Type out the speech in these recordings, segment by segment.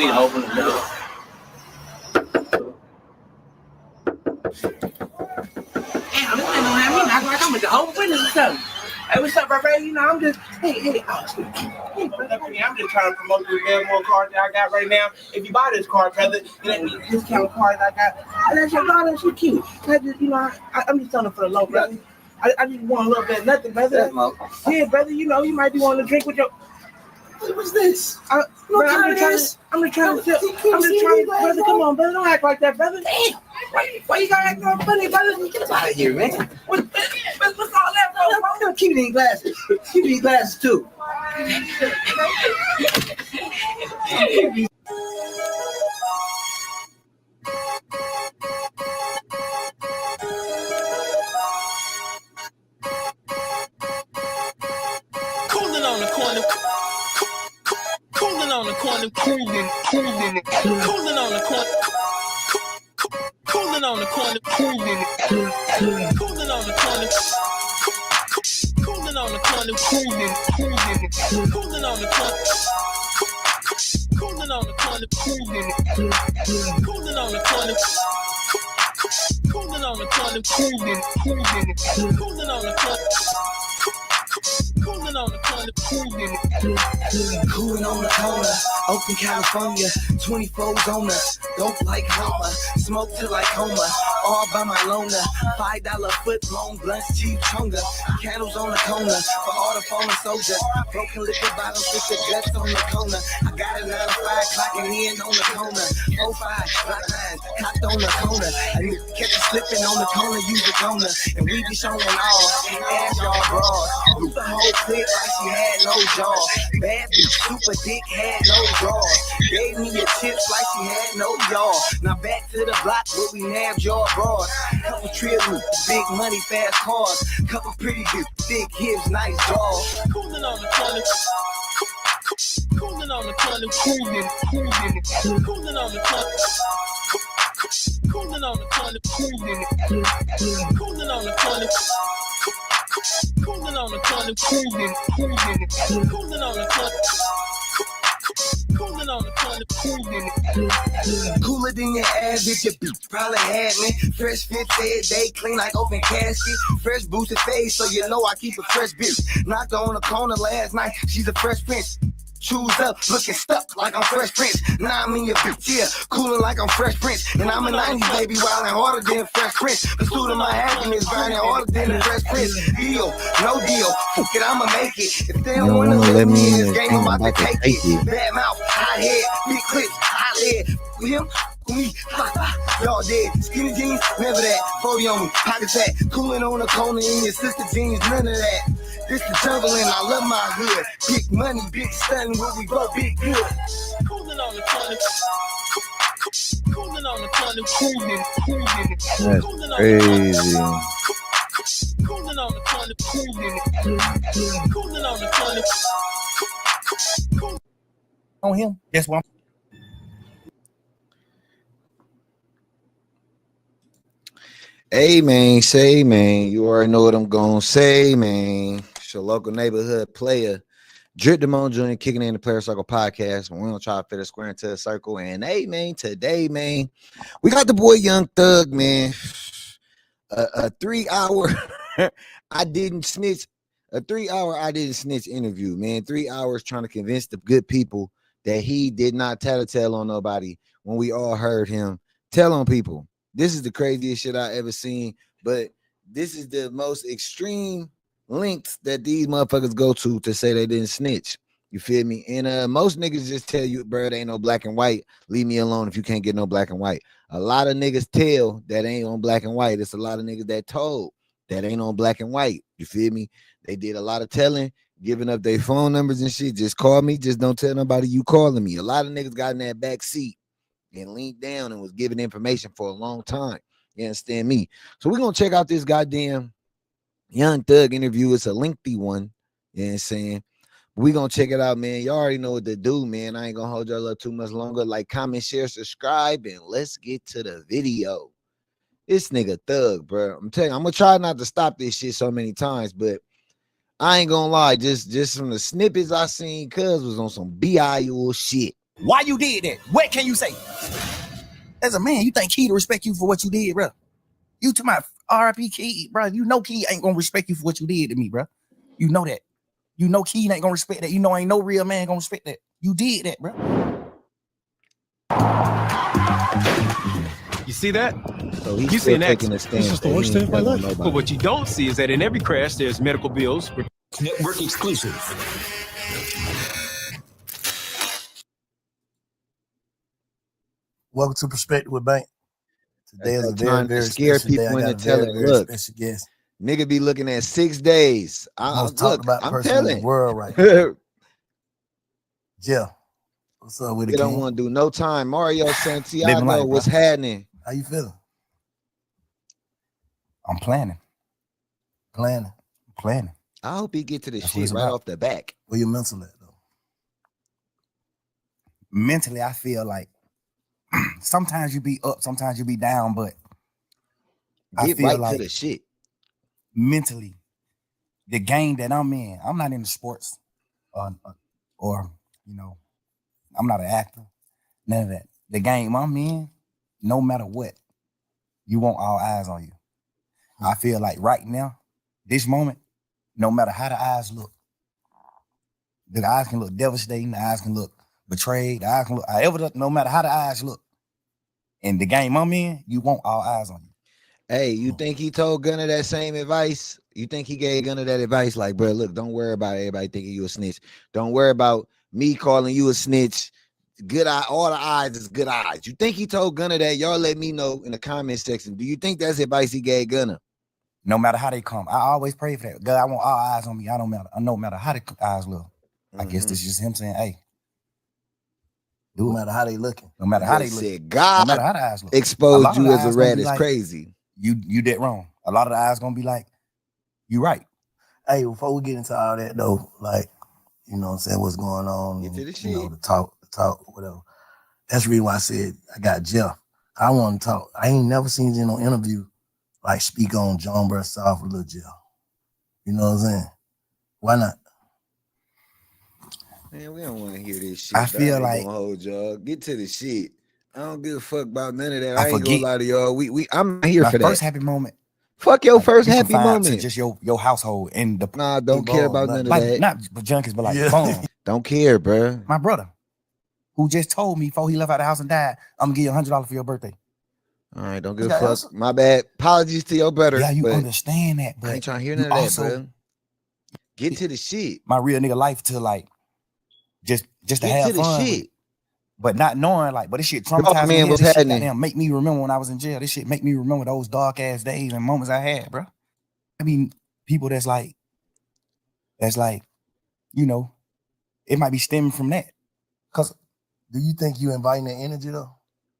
need to open the door. Damn, this ain't gonna have me knock like I'm at the open windows or something. Hey, what's up, brother? You know, I'm just, hey, I'm just trying to promote this damn more card that I got right now. If you buy this card, brother, let me discount card I got. I let your daughter, she cute. I just, you know, I'm just selling for the low, brother. I just want a little bit of nothing, brother. Yeah, brother, you know, you might be wanting to drink with your. What's this? I'm just trying to, brother, come on, brother, don't act like that, brother. Damn. Why you gotta act all funny, brother? Get out of here, man. What's all that, bro? Keep these glasses. Keep these glasses, too. Cooling on the corner. Cooling on the corner. Cooling on the corner. Cooling on the corner. Cooling on the corner. Cooling on the corner. Cooling on the corner. Cooling on the corner. Cooling on the corner. Cooling on the corner. Cooling on the corner. Cooling on the corner. Cooling on the corner, cooling on the corner, Oakland, California, 24's on us, don't like Homer, smoke till like Homer, all by my loner, $5 foot long blunts, cheap chunga, candles on the corner, for all the fallen soldiers, broken liquor bottles with the guts on the corner, I got a 9 to 5 clocking in on the corner, 05, black lines, cocked on the corner, I catch it slipping on the corner, use the corner, and we be showing all, ass y'all broad, the whole clip like she had no jaw. Bad bitch, super dick, had no drawers. Gave me a tips like she had no yaw. Now back to the block where we nabbed your broad. Couple trips, big money, fast cars. Couple pretty bitch, thick hips, nice jaws. Cooling on the corner. Cooling on the corner. Cooling on the corner. Cooling on the corner. Cooling on the corner. Cooling on the corner, cooling on the corner, cooling on the corner, cooler than your average, your bitch probably had me. Fresh fit said they clean like open casket. Fresh boosted face, so you know I keep a fresh bitch. Knocked on the corner last night, she's a fresh prince. Shoes up, looking stuck like I'm Fresh Prince. Now I'm in your bitch, yeah, cooling like I'm Fresh Prince. And I'm a 90s baby, wildin' harder than Fresh Prince. Pursuit of my happiness, grinding harder than the Fresh Prince. Deal, no deal, fuck it, I'ma make it. If they don't wanna let me in this game, I'm about to take it. Bad mouth, hot head, big clips, hot head. With him, me, y'all dead. Skinny jeans, never that. 40 on me, pocket pack. Cooling on the corner in your sister jeans, none of that. This the jungle and I love my hood. Big money, big stunning, where we go, big good. Cooling on the corner. Cooling on the corner. That's crazy. Cooling on the corner. Cooling on the corner. On him. That's why. Hey man, say man, you already know what I'm gonna say, man. It's your local neighborhood player, Drip Demone Jr. kicking in the Player Circle podcast. We're gonna try to fit a square into a circle. And hey man, today, man, we got the boy Young Thug, man. A 3 hour I didn't snitch interview, man. 3 hours trying to convince the good people that he did not tattletale on nobody when we all heard him tell on people. This is the craziest shit I ever seen, but this is the most extreme lengths that these motherfuckers go to say they didn't snitch. You feel me? And most niggas just tell you, bro, there ain't no black and white. Leave me alone if you can't get no black and white. A lot of niggas tell that ain't on black and white. It's a lot of niggas that told that ain't on black and white. You feel me? They did a lot of telling, giving up their phone numbers and shit. Just call me. Just don't tell nobody you calling me. A lot of niggas got in that back seat and leaned down and was giving information for a long time. You understand me? So we're going to check out this goddamn Young Thug interview. It's a lengthy one. You know what I'm saying? We're going to check it out, man. You already know what to do, man. I ain't going to hold y'all up too much longer. Like, comment, share, subscribe, and let's get to the video. This nigga Thug, bro. I'm telling you, I'm going to try not to stop this shit so many times, but I ain't going to lie. Just from the snippets I seen, cuz was on some BIU shit. Why you did that? What can you say? As a man, you think Key to respect you for what you did, bro? You to my RIP Key, bro. You know Key ain't gonna respect you for what you did to me, bro. You know that. You know Key ain't gonna respect that. You know ain't no real man gonna respect that. You did that, bro. You see that? So he's You see still an taking a accident. stance. is the that worst he day ain't of my telling life. nobody. But what you don't see is that in every crash, there's medical bills. Network exclusive. Welcome to Perspective with Bank. Today is a That very, time to very scare special day. I people got into a very, telling, very look, special guest. nigga be looking at 6 days. Most talked Look, about I'm person in the telling. world right now. Jeff, what's up with We it, don't King? want to do no time. Mario Living Santiago, life, what's bro. happening? How you feeling? I'm planning. Planning. I hope he get to the That's what shit it's right about. off the back. Where your mental at, though? Mentally, I feel like sometimes you be up, sometimes you be down, but I Get feel right like to the shit. mentally, the game that I'm in, I'm not into sports, or you know, I'm not an actor, none of that. The game I'm in, no matter what, you want all eyes on you. I feel like right now, this moment, no matter how the eyes look, the eyes can look devastating, the eyes can look betrayed, the eyes can look however, no matter how the eyes look. In the game I'm in, you want all eyes on you. Hey, you think he told Gunner that same advice? You think he gave Gunner that advice? Like, bro, look, don't worry about everybody thinking you a snitch. Don't worry about me calling you a snitch. Good eye, all the eyes is good eyes. You think he told Gunner that? Y'all let me know in the comment section. Do you think that's advice he gave Gunner? No matter how they come, I always pray for that. God, I want all eyes on me. I don't matter. No matter how the eyes look. I guess this is just him saying, "Hey, do No it." matter how they looking. No matter how they Boy look. said No God matter how the eyes look. A exposed lot of you the as a eyes gonna rat be is like, crazy. You did wrong. A lot of the eyes gonna be like, you right. Hey, before we get into all that, though, like, you know what I'm saying, what's going on, Get to the you shit. know, the talk, whatever. That's the reason why I said I got Jeff. I want to talk. I ain't never seen you in no interview, like, speak on John Burr South or Lil Jeff. You know what I'm saying? Why not? Man, we don't want to hear this shit. I feel ain't like gonna hold y'all. Get to the shit. I don't give a fuck about none of that. I I ain't gonna forget lie to y'all. I'm not here my for first that. happy moment. Fuck your Like, first you happy confined to moment. just your household and the Nah, don't care about none of like that. not junkies, but like Yeah. boom. Don't care, bro. My brother, who just told me before he left out the house and died, I'm gonna give you $100 for your birthday. All right, don't give a got fuck. answer? My bad. Apologies to your brother. Yeah, you but understand that, I but ain't trying to hear you none of that, also bro. Get to the shit. my real nigga life to like just to Get have to the fun with shit. it. But not knowing like, but this shit Oh, traumatized me. man, what's This shit happening? goddamn make me remember when I was in jail. This shit make me remember those dark ass days and moments I had, bro. I mean, people that's like, you know, it might be stemming from that. Cause Do you think you inviting that energy, though?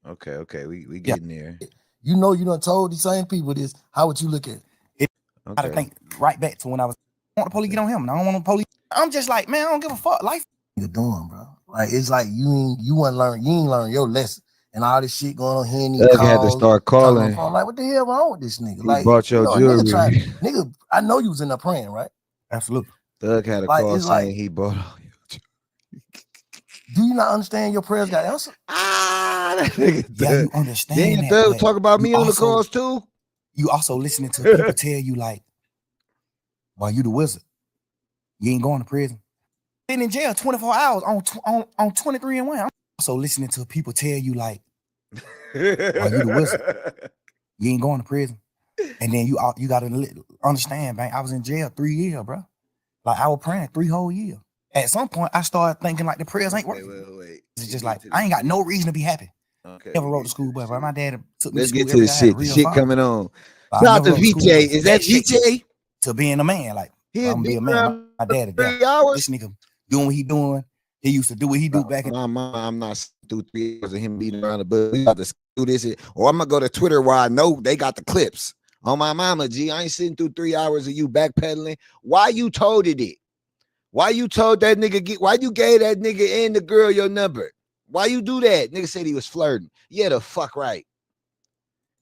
Okay. We getting there. You know you done told these same people this. How would you look at it? I gotta Okay. think right back to when I was. I want the police to get on him, and I don't want the police. I'm just like, man, I don't give a fuck. Life. You're doing, bro. Like, it's like you ain't learn your lesson. And all this shit going on here, and these Doug had to calls, start talking on the calling. phone. Like, what the hell wrong with this nigga? He Like, bought you your know, a jewelry. nigga, I know you was in there praying, right? Absolutely. Doug had a Like, call it's saying like, he bought all your jewelry. do you not understand your prayers got answered? That nigga Yeah, Doug. you understand Damn, that. Doug But talk about me you on the also, calls too. you also listening to people tell you like, well, you the wizard. You ain't going to prison. Been in jail 24 hours on 23 and 1. I'm also listening to people tell you like, well, you the wizard. You ain't going to prison. And then you gotta understand, man. I was in jail 3 years, bro. Like I was praying 3 whole years. At some point, I started thinking like the prayers ain't working. Wait. It's just like I ain't got no reason to be happy. Okay. Never wrote to school, but my dad took me Let's to school get to every the day. I had a shit. The real shit father. coming on. But I Shout out never to wrote to school. VJ. Is that shit VJ? to being a man? Like He I'm gonna be a man. My dad is dead. 3 hours. This nigga doing what he doing. He used to do what he do back in. I'm not through 3 hours of him beating around the bush. We about to do this, or I'm gonna go to Twitter where I know they got the clips. On my mama, G, I ain't sitting through 3 hours of you backpedaling. Why you told it? Why you told that nigga why you gave that nigga and the girl your number? Why you do that? Nigga said he was flirting. Yeah, the fuck right.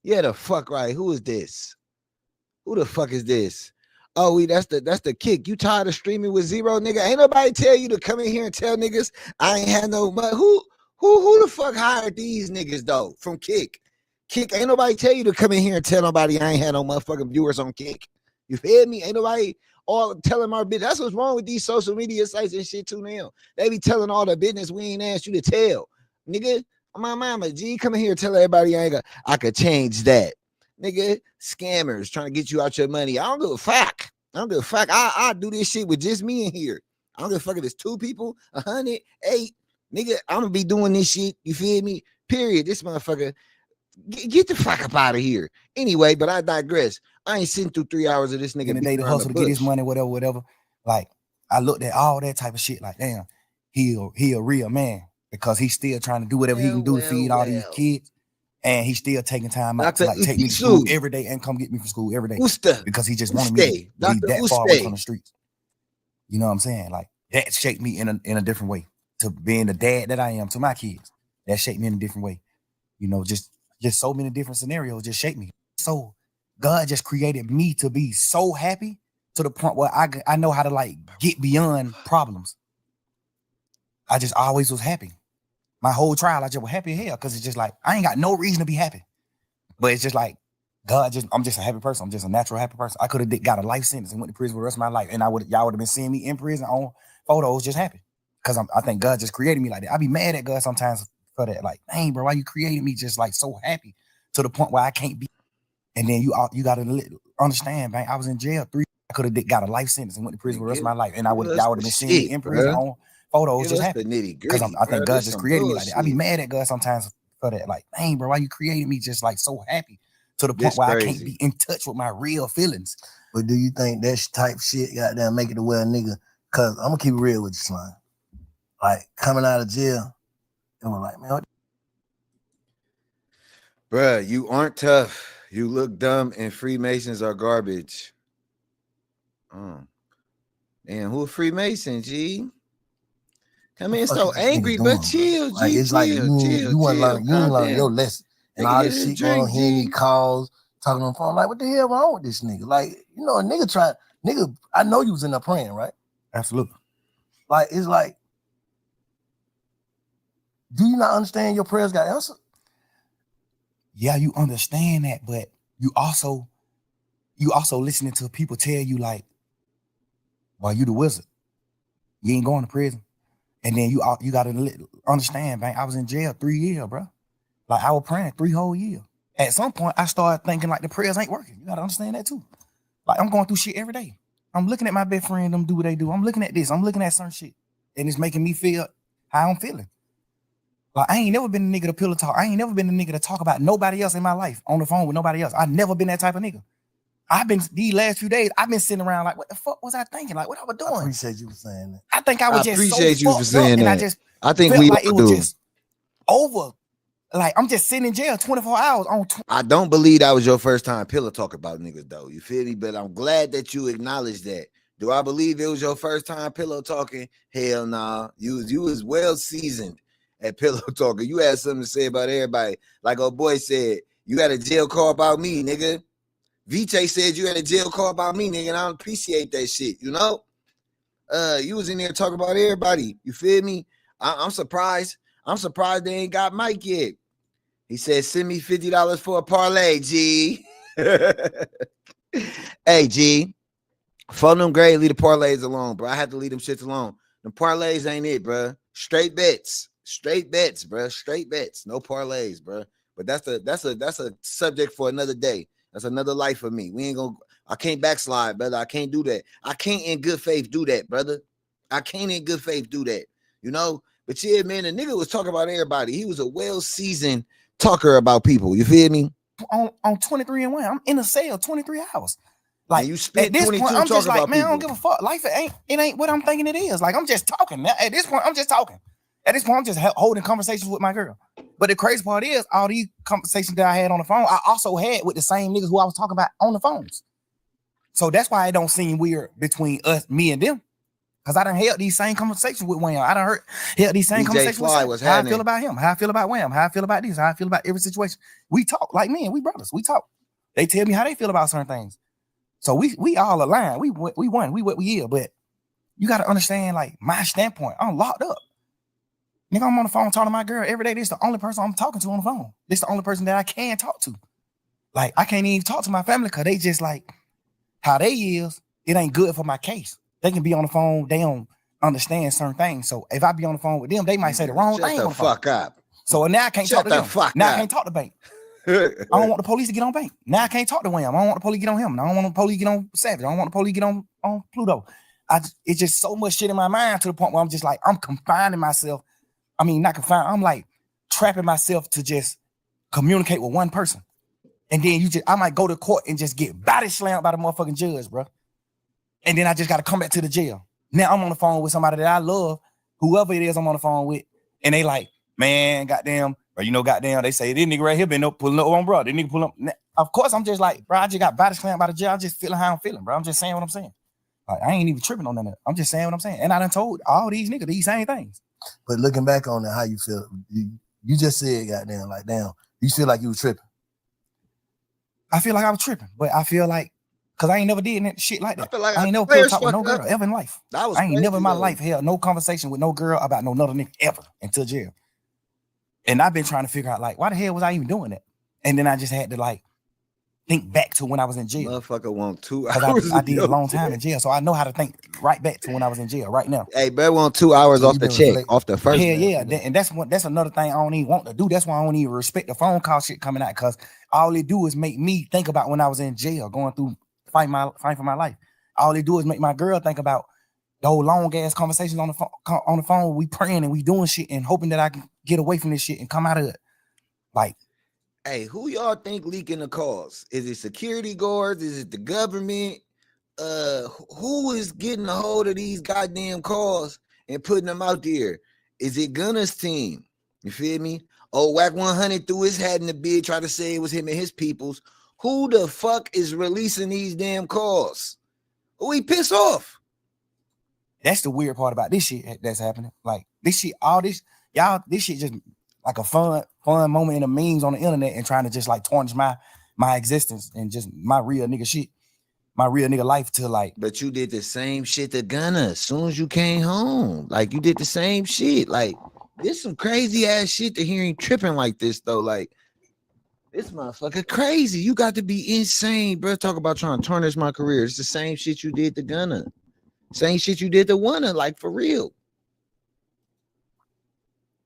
Who is this? Who the fuck is this? Oh, that's the kick. You tired of streaming with zero, nigga? Ain't nobody tell you to come in here and tell niggas I ain't had no money. Who the fuck hired these niggas though from Kick? Kick, ain't nobody tell you to come in here and tell nobody I ain't had no motherfucking viewers on Kick. You feel me? Ain't nobody all telling our business. That's what's wrong with these social media sites and shit too now. They be telling all the business we ain't asked you to tell. Nigga, my mama, G, come in here and tell everybody I could change that. Nigga, scammers trying to get you out your money. I don't give a fuck. I do this shit with just me in here. I don't give a fuck if it's 2 people, 100, 8. Nigga, I'm gonna be doing this shit. You feel me? Period. This motherfucker, get the fuck up out of here. Anyway, but I digress. I ain't sitting through 3 hours of this nigga. In the day to hustle to get his money, whatever. Like, I looked at all that type of shit. Like, damn, he a real man because he's still trying to do whatever he can do to feed all these kids, and he's still taking time out to like take me to school every day and come get me from school every day because he just wanted me to be that far away from the streets. You know what I'm saying? Like, that shaped me in a different way to being the dad that I am to my kids. That shaped me in a different way. You know, just so many different scenarios just shaped me. So God just created me to be so happy to the point where I know how to like get beyond problems. I just always was happy. My whole trial, I just was happy as hell because it's just like, I ain't got no reason to be happy. But it's just like, I'm just a happy person. I'm just a natural happy person. I could have got a life sentence and went to prison for the rest of my life. And y'all would have been seeing me in prison on photos just happy. Because I think God just created me like that. I be mad at God sometimes for that. Like, dang, bro, why you created me just like so happy to the point where I can't be. And then you got to understand, man, I was in jail 3. I could have got a life sentence and went to prison for the rest of my life. And y'all would have been seeing me in prison on photos just happy. Because I think God just created me like that. I be mad at God sometimes for that. Like, dang, bro, why you created me just like so happy to the point where I can't be in touch with my real feelings. But do you think that type shit goddamn make it a well nigga? Because I'm going to keep it real with you, Slime. Like, coming out of jail, and we're like, man, what? Bruh, you aren't tough. You look dumb, and Freemasons are garbage. Man, who a Freemason, G? Come in so angry, but chill, G. Like, it's chill, like you want to learn, you ain't learn your lesson. And all this shit going on, hearing me calls, talking on the phone, like, what the hell wrong with this nigga? Like, you know, a nigga, I know you was in there praying, right? Absolutely. Like, it's like, do you not understand your prayers got answered? Yeah, you understand that, but you also listening to people tell you like, well, you the wizard. You ain't going to prison. And then you got to understand, man, I was in jail 3 years, bro. Like, I was praying 3 whole years. At some point, I started thinking like the prayers ain't working. You got to understand that too. Like, I'm going through shit every day. I'm looking at my best friend, them do what they do. I'm looking at this. I'm looking at certain shit. And it's making me feel how I'm feeling. Like, I ain't never been a nigga to pillow talk. I ain't never been a nigga to talk about nobody else in my life on the phone with nobody else. I've never been that type of nigga. I've been, these last few days, I've been sitting around like, what the fuck was I thinking? Like, what I was doing? I appreciate you for saying that. I think I was just appreciate so you for saying that. And I think felt we like it do. was just over. Like, I'm just sitting in jail 24 hours on. I don't believe that was your first time pillow talk about niggas though. You feel me? But I'm glad that you acknowledged that. Do I believe it was your first time pillow talking? Hell nah. You was well seasoned at pillow talking. You had something to say about everybody. Like old boy said, you had a jail call about me, nigga. VJ said you had a jail call about me, nigga, and I don't appreciate that shit, you know? You was in there talking about everybody. You feel me? I'm surprised. I'm surprised they ain't got Mike yet. He said, send me $50 for a parlay, G. Hey, G. Phone them great, leave the parlays alone, bro. I had to leave them shits alone. The parlays ain't it, bro. Straight bets, bro. Straight bets, no parlays, bro. But that's a subject for another day. That's another life for me. I can't backslide, brother. I can't do that. I can't in good faith do that, brother. I can't in good faith do that, you know? But yeah, man, the nigga was talking about everybody. He was a well-seasoned talker about people. You feel me? On 23 and 1. I'm in a cell 23 hours. Like, and you spent at this 22 point, I'm just like, man, people. I don't give a fuck. Life it ain't what I'm thinking it is. Like, I'm just talking. At this point, I'm just talking. At this point, I'm just holding conversations with my girl. But the crazy part is, all these conversations that I had on the phone, I also had with the same niggas who I was talking about on the phones. So that's why it don't seem weird between us, me and them. Because I done held these same conversations with Wham. I done held these same conversations with how I feel about him, how I feel about Wham, how I feel about this, how I feel about every situation. We talk like men, we brothers, we talk. They tell me how they feel about certain things. So we all align. We won. We what we are. But you got to understand, like, my standpoint, I'm locked up. Nigga, I'm on the phone talking to my girl every day. This is the only person I'm talking to on the phone. This is the only person that I can talk to. Like, I can't even talk to my family because they just like, how they is, it ain't good for my case. They can be on the phone, they don't understand certain things. So if I be on the phone with them, they might say the wrong thing on the phone. Shut the fuck up. So now I can't talk to them. Now I can't talk to Bank. I don't want the police to get on Bank. Now I can't talk to Wham. I don't want the police to get on him. I don't want the police to get on Savage. I don't want the police to get on Pluto. It's just so much shit in my mind to the point where I'm just like, I'm confining myself. I mean, not confined. I'm like trapping myself to just communicate with one person. And then I might go to court and just get body slammed by the motherfucking judge, bro. And then I just got to come back to the jail. Now I'm on the phone with somebody that I love, whoever it is I'm on the phone with. And they like, man, goddamn, or goddamn, they say, this nigga right here been up pulling up on bro. This nigga pull up. Of course, I'm just like, bro, I just got body slammed by the jail. I'm just feeling how I'm feeling, bro. I'm just saying what I'm saying. Like, I ain't even tripping on that. I'm just saying what I'm saying. And I done told all these niggas these same things. But looking back on it, how you feel? You just said, goddamn, like, damn, you feel like you was tripping. I feel like I was tripping, but I feel like, because I ain't never did shit like that. I ain't never talked with no girl ever in life. I ain't never in my life held no conversation with no girl about no another nigga ever until jail. And I've been trying to figure out, like, why the hell was I even doing that? And then I just had to, like, think back to when I was in jail. Motherfucker want 2 hours. I did a long time in jail, so I know how to think right back to when I was in jail right now. Hey, bro, want 2 hours off the check, off the first. Yeah. And that's another thing I don't even want to do. That's why I don't even respect the phone call shit coming out, because all they do is make me think about when I was in jail, going through fighting for my life. All they do is make my girl think about those long ass conversations on the phone. We praying and we doing shit and hoping that I can get away from this shit and come out of it. Like, hey, who y'all think leaking the calls? Is it security guards? Is it the government? Who is getting a hold of these goddamn calls and putting them out there? Is it Gunner's team? You feel me? Oh, Whack 100 threw his hat in the bid, tried to say it was him and his peoples. Who the fuck is releasing these damn calls? Who he piss off? That's the weird part about this shit that's happening. Like, this shit, this shit just like a fun moment in the memes on the internet and trying to just like tarnish my existence and just my real nigga shit, my real nigga life to like. But you did the same shit to Gunner as soon as you came home. Like, you did the same shit. Like, this some crazy ass shit to hear him tripping like this though. Like, this motherfucker crazy. You got to be insane, bro. Talk about trying to tarnish my career. It's the same shit you did to Gunner. Same shit you did to Warner, like, for real.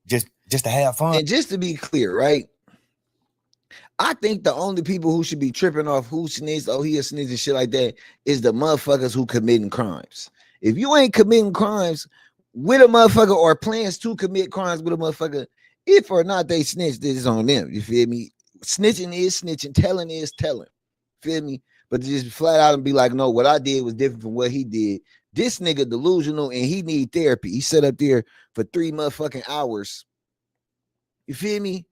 Just to have fun. And just to be clear, right? I think the only people who should be tripping off who snitched, oh, he a snitch and shit like that, is the motherfuckers who committing crimes. If you ain't committing crimes with a motherfucker or plans to commit crimes with a motherfucker, if or not they snitch, this is on them. You feel me? Snitching is snitching, telling is telling. Feel me? But to just flat out and be like, no, what I did was different from what he did. This nigga delusional and he need therapy. He sat up there for 3 motherfucking hours. You feel me?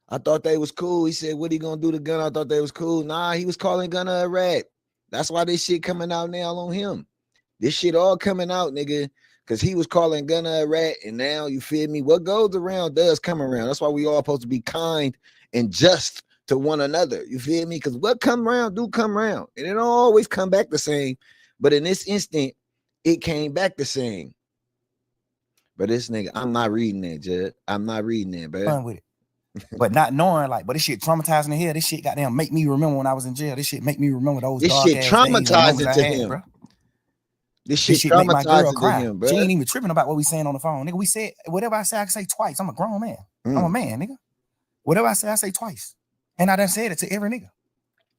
I thought they was cool. He said, what he gonna do to Gunna? I thought they was cool. Nah, he was calling Gunna a rat. That's why this shit coming out now on him. This shit all coming out, nigga, because he was calling Gunna a rat. And now, you feel me? What goes around does come around. That's why we all supposed to be kind and just to one another. You feel me? Because what come around do come around. And it don't always come back the same. But in this instant, it came back the same. But this nigga, I'm not reading that, Jud. I'm not reading that, bro. Fun with it. But not knowing, like, but this shit traumatizing the hell. This shit goddamn make me remember when I was in jail. This shit make me remember those. This shit traumatizing to him, bro. This shit make my girl traumatizing cry. to him, bro. She ain't even tripping about what we saying on the phone, nigga. We said whatever I say, I can say twice. I'm a grown man. I'm a man, nigga. Whatever I say twice, and I done said it to every nigga.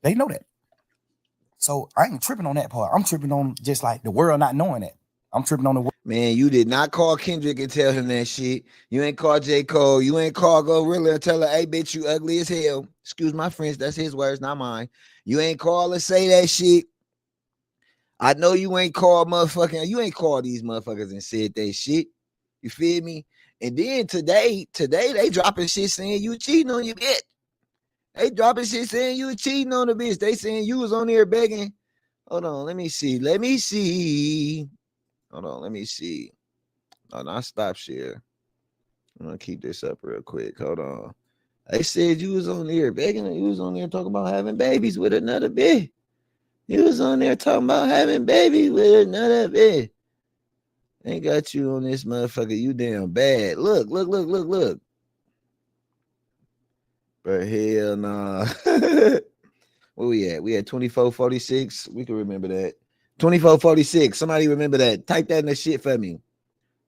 They know that. So I ain't tripping on that part. I'm tripping on just like the world not knowing that. I'm tripping on the world. Man, you did not call Kendrick and tell him that shit. You ain't call J. Cole. You ain't call Gorilla and tell her, hey, bitch, you ugly as hell. Excuse my French. That's his words, not mine. You ain't call and say that shit. I know you ain't called motherfucking, you ain't called these motherfuckers and said that shit. You feel me? And then today they dropping shit saying you cheating on your bitch. They dropping shit saying you cheating on the bitch. They saying you was on there begging. Hold on, let me see. Hold on, let me see. Oh, no, stop share. I'm gonna keep this up real quick. Hold on. They said you was on there begging, and you was on there talking about having babies with another bitch. You was on there talking about having babies with another bitch. Ain't got you on this motherfucker. You damn bad. Look. But hell nah. Where we at? We at 2446. We can remember that. 2446. Somebody remember that. Type that in the shit for me.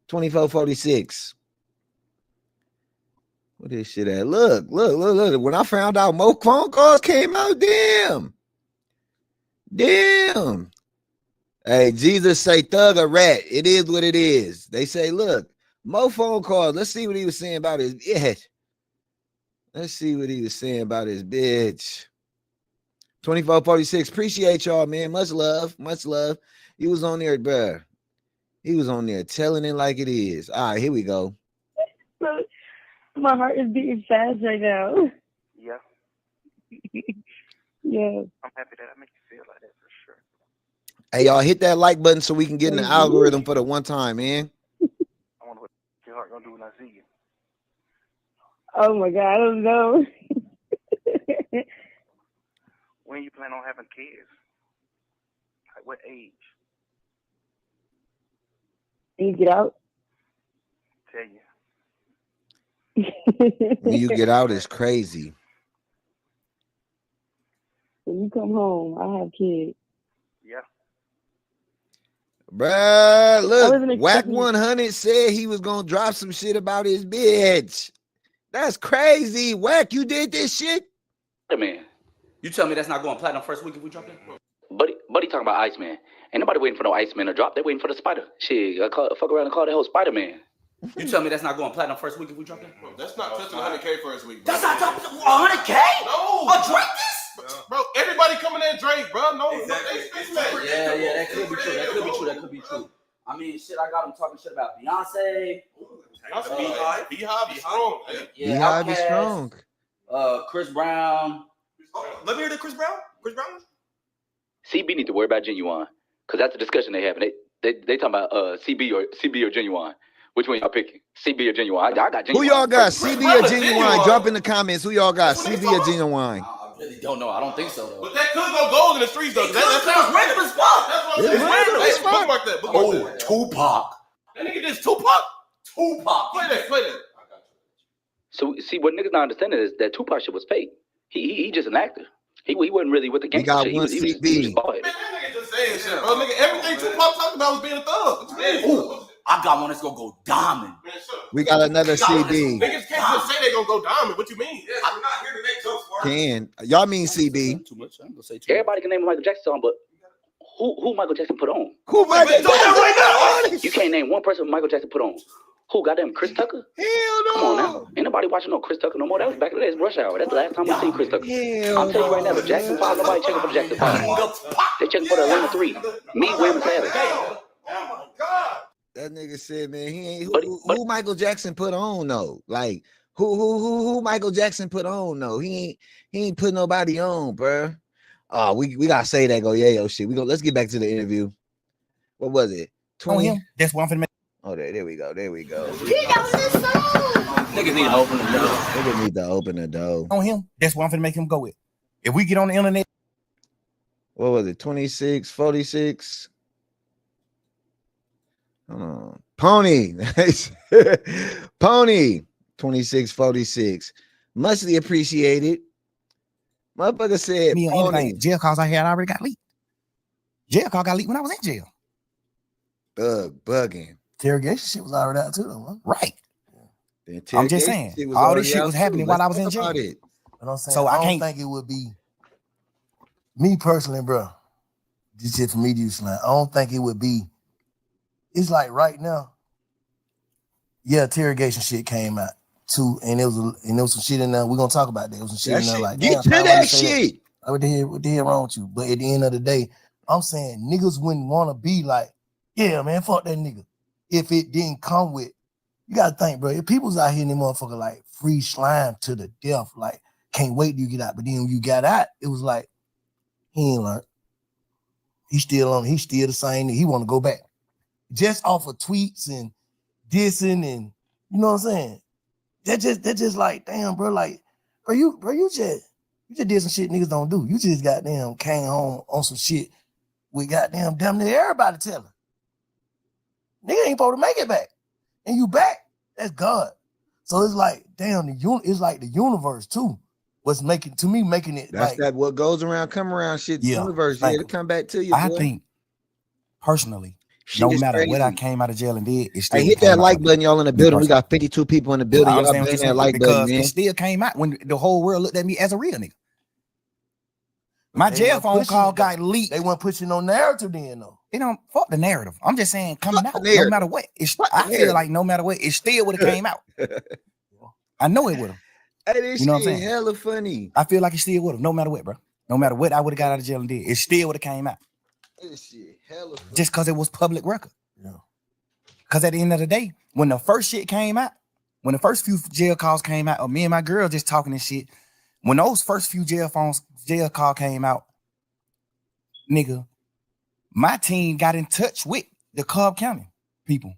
2446. What this shit at? Look. When I found out more phone calls came out, damn. Hey, Jesus say thug or rat. It is what it is. They say, look, more phone calls. Let's see what he was saying about his bitch. Let's see what he was saying about his bitch. 2446. Appreciate y'all, man. Much love. He was on there, bruh. He was on there telling it like it is. All right, here we go. Look, my heart is beating fast right now. Yeah. Yeah. I'm happy that I make you feel like that for sure. Hey, y'all hit that like button so we can get in the algorithm for the one time, man. I wonder what your heart gonna do when I see you. Oh my God, I don't know. When you plan on having kids? Like what age? Can you get out? Tell you. When you get out, it's crazy. When you come home, I have kids. Yeah. Bruh, look, Whack expecting- 100 said he was gonna drop some shit about his bitch. That's crazy. Whack, you did this shit? Man, You tell me that's not going platinum first week if we drop that? buddy talking about Iceman. Ain't nobody waiting for no Iceman to drop. They waiting for the Spider. Shit, fuck around and call that whole Spider-Man. You tell me that's not going platinum first week if we drop that? That's not touching 100K first week. That's not dropping 100K? No. A Drake this? Bro, everybody coming in Drake, bro. No, Exactly. they That could be true. I mean, shit, I got him talking shit about Beyonce. Beehive is strong. Beehive is strong. Chris Brown. Let me hear the Chris Brown. CB need to worry about Genuine, cause that's the discussion they having. They talking about CB or Genuine. Which one y'all picking? CB or Genuine? I got Genuine. Who y'all got? CB or Genuine? Drop in the comments. Who y'all got? CB or Genuine? I really don't know. I don't think so though. But that could go gold in the streets though. That's random as fuck. That's what I'm saying. Oh, Tupac. That nigga just Tupac. Play that. So see, what niggas not understanding is that Tupac shit was fake. He just an actor. He wasn't really with the gang. We got shit. one He was CB. just bald. Man, that nigga just saying shit, bro. Nigga, everything Tupac talking about was being a thug. What you mean? Ooh, I got one that's gonna go diamond. Man, shut up. We got another CB. Niggas can't just say they gonna go diamond. What you mean? Yeah, we're not here to make jokes for Can y'all mean CB? Too much. I'm gonna say too much. Everybody can name a Michael Jackson song, but who Michael Jackson put on? Who might do that right now? You can't name one person Michael Jackson put on. Who goddamn Chris Tucker? Hell no. Come on now. Ain't nobody watching no Chris Tucker no more. That was back in the days, Rush Hour. That's the last time we seen Chris Tucker. Hell I'm telling you right now, the Jackson 5, nobody checking for the Jackson 5. They checking for the Atlanta 3. Me, William, and Savage. Oh my God. That nigga said, man, he ain't who Michael Jackson put on though. Like who Michael Jackson put on though. He ain't put nobody on, bruh. Oh, we gotta say that go yayo shit. Let's get back to the interview. What was it? 20. him. That's what I'm finna make. Oh, there we go. Niggas need to open the door. Niggas need to open the door. On him. That's what I'm finna make him go with. If we get on the internet, What was it? 26, 46. Hold on. Pony. Pony. 26, 46. Muchly appreciated. Motherfucker said me Pony. on anything, jail calls I had already got leaked. Jail call got leaked when I was in jail. Bugging. Interrogation shit was already out too, though. Huh? Right. The I'm just saying, interrogation was all already this shit out was too. happening while I was in Let's talk jail. about it. But I'm saying, So I I don't can't- think it would be me personally, bro. This shit for me to use slang. I don't think it would be. It's like right now. Yeah, interrogation shit came out too, and there was some shit in there. We're gonna talk about that. There was some shit That in there shit, like, get to damn, that shit. What the hell wrong with you? But at the end of the day, I'm saying niggas wouldn't want to be like, yeah, man, fuck that nigga. If it didn't come with, you gotta think, bro. If people's out here in the motherfucker like free slime to the death, like can't wait till you get out. But then when you got out, it was like he ain't learned. He's still the same. He want to go back. Just off of tweets and dissing and you know what I'm saying? That just like, damn, bro, like, you just did some shit niggas don't do. You just goddamn came home on some shit with goddamn damn near everybody telling. Nigga ain't supposed to make it back. And you back, that's God. So it's like, damn, it's like the universe too. What's making it That's like that what goes around, come around shit. The universe, like, to come back to you. I boy. think personally, Shit no is matter what I crazy. came out of jail and did, it still Hey, hit came that out like ugly. button, y'all in the Me building. We personally. got 52 people in the building. I Y'all understand what bang you're that saying, like button, because man. it still came out when the whole world looked at me as a real nigga. My they jail weren't phone pushing call it, though. got leaked. They weren't pushing no narrative then though. It don't fuck the narrative. I'm just saying coming Fuck out, the no narrative. matter what. Fuck the I feel narrative. like no matter what, it still would have came out. I know it would have. Hey, this You know what I'm shit saying? hella funny. I feel like it still would have, no matter what, bro. No matter what I would have got out of jail and did, it still would have came out. This shit hella funny. Just because it was public record. Yeah. Because at the end of the day, when the first shit came out, when the first few jail calls came out, or me and my girl just talking and shit, when those first few jail call came out, nigga, my team got in touch with the Cobb County people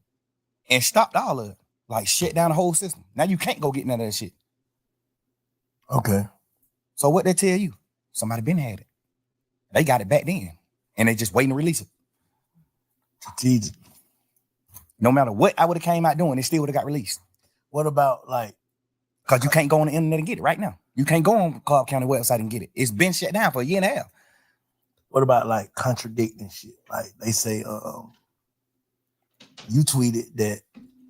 and stopped all of it. Like shut down the whole system. Now you can't go get none of that shit. Okay. So what they tell you? Somebody been had it. They got it back then. And they just waiting to release it. Strategic. No matter what I would have came out doing, it still would have got released. What about like, because you can't go on the internet and get it right now. You can't go on Cobb County website and get it. It's been shut down for a year and a half. what about like contradicting shit? Like they say, you tweeted that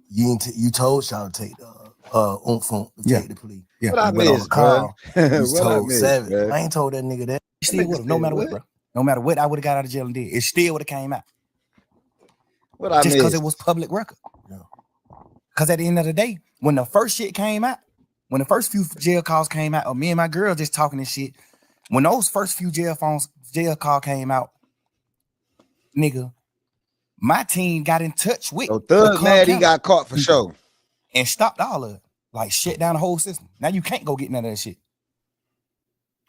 you told Sean to take the take the plea. Yeah. What I went on the missed, call. bro? You What I told missed, Savage. bro? I ain't told that nigga that. It still would have, no matter what, bro. No matter what I would have got out of jail and did, it still would have came out. What I Just because missed? it was public record. Yeah. Because at the end of the day, when the first shit came out, when the first few jail calls came out, or me and my girl just talking and shit, when those first few jail call came out, nigga, my team got in touch with So the Thug Cobb mad he County got caught for sure. and stopped all of it. Like shut down the whole system. Now you can't go get none of that shit.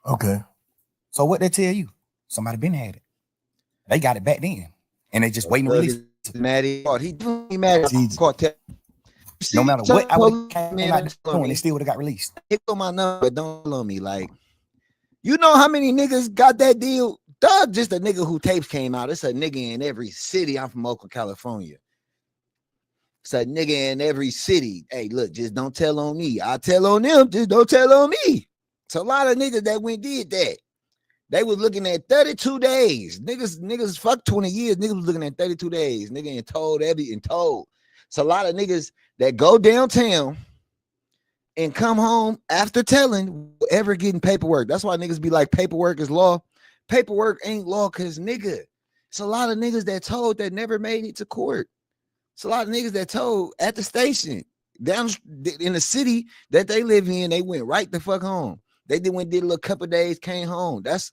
Okay. So what they tell you? Somebody been had it. They got it back then. And they just waiting to Thug release is it. mad he caught. He definitely mad he Jesus. caught. No matter what I would have came out doing, me. it still would have got released. Hit on my number, but don't tell me. Like, you know how many niggas got that deal? Thug just a nigga who tapes came out. It's a nigga in every city. I'm from Oakland, California. It's a nigga in every city. Hey, look, just don't tell on me. I tell on them, just don't tell on me. It's a lot of niggas that went did that. They was looking at 32 days. Niggas fuck 20 years. Niggas was looking at 32 days. Nigga and told and told. It's a lot of niggas that go downtown and come home after telling ever getting paperwork. That's why niggas be like, paperwork is law. Paperwork ain't law because nigga. It's a lot of niggas that told that never made it to court. It's a lot of niggas that told at the station down in the city that they live in, they went right the fuck home. They did a little couple of days, came home. That's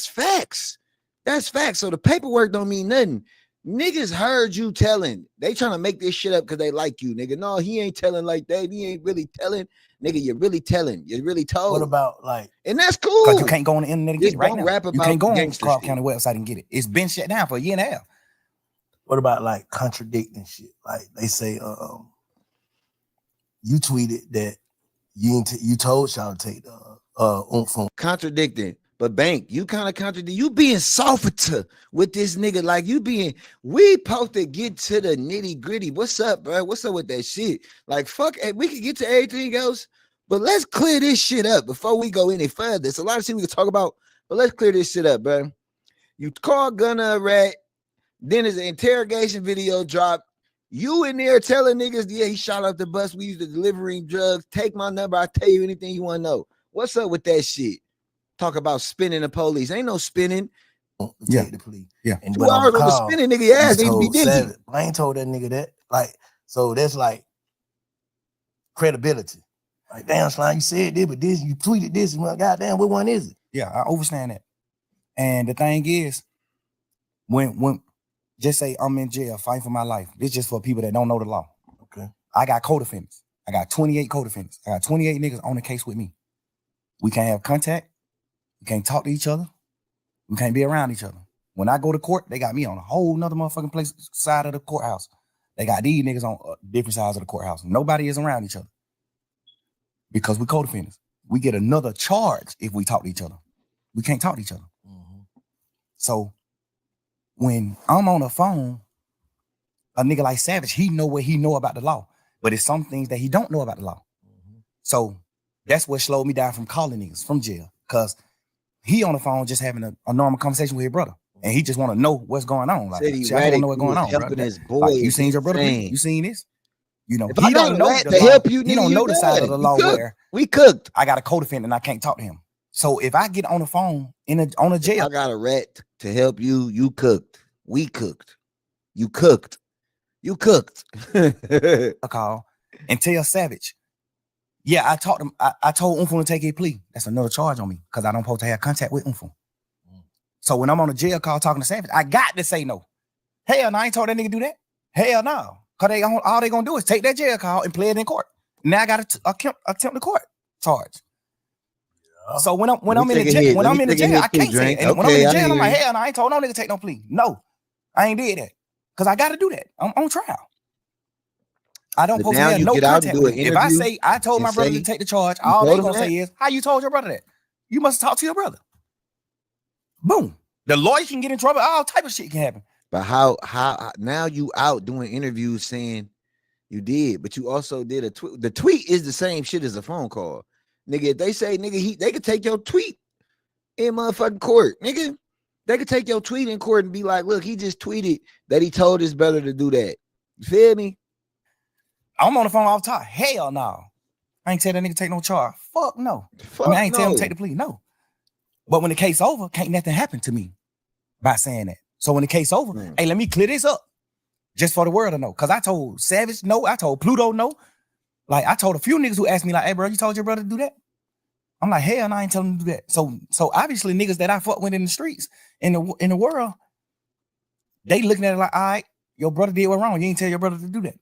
facts. That's facts. So the paperwork don't mean nothing. Niggas heard you telling. They trying to make this shit up because they like you, nigga. No, he ain't telling like that. He ain't really telling. Nigga, you're really telling. You're really told. What about like, and that's cool. Because you can't go on the internet and get Just it right don't now. rap You about can't go on gangster Cobb shit. County website and get it. It's been shut down for a year and a half. what about like contradicting shit? Like they say, you tweeted that you told Sean to take the Contradicting. But Bank, you kind of contradict. You being softer with this nigga. Like we supposed to get to the nitty gritty. What's up, bro? What's up with that shit? Like, fuck, we can get to everything else, but let's clear this shit up before we go any further. There's a lot of shit we can talk about, but let's clear this shit up, bro. You call Gunna a rat, then there's an interrogation video drop. You in there telling niggas, yeah, he shot up the bus. We used to delivering drugs. Take my number. I'll tell you anything you want to know. What's up with that shit? Talk about spinning the police. Ain't no spinning. Yeah. the plea. Yeah. And 2 but on hours the on the call, spinning nigga ass he need to be told dingy. Savage. I ain't told that nigga that. Like, so that's like credibility. Like, damn, Slime, you said this, but this, you tweeted this, and well, goddamn, what one is it? Yeah, I understand that. And the thing is, when just say I'm in jail fighting for my life, this just for people that don't know the law. Okay. I got co-defendants. I got 28 co-defendants. I got 28 niggas on the case with me. We can't have contact. We can't talk to each other. We can't be around each other. When I go to court, they got me on a whole nother motherfucking place side of the courthouse. They got these niggas on different sides of the courthouse. Nobody is around each other because we co-defendants. We get another charge if we talk to each other. We can't talk to each other. Mm-hmm. So when I'm on the phone a nigga like Savage, he know what he know about the law, but it's some things that he don't know about the law. So that's what slowed me down from calling niggas from jail, because he on the phone just having a normal conversation with his brother, and he just want to know what's going on. Like, Said he shit, I don't know what's radically going was on, bro. helping his boy. Like, you seen your brother? Insane. You seen this? You know, If I he got don't a know rat the to law. help you, He nigga, don't you know the side of done. the law You cooked. where We cooked. I got a co-defendant and I can't talk to him. So if I get on the phone on a jail, I got a rat to help you. You cooked. We cooked. You cooked. You cooked. a call and tell Savage, yeah, I told Umfu to take a plea. That's another charge on me because I don't supposed to have contact with Umfu. So when I'm on a jail call talking to Savage, I got to say no. Hell no, I ain't told that nigga do that. Hell no. Because all they gonna do is take that jail call and play it in court. Now I got to attempt the court charge. Yeah. So when I'm in the jail, I can't say it. And when I'm in the jail, I'm like, hell no, I ain't told no nigga take no plea. No, I ain't did that. Because I got to do that. I'm on trial. I don't supposed to have no contact with him. If I say I told my brother to take the charge, all they gonna say is, how you told your brother that? You must talk to your brother. Boom. The lawyer can get in trouble. All type of shit can happen. But how now you out doing interviews saying you did, but you also did a tweet. The tweet is the same shit as a phone call. Nigga, if they say, nigga, they could take your tweet in motherfucking court. Nigga, they could take your tweet in court and be like, look, he just tweeted that he told his brother to do that. You feel me? I'm on the phone all the time. Hell no. I ain't tell that nigga take no charge. Fuck no. I ain't tell him to take the plea. No. But when the case over, can't nothing happen to me by saying that. So when the case over, hey, let me clear this up just for the world to know. Because I told Savage no. I told Pluto no. Like, I told a few niggas who asked me, like, hey, bro, you told your brother to do that? I'm like, hell no, I ain't telling him to do that. So obviously niggas that I fuck with in the streets, in the world, they looking at it like, all right, your brother did what wrong. You ain't tell your brother to do that.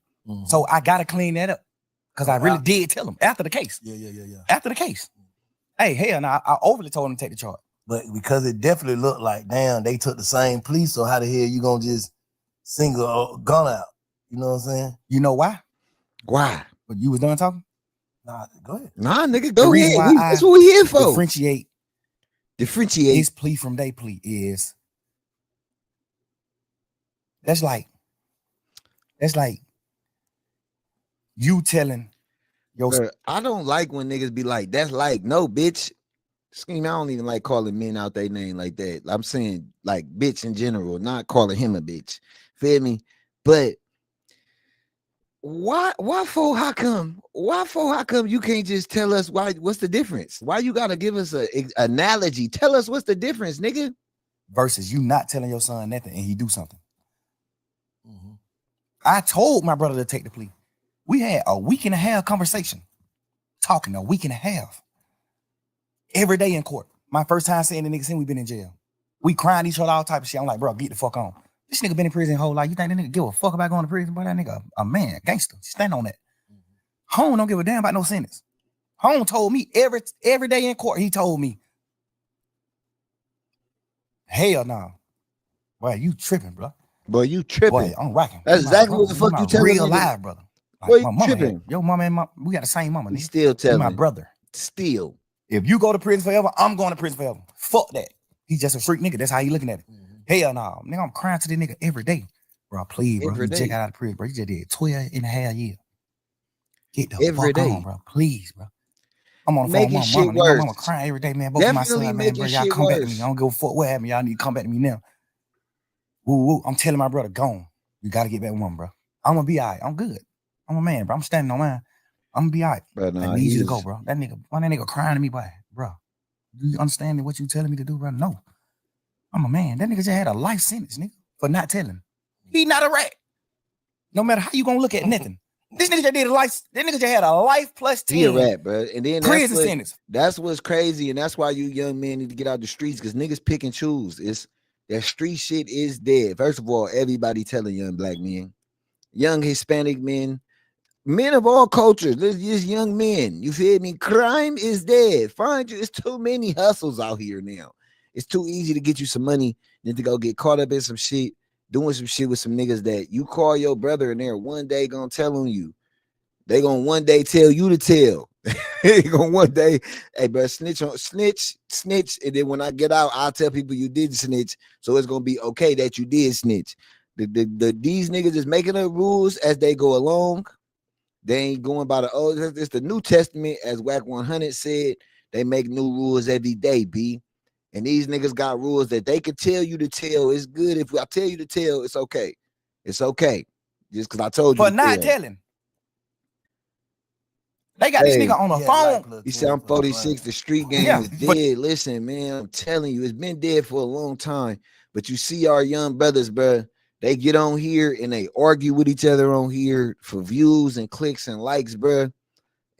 So I got to clean that up. Because I really did tell him after the case. Yeah. After the case. Hey, hell no, I overly told him to take the charge. But because it definitely looked like, damn, they took the same plea, so how the hell you gonna just single a gun out? You know what I'm saying? You know why? Why? But you was done talking? Nah, go ahead. Nah, nigga, go ahead. That's what we here for. Differentiate his plea from their plea is that's like you telling your. Bro, I don't like when niggas be like, that's like, no, bitch. Scheme, I don't even like calling men out their name like that. I'm saying like bitch in general, not calling him a bitch. Feel me? But why for how come you can't just tell us what's the difference? Why you gotta give us a analogy? Tell us what's the difference, nigga. Versus you not telling your son nothing and he do something. I told my brother to take the plea. We had a week and a half conversation. Talking a week and a half. Every day in court. My first time seeing the nigga since we been in jail. We crying each other, all type of shit. I'm like, bro, get the fuck on. This nigga been in prison whole life. You think that nigga give a fuck about going to prison? Boy, that nigga a man, gangster. Stand on that. Home don't give a damn about no sentence. Home told me every day in court, he told me, hell no. Boy, you tripping, bro. Boy, you tripping. Boy, I'm rocking. That's exactly what the fuck you telling me. Real live, brother. Like, boy, you mama tripping. Your mama and we got the same mama. He still telling my brother. Still. If you go to prison forever, I'm going to prison forever. Fuck that. He's just a freak nigga. That's how he looking at it. Hell no. Nigga, I'm crying to this nigga every day. Bro, please, bro. You just got out of prison, bro. You just did 12 and a half years. Get the every fuck day. on, bro. Please, bro. I'm on the making phone with my mama. My mama crying every day, man. Both of my Definitely son, man, bro. Y'all come back to me. I don't give a fuck what happened. Y'all need to come back to me now. Woo. I'm telling my brother, gone. You got to get back with mom, bro. I'm going to be all right. I'm good. I'm a man, bro. I'm standing on mine. I'm going to be all right. Bro, nah, I need you to go, bro. That nigga crying to me, boy. Bro, do you understand what you telling me to do, bro? No. I'm a man. That nigga just had a life sentence, nigga, for not telling. He not a rat. No matter how you gonna look at nothing. This nigga just did a life. That nigga just had a life plus 10. He a rat, bro. And then prison sentence. That's what's crazy, and that's why you young men need to get out the streets, because niggas pick and choose. It's that street shit is dead. First of all, everybody telling young black men, young Hispanic men, men of all cultures, just young men. You feel me? Crime is dead. Find you. It's too many hustles out here now. It's too easy to get you some money than to go get caught up in some shit, doing some shit with some niggas that you call your brother and they're one day gonna tell on you. They gonna one day tell you to tell. They gonna one day, hey, bro, snitch, and then when I get out, I'll tell people you did snitch, so it's gonna be okay that you did snitch. These niggas is making up rules as they go along. They ain't going by the old. It's the New Testament, as Whack 100 said. They make new rules every day, B. And these niggas got rules that they could tell you to tell. It's good if I tell you to tell. It's okay. It's okay. Just because I told you for to not tell. telling. They got this nigga on the phone. He said I'm 46. The street game is dead. Listen, man, I'm telling you, it's been dead for a long time. But you see our young brothers, bro. They get on here and they argue with each other on here for views and clicks and likes, bro.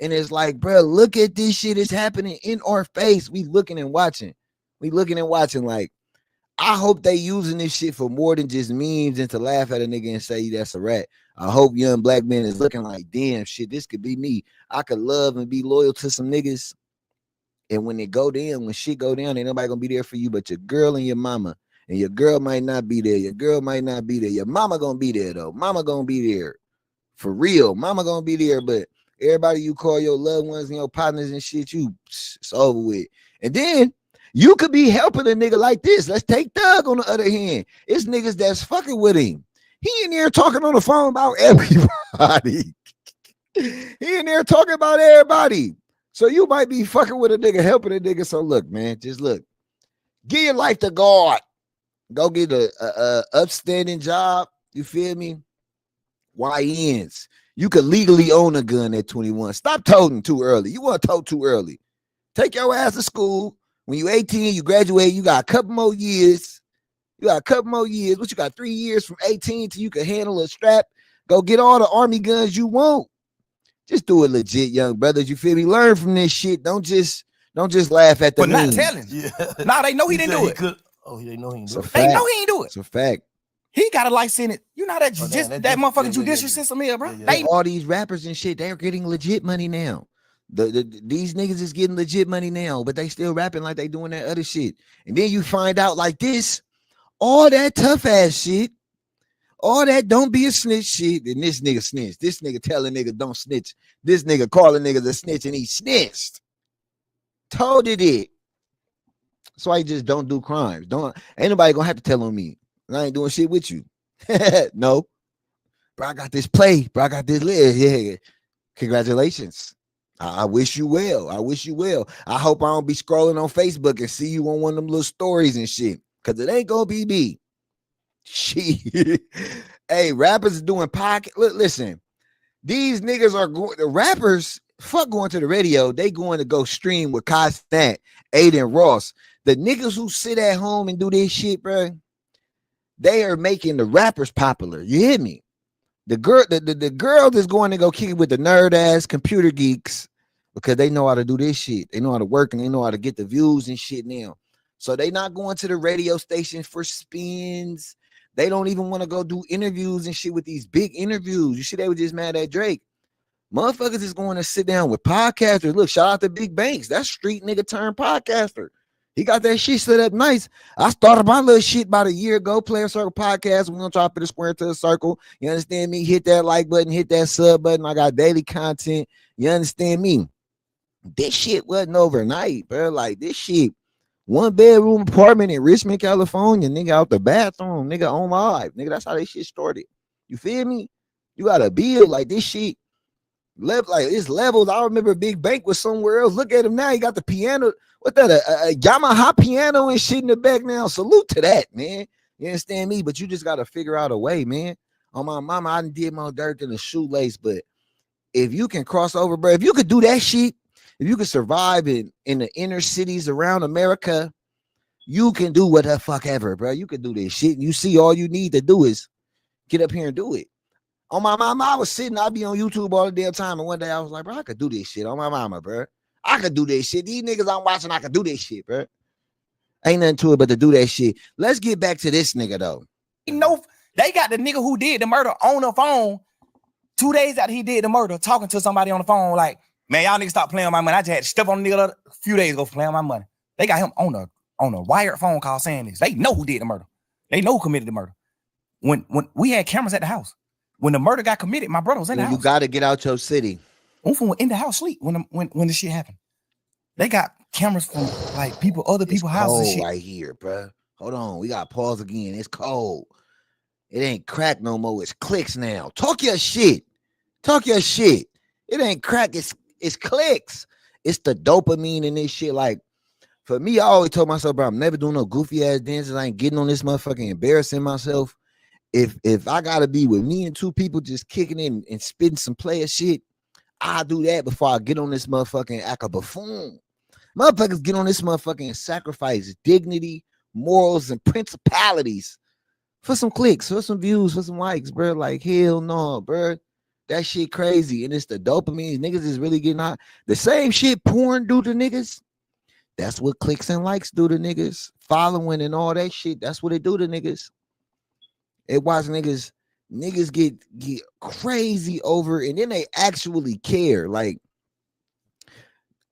And it's like, bro, look at this shit. It's happening in our face. We looking and watching. We looking and watching. Like, I hope they using this shit for more than just memes and to laugh at a nigga and say that's a rat. I hope young black men is looking like, damn, shit, this could be me. I could love and be loyal to some niggas. And when it go down, when shit go down, ain't nobody gonna be there for you but your girl and your mama. And your girl might not be there. Your girl might not be there. Your mama gonna be there, though. Mama gonna be there. For real. Mama gonna be there, but everybody you call your loved ones and your partners and shit, it's over with. And then you could be helping a nigga like this. Let's take Thug on the other hand. It's niggas that's fucking with him. He in there talking on the phone about everybody. He in there talking about everybody. So you might be fucking with a nigga, helping a nigga. So look, man, just look. Give your life to God. Go get a upstanding job. You feel me? YNs. You could legally own a gun at 21. Stop toting too early. You want to tote too early. Take your ass to school. When you 18, you graduate. You got a couple more years. What you got? 3 years from 18 till you can handle a strap. Go get all the army guns you want. Just do it legit, young brothers. You feel me? Learn from this shit. Don't just laugh at the But not memes. telling. Yeah. Nah, they know he didn't do it. Oh, they know he didn't do it. They know he ain't do it. It's a fact. He got a life in it. You know that that motherfucking judicial system here, bro. They, all these rappers and shit, they're getting legit money now. These niggas is getting legit money now, but they still rapping like they doing that other shit. And then you find out like this, all that tough ass shit, all that don't be a snitch shit, and this nigga snitched. This nigga telling niggas don't snitch. This nigga calling niggas a snitch and he snitched. Told it. So I just don't do crimes. Ain't nobody gonna have to tell on me. I ain't doing shit with you. No. Bro, I got this play. Bro, I got this list. Yeah. Congratulations. I wish you well. I hope I don't be scrolling on Facebook and see you on one of them little stories and shit. Cause it ain't gonna be me. Shit. Hey, rappers doing podcast. Listen, these niggas are going, the rappers, fuck going to the radio. They going to go stream with Kai Stat, Aiden Ross. The niggas who sit at home and do this shit, bro, they are making the rappers popular. You hear me? The girl that's going to go kick it with the nerd ass computer geeks because they know how to do this shit. They know how to work and they know how to get the views and shit now. So they not going to the radio station for spins. They don't even want to go do interviews and shit with these big interviews. You see, they were just mad at Drake. Motherfuckers is going to sit down with podcasters. Look, shout out to Big Banks. That's street nigga turned podcaster. He got that shit set up nice. I started my little shit about a year ago, Player Circle Podcast. We're going to try to put a square into a circle. You understand me? Hit that like button, hit that sub button. I got daily content. You understand me? This shit wasn't overnight, bro. Like, this shit, 1-bedroom apartment in Richmond, California, nigga, out the bathroom, nigga, on live. Nigga, that's how this shit started. You feel me? You got to build like this shit. Like it's levels. I remember Big Bank was somewhere else. Look at him now. He got the piano. What that? A Yamaha piano and shit in the back now. Salute to that, man. You understand me? But you just got to figure out a way, man. On my mama, I did more dirt than a shoelace. But if you can cross over, bro, if you could do that shit, if you could survive in the inner cities around America, you can do what the fuck ever, bro. You can do this shit. And you see, all you need to do is get up here and do it. On my mama, I was sitting, I'd be on YouTube all the damn time. And one day I was like, bro, I could do this shit on my mama, bro. I could do this shit. These niggas I'm watching, I could do this shit, bro. Ain't nothing to it but to do that shit. Let's get back to this nigga, though. You know, they got the nigga who did the murder on the phone 2 days after he did the murder, talking to somebody on the phone like, man, y'all niggas stop playing on my money. I just had to step on the nigga a few days ago for playing on my money. They got him on a wired phone call saying this. They know who did the murder. They know who committed the murder. When we had cameras at the house. When the murder got committed, my brother was in the house. You got to get out your city. In the house sleep when the shit happened. They got cameras from like other people's houses and shit. Right here, bro. Hold on. We got pause again. It's cold. It ain't crack no more. It's clicks now. Talk your shit. Talk your shit. It ain't crack. It's clicks. It's the dopamine in this shit. Like for me, I always told myself, bro, I'm never doing no goofy ass dances. I ain't getting on this motherfucking embarrassing myself. If I gotta be with me and two people just kicking in and spitting some player shit, I'll do that before I get on this motherfucking act a buffoon. Motherfuckers get on this motherfucking sacrifice dignity, morals, and principalities for some clicks, for some views, for some likes, bro. Like, hell no, bro. That shit crazy. And it's the dopamine. Niggas is really getting out. The same shit porn do to niggas. That's what clicks and likes do to niggas. Following and all that shit. That's what it do to niggas. It watch niggas get crazy over, and then they actually care. Like,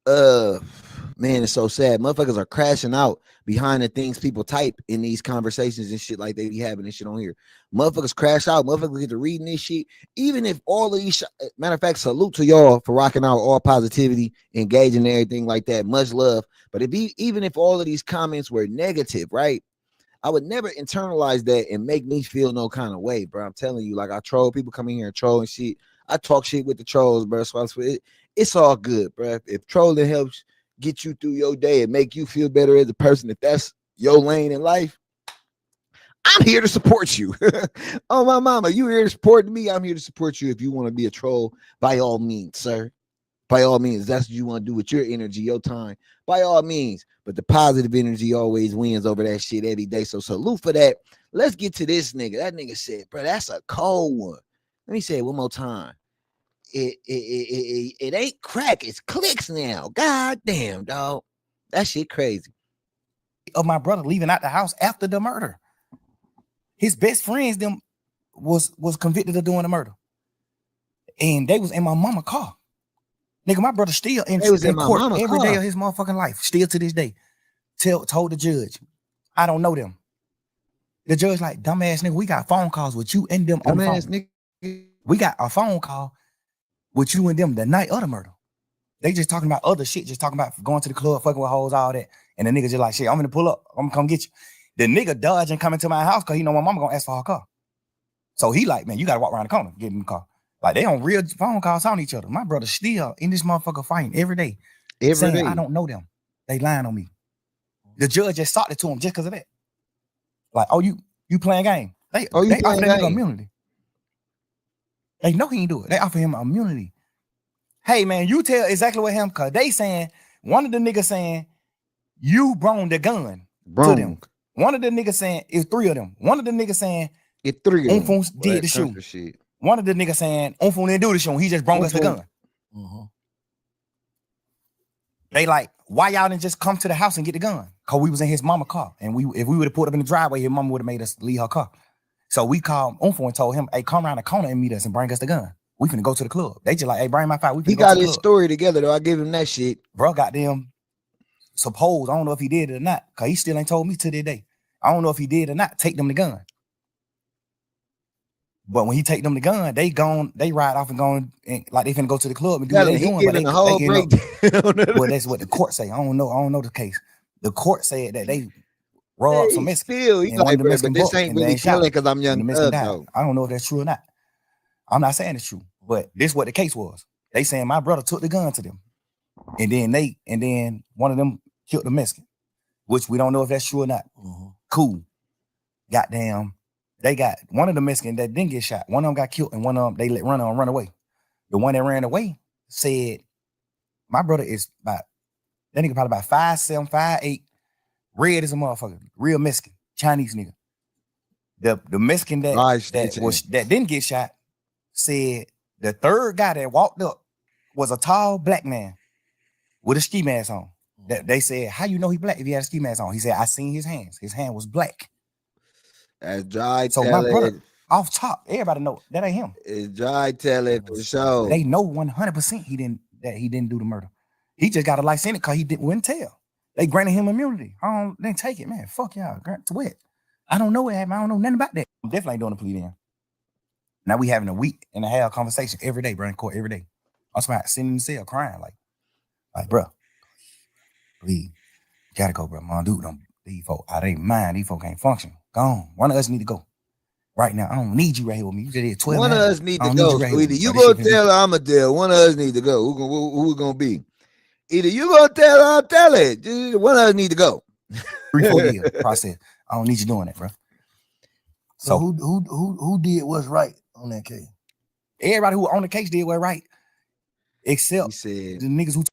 man, it's so sad. Motherfuckers are crashing out behind the things people type in these conversations and shit like they be having this shit on here. Motherfuckers crash out. Motherfuckers get to reading this shit. Even if all of these, matter of fact, salute to y'all for rocking out all positivity, engaging and everything like that. Much love. But even if all of these comments were negative, right? I would never internalize that and make me feel no kind of way, bro. I'm telling you, like I troll people coming here and troll and shit. I talk shit with the trolls, bro. So it's all good, bro. If trolling helps get you through your day and make you feel better as a person, if that's your lane in life, I'm here to support you. Oh, my mama, you here to support me? I'm here to support you. If you want to be a troll, by all means, sir. By all means, that's what you want to do with your energy, your time. By all means, but the positive energy always wins over that shit every day. So salute for that. Let's get to this nigga. That nigga said, bro, that's a cold one. Let me say it one more time. It ain't crack. It's clicks now. God damn, dog. That shit crazy. Of my brother leaving out the house after the murder. His best friends them was convicted of doing the murder. And they was in my mama car. Nigga, my brother still in court every day of his motherfucking life. Still to this day. Told the judge, I don't know them. The judge like, dumbass nigga, we got phone calls with you and them on the phone. Nigga. We got a phone call with you and them the night of the murder. They just talking about other shit, just talking about going to the club, fucking with hoes, all that. And the nigga just like, shit, I'm gonna pull up. I'm gonna come get you. The nigga dodging coming to my house because he know my mama gonna ask for her car. So he like, man, you gotta walk around the corner, get in the car. Like they on real phone calls on each other. My brother still in this motherfucker fighting every day. Every day. I don't know them. They lying on me. The judge just sought it to him just because of that. Like, oh, you playing game. They offer that nigga immunity. They know he ain't do it. They offer him immunity. Hey man, you tell exactly what him, cause they saying one of the niggas saying you brung the gun to them. One of the niggas saying it's three of them. One of the niggas saying it's three of them did the shoot. One of the niggas saying Unfun didn't do the shoot. He just brung us the gun. They like, why y'all didn't just come to the house and get the gun? Cause we was in his mama car, and if we would have put up in the driveway, his mama would have made us leave her car. So we called Unfun and told him, hey, come around the corner and meet us and bring us the gun. We finna go to the club. They just like, hey, bring my file. He got his story together though. I give him that shit. Bro, goddamn, suppose, I don't know if he did it or not, cause he still ain't told me to this day. I don't know if he did or not, take them the gun. But when he take them the gun, they ride off and go and like they finna go to the club and do what they doing. But they whole breakdown. Well, that's what the court say. I don't know the case. The court said that they robbed some Mexican. Still, like, but this ain't really killing because I'm young. I don't know if that's true or not. I'm not saying it's true, but this is what the case was. They saying my brother took the gun to them, and then one of them killed the Mexican, which we don't know if that's true or not. Cool. Goddamn. They got one of the Mexicans that didn't get shot. One of them got killed, and one of them they let run away. The one that ran away said, "My brother is about that nigga probably about 5'7", 5'8", red as a motherfucker, real Mexican, Chinese nigga." The Mexican that didn't get shot said the third guy that walked up was a tall black man with a ski mask on. That they said, "How you know he black if he had a ski mask on?" He said, "I seen his hands. His hand was black." That's dry. So my brother, off top, everybody know that ain't him. It's dry telling for sure. They know 100% he didn't do the murder. He just got a license in it because he wouldn't tell. They granted him immunity. They take it, man. Fuck y'all. Grant to what? I don't know what happened. I don't know nothing about that. I'm definitely doing a plea then. Now we having a week and a half conversation every day, bro, in court every day. I'm sitting in the cell crying like, bro, please, gotta go, bro. Mom, dude, these folk out of their mind. These folk can't function. Go on. One of us need to go. right now. I don't need you right here with me. You did 12. One of us need I to don't need go. you right So here either with me. you Bro, this go shit finna be- tell or I'ma tell. One of us need to go. Who gonna be? Either you gonna tell or I'll tell it. One of us need to go. 3-4 year process. I don't need you doing that, bro. So who did what's right on that case? Everybody who on the case did what's right, He except said the niggas who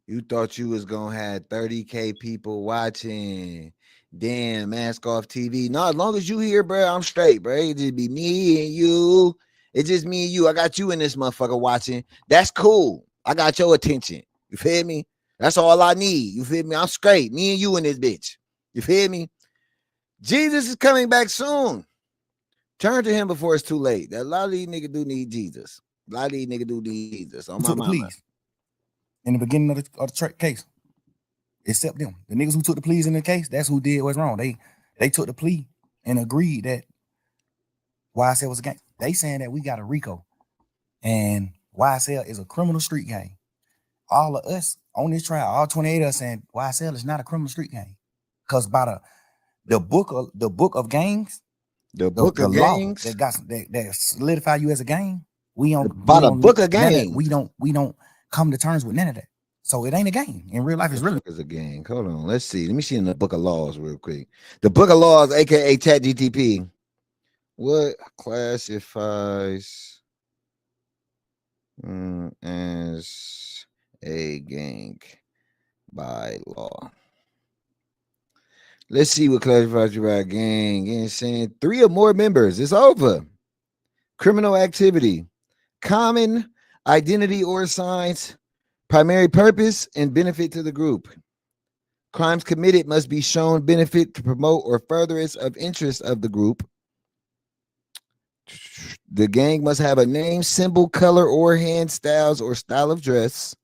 you thought you was gonna have 30K people watching. Damn, mask off TV. No, as long as you here, bro, I'm straight, bro. It just be me and you. It's just me and you. I got you in this motherfucker watching. That's cool. I got your attention. You feel me? That's all I need. You feel me? I'm straight. Me and you in this bitch. You feel me? Jesus is coming back soon. Turn to him before it's too late. A lot of these niggas do need Jesus. A lot of these niggas do need Jesus. On my took the mama. pleas in the beginning of the case, except them. The niggas who took the pleas in the case, that's who did what's wrong. They took the plea and agreed that YSL was a gang. They saying that we got a RICO and YSL is a criminal street gang. All of us on this trial, all 28 of us saying YSL is not a criminal street gang. Because by the book of gangs, the book of law gangs that solidify you as a gang, we don't by the book of gangs. gangs. We don't come to terms with none of that. So it ain't a gang. In real life, it's really is a gang. Hold on, let's see. Let me see in the book of laws real quick. The book of laws, aka ChatGTP. What classifies as a gang by law? Let's see what classifies you by a gang. And saying 3 or more members. It's over. Criminal activity, common identity or signs, primary purpose, and benefit to the group. Crimes committed must be shown benefit to promote or furtherance of interest of the group. The gang must have a name, symbol, color, or hand styles or style of dress.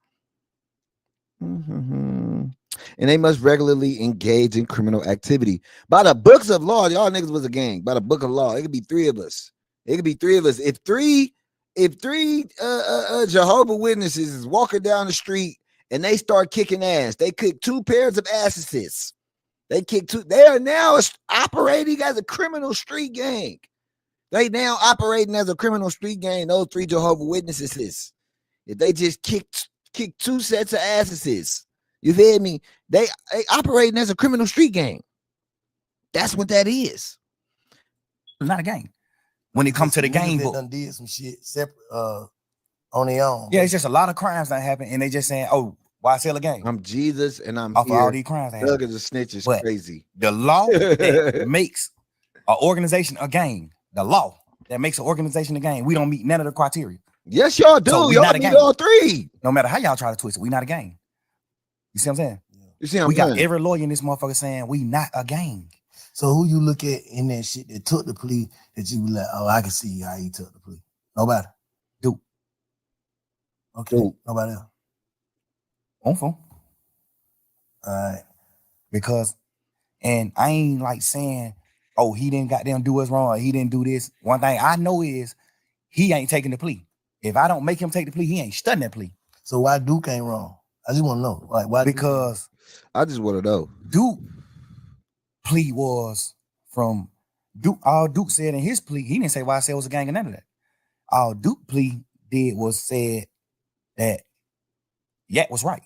And they must regularly engage in criminal activity. By the books of law, y'all niggas was a gang. By the book of law, it could be 3 of us. It could be 3 of us. If three Jehovah's Witnesses is walking down the street and they start kicking ass, they kick 2 pairs of asses. They kick 2. They are now operating as a criminal street gang. They now operating as a criminal street gang. Those 3 Jehovah's Witnesses, if they just kick 2 sets of asses, you feel me? They operating as a criminal street gang. That's what that is. It's not a gang. When it comes to the gang book, done did some shit separate on their own. Yeah, it's just a lot of crimes that happen, and they just saying, "Oh, why sell a gang?" I'm Jesus, and I'm off here. of all these crimes. Thug is a snitch is crazy. The law that makes an organization a gang, the law that makes an organization a gang, we don't meet none of the criteria. Yes, y'all do. So Y'all meet all 3. No matter how y'all try to twist it, we not a gang. You see what I'm saying? You see what I'm we saying? got every lawyer in this motherfucker saying we not a gang. So who you look at in that shit that took the plea that you be like, oh, I can see how he took the plea? Nobody. Dude. Okay. Dude. Nobody else. On phone. All right. Because, and I ain't like saying, oh, he didn't goddamn do us wrong, or he didn't do this. One thing I know is he ain't taking the plea. If I don't make him take the plea, he ain't studying that plea. So why Duke ain't wrong? I just want to know. Like, why? Because I just want to know. Duke plea was from Duke. All Duke said in his plea, he didn't say why I said it was a gang or none of that. All Duke plea did was said that Yak was right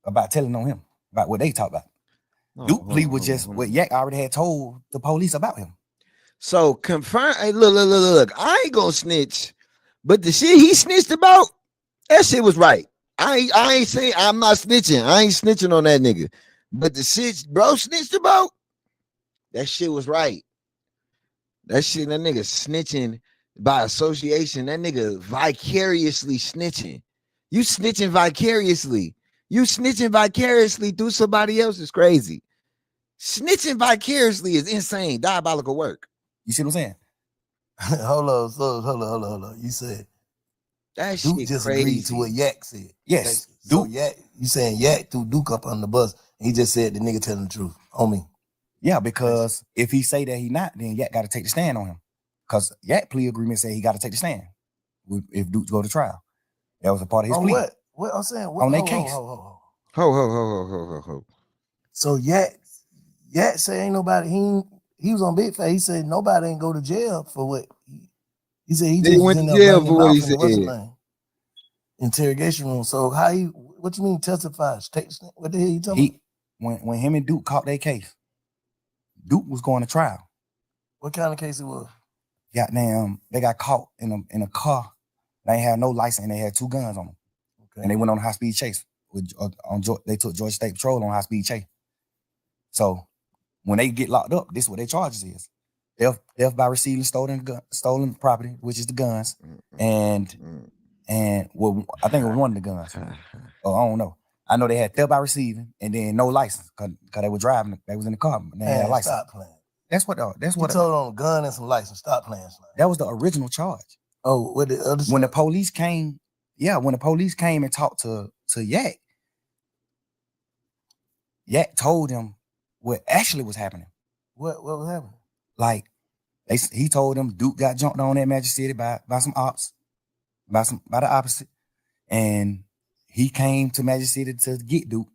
about telling on him about what they talked about. Duke plea was just what Yak already had told the police about him. So confirm. Hey, look. I ain't gonna snitch, but the shit he snitched about, that shit was right. I ain't saying I'm not snitching. I ain't snitching on that nigga. But the shit bro snitched about, that shit was right. That shit, that nigga snitching by association. That nigga vicariously snitching. You snitching vicariously. You snitching vicariously through somebody else is crazy. Snitching vicariously is insane, diabolical work. You see what I'm saying? Hold on. You said that Duke shit just crazy. agreed to what Yak said. Yes. So Yak, you saying Yak threw Duke up on the bus. He just said the nigga telling the truth on me. Yeah, because if he say that he not, then Yak got to take the stand on him. Because Yak plea agreement said he got to take the stand if Duke go to trial. That was a part of his plea. What? What I'm saying? On that case. Ho. So Yak say ain't nobody. he was on Big Fat. He said nobody ain't go to jail for what he said. He They just went was in to there jail running for his what mouth he in the what's his said. name interrogation room. So how he? What you mean testify? What the hell you talking about? When him and Duke caught their case, Duke was going to trial. What kind of case it was? Goddamn, they got caught in a car. They ain't had no license and they had 2 guns on them. Okay. And they went on a high-speed chase. They took Georgia State Patrol on high-speed chase. So when they get locked up, this is what their charges is. Theft by receiving stolen property, which is the guns, and well, I think it was one of the guns. Oh, I don't know. I know they had theft by receiving and then no license because they were driving. They was in the car. They had a license. Stop playing. That's what. You told on a gun and some license. Stop playing. That was the original charge. Oh, what the other? When the police came, when the police came and talked to Yak, Yak told him what actually was happening. What was happening? Like he told him Duke got jumped on at Magic City by some ops, by the opposite, and he came to Magic City to get Duke,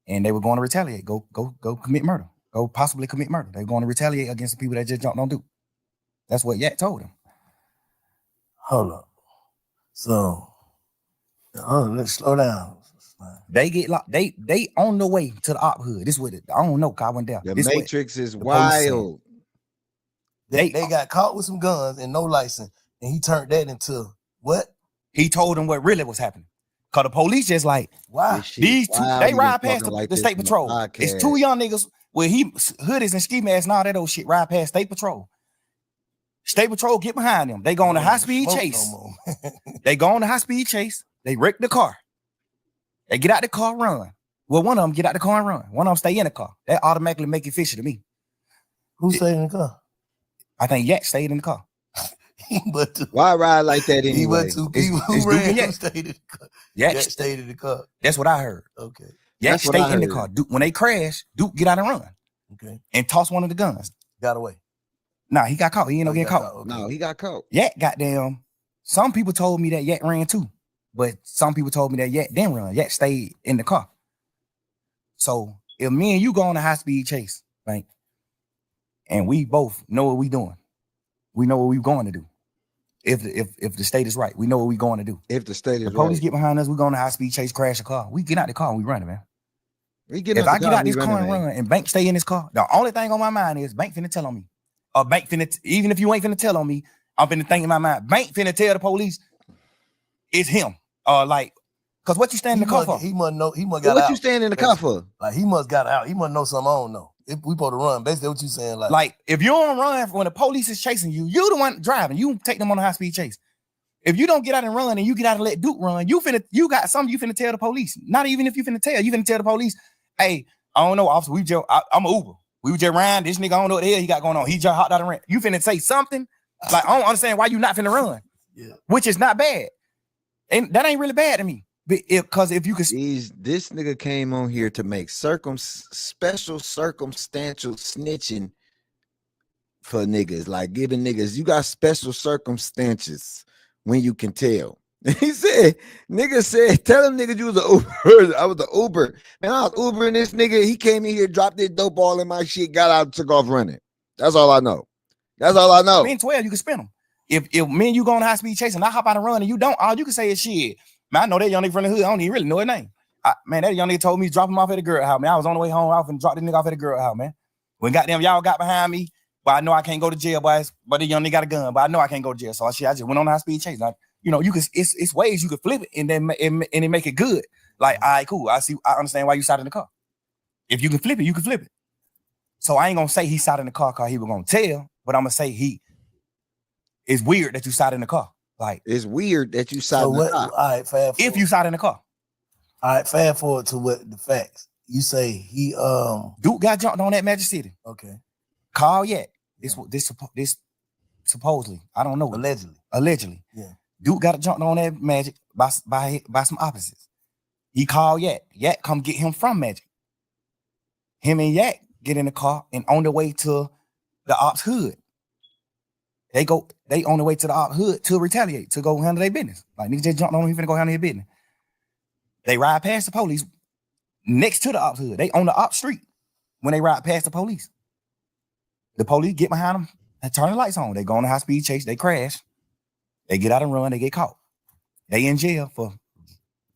and they were going to retaliate. Go commit murder. Go possibly commit murder. They're going to retaliate against the people that just jumped on Duke. That's what Yak told him. Hold up. So, let's slow down. They get locked. They on the way to the op hood. This what it. I don't know. Cause I went down. The this Matrix is wild. They got caught with some guns and no license, and he turned that into what? He told them what really was happening. Cause the police just like, why? These two, they ride past the state patrol. It's 2 young niggas with hoodies and ski masks and all that old shit ride past state patrol. State patrol get behind them. They go on a high speed chase. They go on a high speed chase. They wreck the car. They get out the car, run. Well, one of them get out the car and run. One of them stay in the car. That automatically make it fishy to me. Who stayed in the car? I think Yak stayed in the car. Why ride like that anyway? He went to people who ran and stayed in the car. Yak stayed in the car. That's what I heard. Okay. Yak stayed in the car. Duke, when they crash, Duke get out and run. Okay. And toss one of the guns. Got away. Nah, he got caught. He ain't no getting caught. Okay. No, he got caught. Yak goddamn. Some people told me that Yak ran too. But some people told me that Yak didn't run. Yak stayed in the car. So if me and you go on a high-speed chase, right, and we both know what we doing, we know what we're going to do. If the state is right, we know what we're going to do. If the state is the police right. get behind us, we go on a high-speed chase, crash a car. We get out the car and we running, man. If I get out this car and run and Bank stay in this car, the only thing on my mind is Bank finna tell on me. Or Bank finna, even if you ain't finna tell on me, I'm finna think in my mind, Bank finna tell the police it's him. Cause what you stand in the car for? He must know. He must got what out. You stand in the car for? Like he must got out. He must know something I don't know. If we supposed to run, basically what you saying, like if you don't run when the police is chasing you, you the one driving. You take them on a high speed chase. If you don't get out and run, and you get out and let Duke run, you got something you finna tell the police. Not even if you finna tell the police, hey, I don't know, officer. I'm an Uber. We just ran. This nigga, I don't know what the hell he got going on. He just hopped out and ran. You finna say something? Like I don't understand why you not finna run. Yeah. Which is not bad, and that ain't really bad to me. Because if you could, this nigga came on here to make special circumstantial snitching for niggas, like giving niggas, you got special circumstances when you can tell. He said, nigga said, tell him nigga you was the Uber. I was the Uber. Man, I was Ubering this nigga. He came in here, dropped this dope all in my shit, got out, took off running. That's all I know. That's all I know. Me and 12, you can spin them. If me and you go on high speed chase and I hop out and run and you don't, all you can say is shit. Man, I know that young nigga from the hood. I don't even really know his name. Man, that young nigga told me to drop him off at the girl house. Man, I was on the way home. I was finna drop this nigga off at the girl house, man. When goddamn y'all got behind me, but I know I can't go to jail, boys. But the young nigga got a gun, but I know I can't go to jail. So I just went on a high speed chase. Like, you know, you can. It's ways you could flip it and then and make it good. Like, all right, cool. I understand why you sat in the car. If you can flip it, you can flip it. So I ain't gonna say he sat in the car because he was gonna tell, but I'm gonna say it's weird that you sat in the car. Like, it's weird that you sat in the car. All right, fast if you sat in the car. All right, fast forward to what the facts. You say he Duke got jumped on at Magic City. Okay. Call yet. This supposedly. I don't know. Allegedly. Yeah. Duke got jumped on that Magic by some opposites. He called Yak. Yak come get him from Magic. Him and Yak get in the car and on the way to the ops hood. They on the way to the ops hood to retaliate, to go handle their business. Like niggas just jumped on him, he finna go handle their business. They ride past the police next to the ops hood. They on the ops street when they ride past the police. The police get behind them and turn the lights on. They go on a high speed chase. They crash. They get out and run. They get caught. They in jail for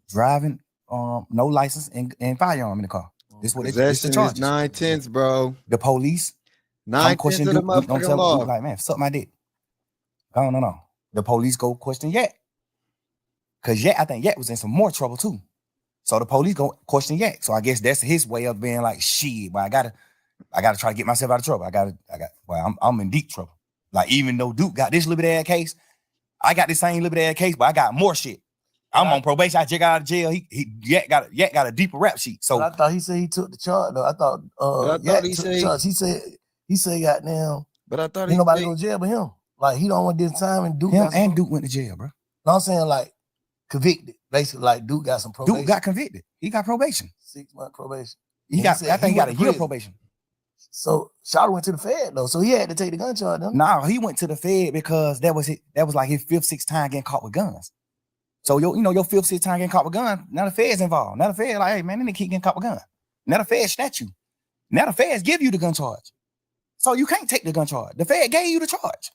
driving no license and firearm in the car. This is what it's the charges. 9/10, bro. The police 9/10 question of the Duke. Don't motherfucking tell law. Duke like, man, suck my dick. No. The police go question Yak. Cause I think Yak was in some more trouble too. So the police go question Yak. So I guess that's his way of being like, shit, but I gotta try to get myself out of trouble. I'm in deep trouble. Like, even though Duke got this little bit of case, I got this same little bit of case, but I got more shit. I'm on probation. I just got out of jail. Yak got a deeper rap sheet. So I thought he said he took the charge though. I thought he took the charge. He said goddamn. But I thought ain't nobody go to jail but him. Like, he don't want this time, and Duke Duke went to jail, bro. No, I'm saying like convicted. Basically, like Duke got some probation. Duke got convicted. He got probation. 6-month probation. I think he got a year probation. So Shawty went to the Fed though, so he had to take the gun charge. No, he went to the Fed because that was like his 5th, 6th time getting caught with guns. So your 5th, 6th time getting caught with guns. Now the Fed's involved. Now the Fed like, hey man, they keep getting caught with guns. Now the Fed snatch you. Now the Feds give you the gun charge. So you can't take the gun charge. The Fed gave you the charge.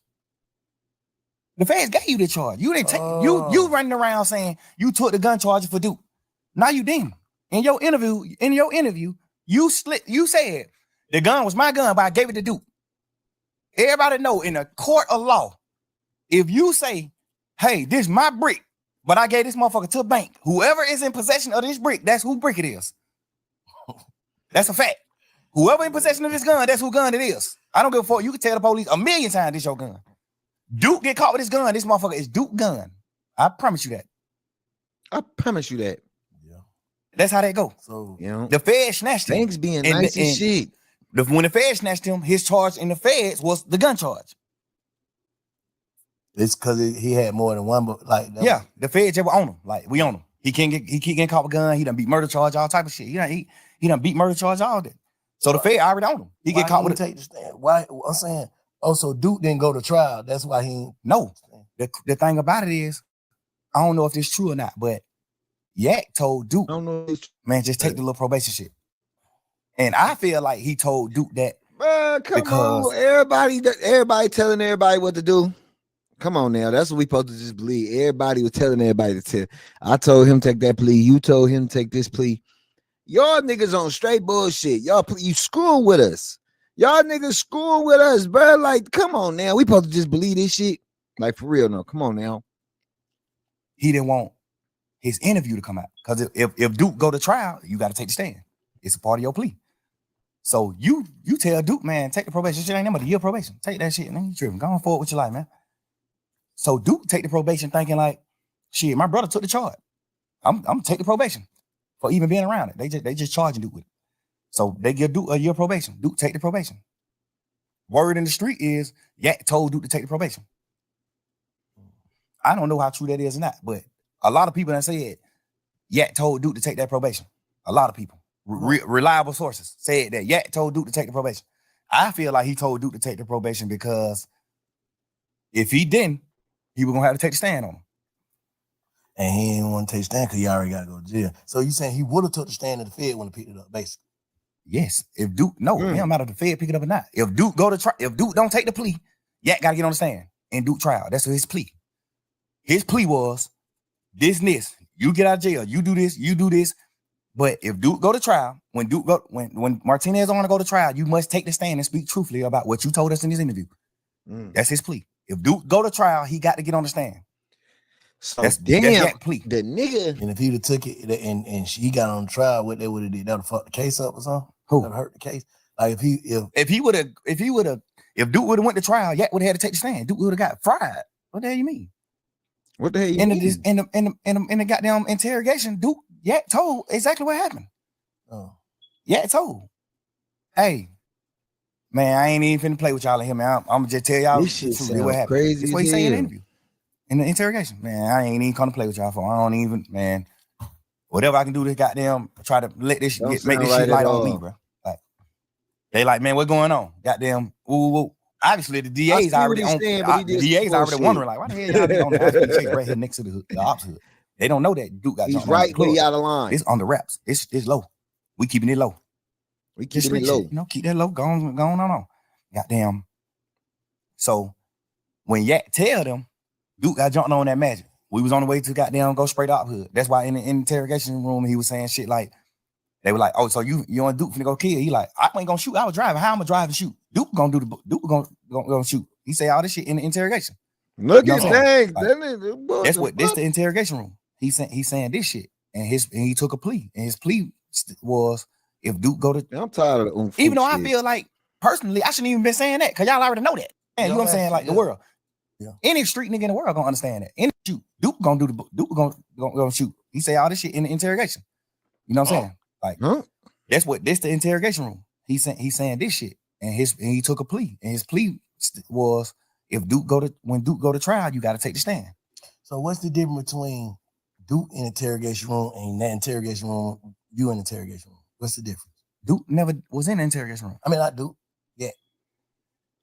The Feds gave you the charge. You didn't take you running around saying you took the gun charge for Duke. Now you didn't. In your interview, you said the gun was my gun, but I gave it to Duke. Everybody know in a court of law, if you say, hey, this is my brick, but I gave this motherfucker to a bank, whoever is in possession of this brick, that's who brick it is. That's a fact. Whoever in possession of this gun, that's who gun it is. I don't give a fuck. You can tell the police 1,000,000 times this your gun. Duke get caught with this gun. This motherfucker is Duke gun. I promise you that. Yeah. That's how they go. So the Fed snatched him. Thanks being nice and shit. When the Fed snatched him, his charge in the Feds was the gun charge. It's because he had more than one, but like the Feds just were on him. Like, we on him. He keep getting caught with a gun. He done beat murder charge, all type of shit. He done beat murder charge, all that. So the Fed already on him. He get caught with take the stand. Why? I'm saying. Oh, so Duke didn't go to trial. That's why he. No. The thing about it is, I don't know if it's true or not, but Yak told Duke, I don't know. Man, just take the little probation shit. And I feel like he told Duke that. Come on, everybody telling everybody what to do. Come on now, that's what we supposed to just believe. Everybody was telling everybody to tell. I told him take that plea. You told him take this plea. Y'all niggas on straight bullshit. You screwing with us. Y'all niggas screwing with us, bro. Like, come on now. We supposed to just believe this shit. Like, for real, no. Come on now. He didn't want his interview to come out. Because if Duke go to trial, you got to take the stand. It's a part of your plea. So you tell Duke, man, take the probation. Shit ain't nothing but a year probation. Take that shit, man. You tripping. Go on forward with your life, man. So Duke take the probation thinking like, shit, my brother took the charge. I'm gonna take the probation for even being around it. They just charging Duke with it. So they give Duke a year probation. Duke take the probation. Word in the street is Yak told Duke to take the probation. I don't know how true that is or not, but a lot of people that said Yak told Duke to take that probation. A lot of people, reliable sources, said that Yak told Duke to take the probation. I feel like he told Duke to take the probation because if he didn't, he was gonna have to take the stand on him. And he didn't want to take the stand because he already got to go to jail. So you saying he would have took the stand if the Fed wouldn't have picked it up, basically? Yes. If Duke, it don't matter if the Fed pick it up or not. If Duke go to trial, if Duke don't take the plea, Yak got to get on the stand and Duke trial. That's his plea. His plea was this. You get out of jail. You do this. But if Duke go to trial, when Martinez want to go to trial, you must take the stand and speak truthfully about what you told us in this interview. That's his plea. If Duke go to trial, he got to get on the stand. So that's plea. The nigga. And if he'd have took it and she got on trial, what they would have did? That would have fucked the case up or something. Who? That would hurt the case. Like if Duke would have went to trial, Yak would have had to take the stand. Duke would have got fried. What the hell you mean? What the hell you mean? In the goddamn interrogation, Yak told exactly what happened. Oh. Yak told, hey, man, I ain't even finna play with y'all in here, man. I'm gonna just tell y'all this shit what happened. Crazy. That's what he said in the interview. In the interrogation, man, I ain't even gonna play with y'all for. I don't even, man. Whatever I can do to goddamn try to let this make this shit light on me, bro. Like they like, man, what's going on? Goddamn, ooh. Obviously, the DA's already on. The DA's already wondering, like, why the hell y'all be on the high-speed chase right here next to the ops hood? They don't know that Duke got. He's right when he out of line. It's on the wraps. It's low. We keeping it low. We keeping it low. Keep that low. Going on. Goddamn. So when Yak tell them, Duke got jumped on that magic. We was on the way to goddamn go straight out hood. That's why in the interrogation room he was saying shit like, they were like, oh, so you and Duke finna go kill? He like, I ain't gonna shoot. I was driving. How I'ma drive and shoot? Duke gonna shoot. He say all this shit in the interrogation. Look You know at what I'm saying? that. Like, this the interrogation room. He's saying this shit, and he took a plea, and his plea was if Duke go to. I'm tired of the even though shit. I feel like personally I shouldn't even been saying that because y'all already know that. Man, you know what I'm saying? Like the world. Yeah. Any street nigga in the world gonna understand that. Any shoot, Duke gonna shoot. He say all this shit in the interrogation. You know what I'm saying? Like this the interrogation room. He's saying this shit, and he took a plea, and his plea was if when Duke go to trial, you got to take the stand. So what's the difference between Duke in interrogation room and that interrogation room, you in interrogation room? What's the difference? Duke never was in the interrogation room. I mean, I Duke. Yeah.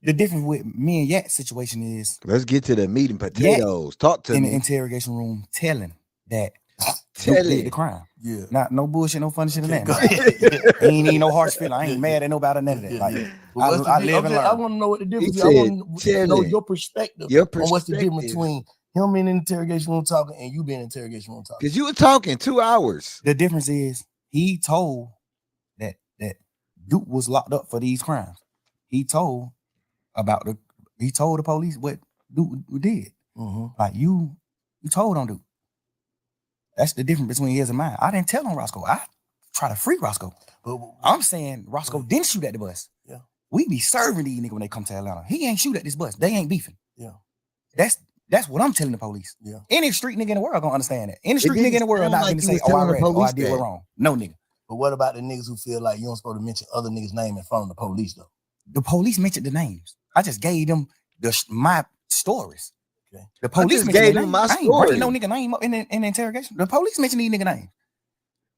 The difference with me and Yat's situation is let's get to the meat and potatoes. Talk to in me. the interrogation room, telling that Duke did the crime. Yeah. Not no bullshit, no funny shit in that. Ain't even no harsh feeling. I ain't mad at nobody, none of that. Like I live and learn. I want to know what the difference is. I want to know your perspective on what's the difference between him in the interrogation room talking and you being in the interrogation room talking. Because you were talking 2 hours. The difference is he told that Duke was locked up for these crimes. He told the police what Duke did. Mm-hmm. Like you told on Duke. That's the difference between his and mine. I didn't tell on Roscoe. I try to free Roscoe. But I'm saying Roscoe didn't shoot at the bus. Yeah. We be serving these niggas when they come to Atlanta. He ain't shoot at this bus. They ain't beefing. Yeah. That's what I'm telling the police. Yeah. Any street nigga in the world gonna understand that. Any street nigga in the world not gonna say, oh, I read, oh, I did what wrong. No nigga. But what about the niggas who feel like you don't supposed to mention other niggas' name in front of the police though? The police mentioned the names. I just gave them my stories. Okay. The police gave them my story. I ain't bringing no nigga name up in the interrogation. The police mentioned these nigga names.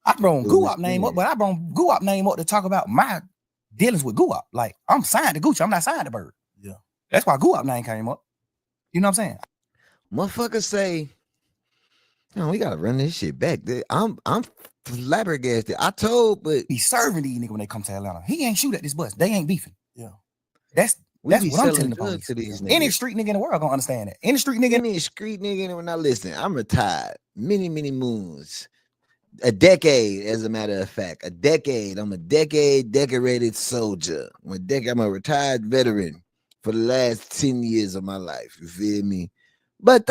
I brought Guap name up, but I brought Guap name up to talk about my dealings with Guap. Like I'm signed to Gucci. I'm not signed to Bird. Yeah. That's why Guap name came up. You know what I'm saying? Motherfuckers say, we gotta run this shit back. I'm flabbergasted. I told, but he's serving these niggas when they come to Atlanta. He ain't shoot at this bus. They ain't beefing. Yeah. That's what I'm telling the police. Any street nigga in the world gonna understand that. Any street nigga. When I listen, I'm retired. Many moons. A decade, as a matter of fact. A decade. I'm a decorated soldier. I'm a retired veteran for the last 10 years of my life. You feel me? But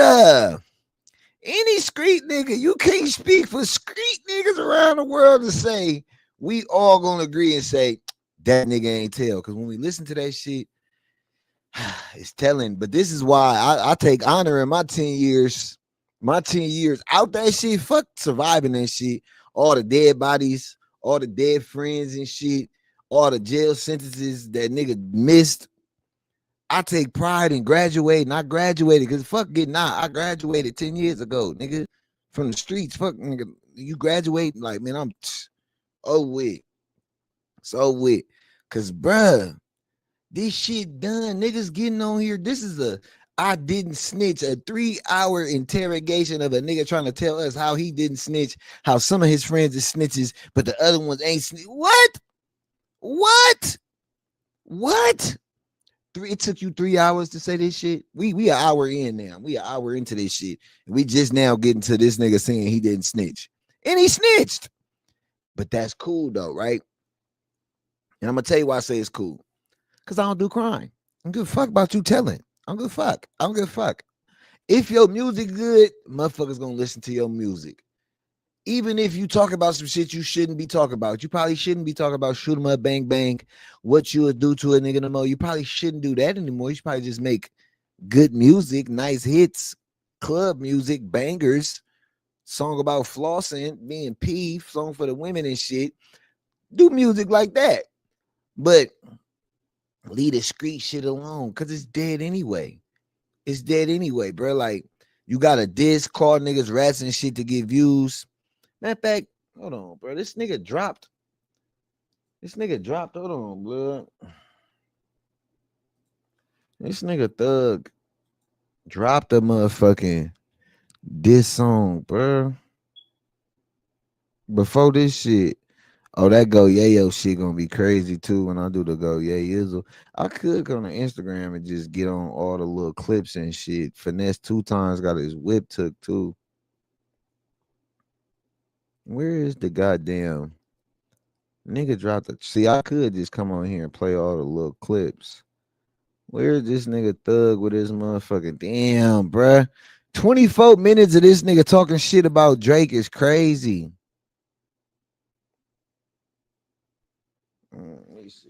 any street nigga, you can't speak for street niggas around the world to say we all gonna agree and say that nigga ain't tell. Because when we listen to that shit, it's telling. But this is why I take honor in my 10 years out that shit. Fuck surviving that shit. All the dead bodies, all the dead friends and shit, all the jail sentences that nigga missed. I take pride in graduating. I graduated because fuck getting out. I graduated 10 years ago, nigga, from the streets. Fuck, nigga, you graduate like, man, I'm with. Cause bruh, this shit done. Niggas getting on here. This is I didn't snitch, a 3-hour interrogation of a nigga trying to tell us how he didn't snitch, how some of his friends are snitches, but the other ones ain't snitch. What? It took you 3 hours to say this shit. We an hour in now. We an hour into this shit. And we just now getting to this nigga saying he didn't snitch. And he snitched. But that's cool though, right? And I'm gonna tell you why I say it's cool. Because I don't do crime. I don't give a fuck about you telling. I don't give a fuck. If your music good, motherfuckers gonna listen to your music. Even if you talk about some shit you shouldn't be talking about, you probably shouldn't be talking about shoot 'em up, bang, bang, what you would do to a nigga no more. You probably shouldn't do that anymore. You should probably just make good music, nice hits, club music, bangers, song about flossing, being peeved, song for the women and shit. Do music like that. But leave the street shit alone because it's dead anyway. It's dead anyway, bro. Like, you got a diss, call niggas rats and shit to get views. Matter of fact, hold on, bro. This nigga dropped. Hold on, blood. This nigga Thug dropped a motherfucking diss song, bro. Before this shit, Oh, that Go Yayo shit gonna be crazy too when I do the Go Yayizzle. I could go on Instagram and just get on all the little clips and shit. Finesse 2 times got his whip took too. Where is the goddamn nigga dropped the see? I could just come on here and play all the little clips. Where's this nigga Thug with his motherfucking damn, bruh? 24 minutes of this nigga talking shit about Drake is crazy. Let me see.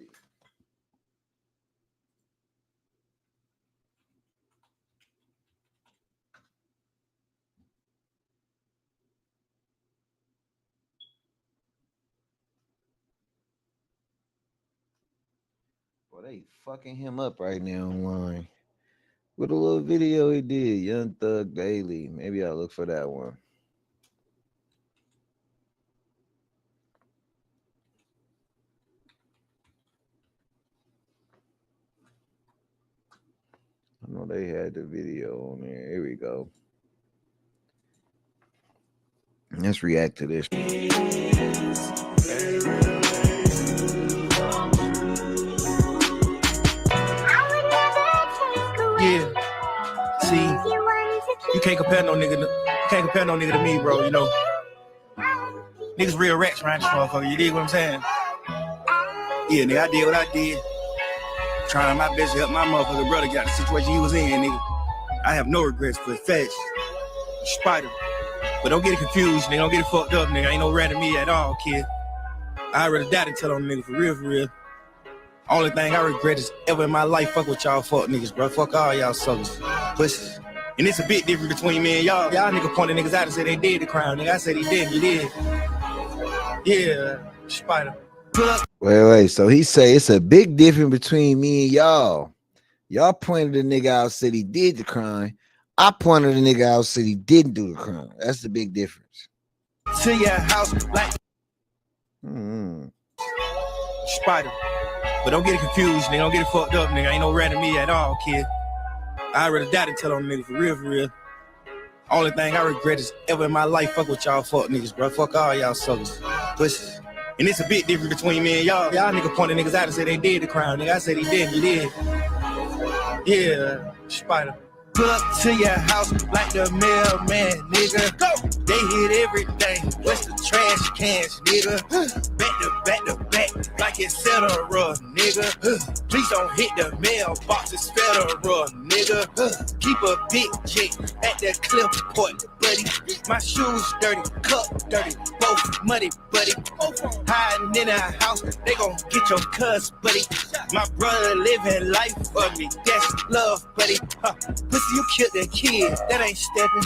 Boy, they fucking him up right now online. With a little video he did, Young Thug Daily. Maybe I'll look for that one. I know they had the video on there. Here we go. Let's react to this. Yeah. See, you can't compare no nigga. To me, bro. You know, niggas real rats around this motherfucker. You dig what I'm saying? Yeah, nigga, I did what I did. Trying my best to help my motherfucking brother get out the situation he was in, nigga. I have no regrets for facts. Spider. But don't get it confused, nigga. Don't get it fucked up, nigga. Ain't no rat in me at all, kid. I rather die than tell on nigga for real, for real. Only thing I regret is ever in my life fuck with y'all fuck niggas, bro. Fuck all y'all suckers. Pussies. And it's a bit different between me and y'all. Y'all nigga pointed niggas out and said they did the crime, nigga. I said he didn't, you did. Yeah, Spider. Wait. So he say it's a big difference between me and y'all. Y'all pointed the nigga out, said he did the crime. I pointed the nigga out, said he didn't do the crime. That's the big difference. To your house like Spider. But don't get it confused, nigga. Don't get it fucked up, nigga. Ain't no rat in me at all, kid. I rather die than tell on nigga for real, for real. Only thing I regret is ever in my life fuck with y'all fuck niggas, bro. Fuck all y'all suckers. Pussies. And it's a bit different between me and y'all. Y'all nigga pointed niggas out and said they did the crime, nigga. I said he didn't, you did. Yeah, Spider. Pull up to your house like the mailman, nigga. Go. They hit everything. What's the trash cans, nigga? Back to back, like it's federal, nigga. Please don't hit the mailbox, it's federal, nigga. Keep a big chick at the clipboard, buddy. My shoes dirty, cup dirty, both muddy, buddy. Hiding in a house, they gon' get your cuz, buddy. My brother living life for me, that's love, buddy. Pussy, you killed the kid, that ain't stepping.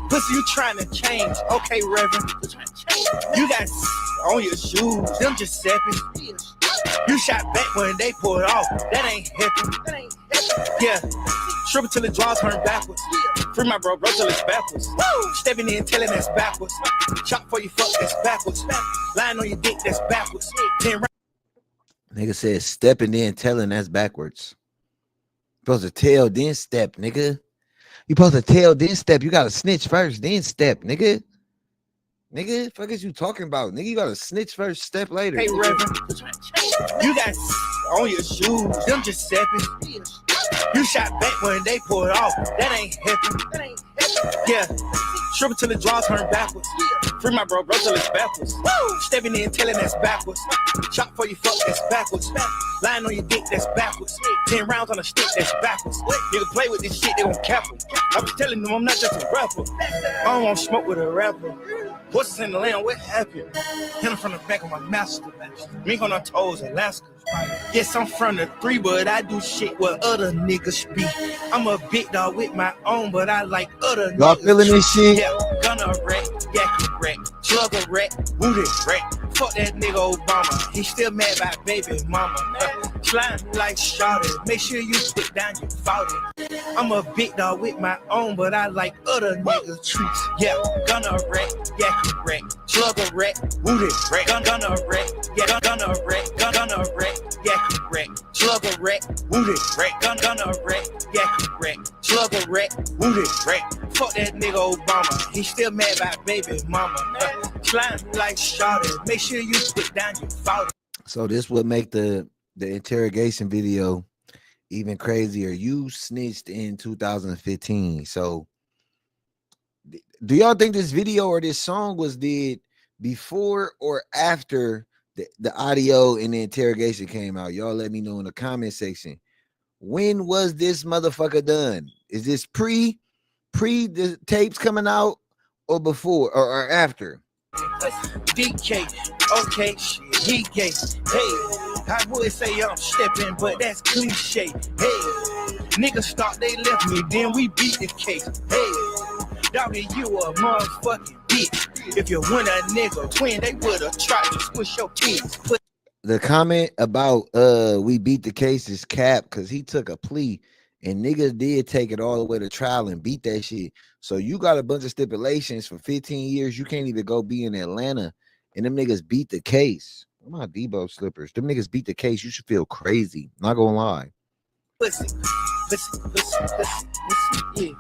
Pussy, you trying to change, okay, Reverend. You got on your shoes, them just stepping. You shot back when they pulled off, that ain't helping. Yeah, triple till the draw turn backwards. Free my bro till it's backwards. Stepping in, telling that's backwards. Chop for you, fuck, that's backwards. Lying on your dick, that's backwards. 10 rounds. Nigga said stepping in, telling that's backwards. Supposed to tell, then step, nigga. You supposed to tell, then step. You gotta snitch first, then step, nigga. Nigga, fuck is you talking about? Nigga, you gotta snitch first, step later. Hey, Reverend, you got on your shoes, them just stepping. You shot back when they pulled off, that ain't helping. Yeah, triple till the draw turn backwards. Free my bro till it's backwards. Stepping in, telling that's backwards. Chop for you, fuck, that's backwards. Lying on your dick, that's backwards. 10 rounds on a stick, that's backwards. Nigga play with this shit, they gon' cap him. I was telling them I'm not just a rapper. I don't want smoke with a rapper. What's in the land? What happened? Hit him from the back of my master. Mink on our toes, Alaska. Yes, I'm from the 3, but I do shit where other niggas be. I'm a big dog with my own, but I like other niggas. Y'all feeling this shit? Yeah, gunner wreck, yak wreck, slugger wreck, booty wreck. Fuck that nigga Obama. He still mad by baby mama. Slime like shawty. Make sure you put down your 40. I'm a big dog with my own, but I like other niggas treats. Yeah, gunner wreck, yak wreck, slugger wreck, booty wreck, gunner wreck, yeah, gunner wreck, gunner wreck, yak wreck, slugger wreck, booty wreck, gunner wreck, yak wreck, slugger wreck, booty wreck. Fuck that nigga Obama. He still mad by baby mama. Slime like shawty. Make sure you put down your fault. So this would make the interrogation video even crazier. You snitched in 2015. So do y'all think this video or this song was did before or after the audio and the interrogation came out? Y'all let me know in the comment section. When was this motherfucker done? Is this pre the tapes coming out or before or after? DK, okay, shit, he gay. Hey, I would say I'm stepping, but that's cliche. Hey, niggas thought they left me, then we beat the case. Hey, doggy, you a motherfucking bitch. If you want a nigga twin, they would've tried to squish your kids. The comment about we beat the case is cap because he took a plea and niggas did take it all the way to trial and beat that shit. So you got a bunch of stipulations for 15 years. You can't even go be in Atlanta and them niggas beat the case. My Debo slippers. Them niggas beat the case. You should feel crazy. Not gonna lie. Pussy, yeah.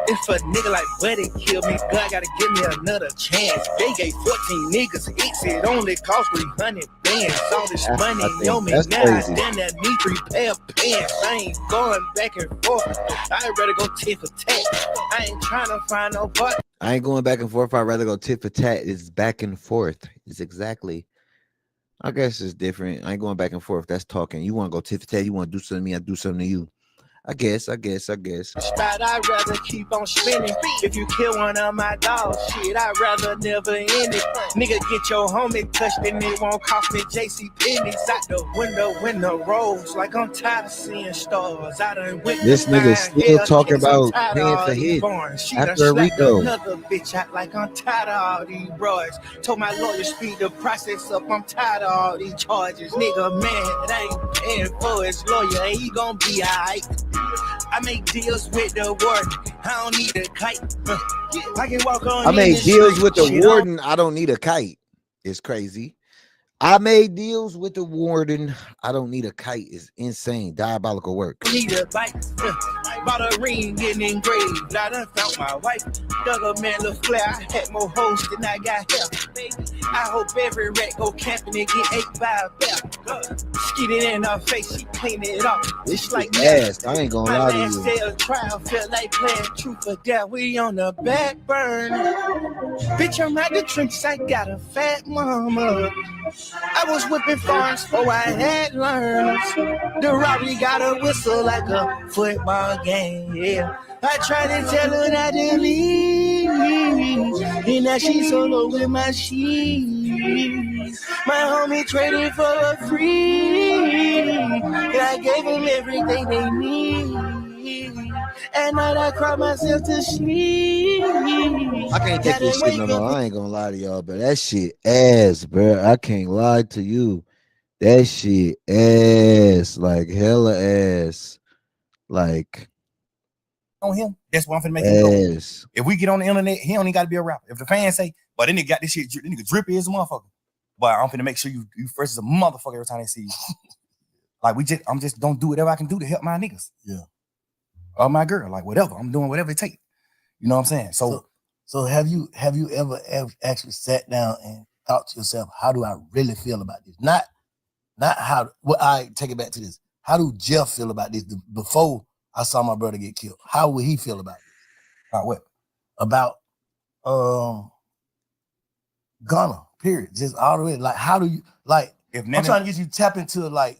If a nigga like Buddy kill me, God gotta give me another chance. They gave 14 niggas hits, it only cost 300 bands. All this money on me now, crazy. then that need 3 pair of pants. I ain't going back and forth. I'd rather go tit for tat. I ain't trying to find no butt. I ain't going back and forth. I'd rather go tit for tat. It's back and forth. It's exactly. I guess it's different. I ain't going back and forth. That's talking. You want to go tit for tat. You want to do something to me. I do something to you. I guess. I'd rather keep on spinning. If you kill one of my dogs, shit, I'd rather never end it. Nigga, get your homie touched and it won't cost me JC Penney's out the window rolls like I'm tired of seeing stars. I done went this nigga still talking about paying for hit after Rico. Another bitch out like I'm tired of all these broads. Told my lawyer speed the process up. I'm tired of all these charges. Nigga, man, that ain't paying for his lawyer. He gonna be alright. I make deals with the warden. I don't need a kite. I can walk on. I made deals with the warden. I don't need a kite. It's crazy. I made deals with the warden. I don't need a kite. It's insane. Diabolical work. Need a bike. Bought a ring getting engraved. I done found my wife. Dug a man look flare. I had more hoes than I got here. I hope every rat go camping and get ate by a bear. Skeet it in her face, she clean it off. It's like ass. I ain't gonna lie to you. My last day of trial felt like playing truth or dare. We on the back burner. Bitch, I'm out the trenches. I got a fat mama. I was whipping farms before I had learned. The robbery got a whistle like a football game, yeah. I tried to tell her not to leave, and now she's solo with my sheets. My homie traded for a free, and I gave them everything they need. At night I cry myself to sleep. I can't take this shit no more. I ain't gonna lie to y'all, but that shit ass, bro. I can't lie to you. That shit ass, like hella ass, like on him. That's what I'm finna make him go. If we get on the internet, he only got to be a rapper. If the fans say, "But then they got this shit, this nigga drippy as a motherfucker," but I'm finna make sure you fresh as a motherfucker every time they see you. Like I'm just don't do whatever I can do to help my niggas. Yeah. Or my girl, like whatever. I'm doing whatever it takes. You know what I'm saying? So have you ever actually sat down and thought to yourself, how do I really feel about this? Not how. Well, I take it back to this. How do Jeff feel about this before I saw my brother get killed? How would he feel about it? About what? About Gunna. Period. Just all the way. Like, how do you like? I'm trying to get you to tap into like.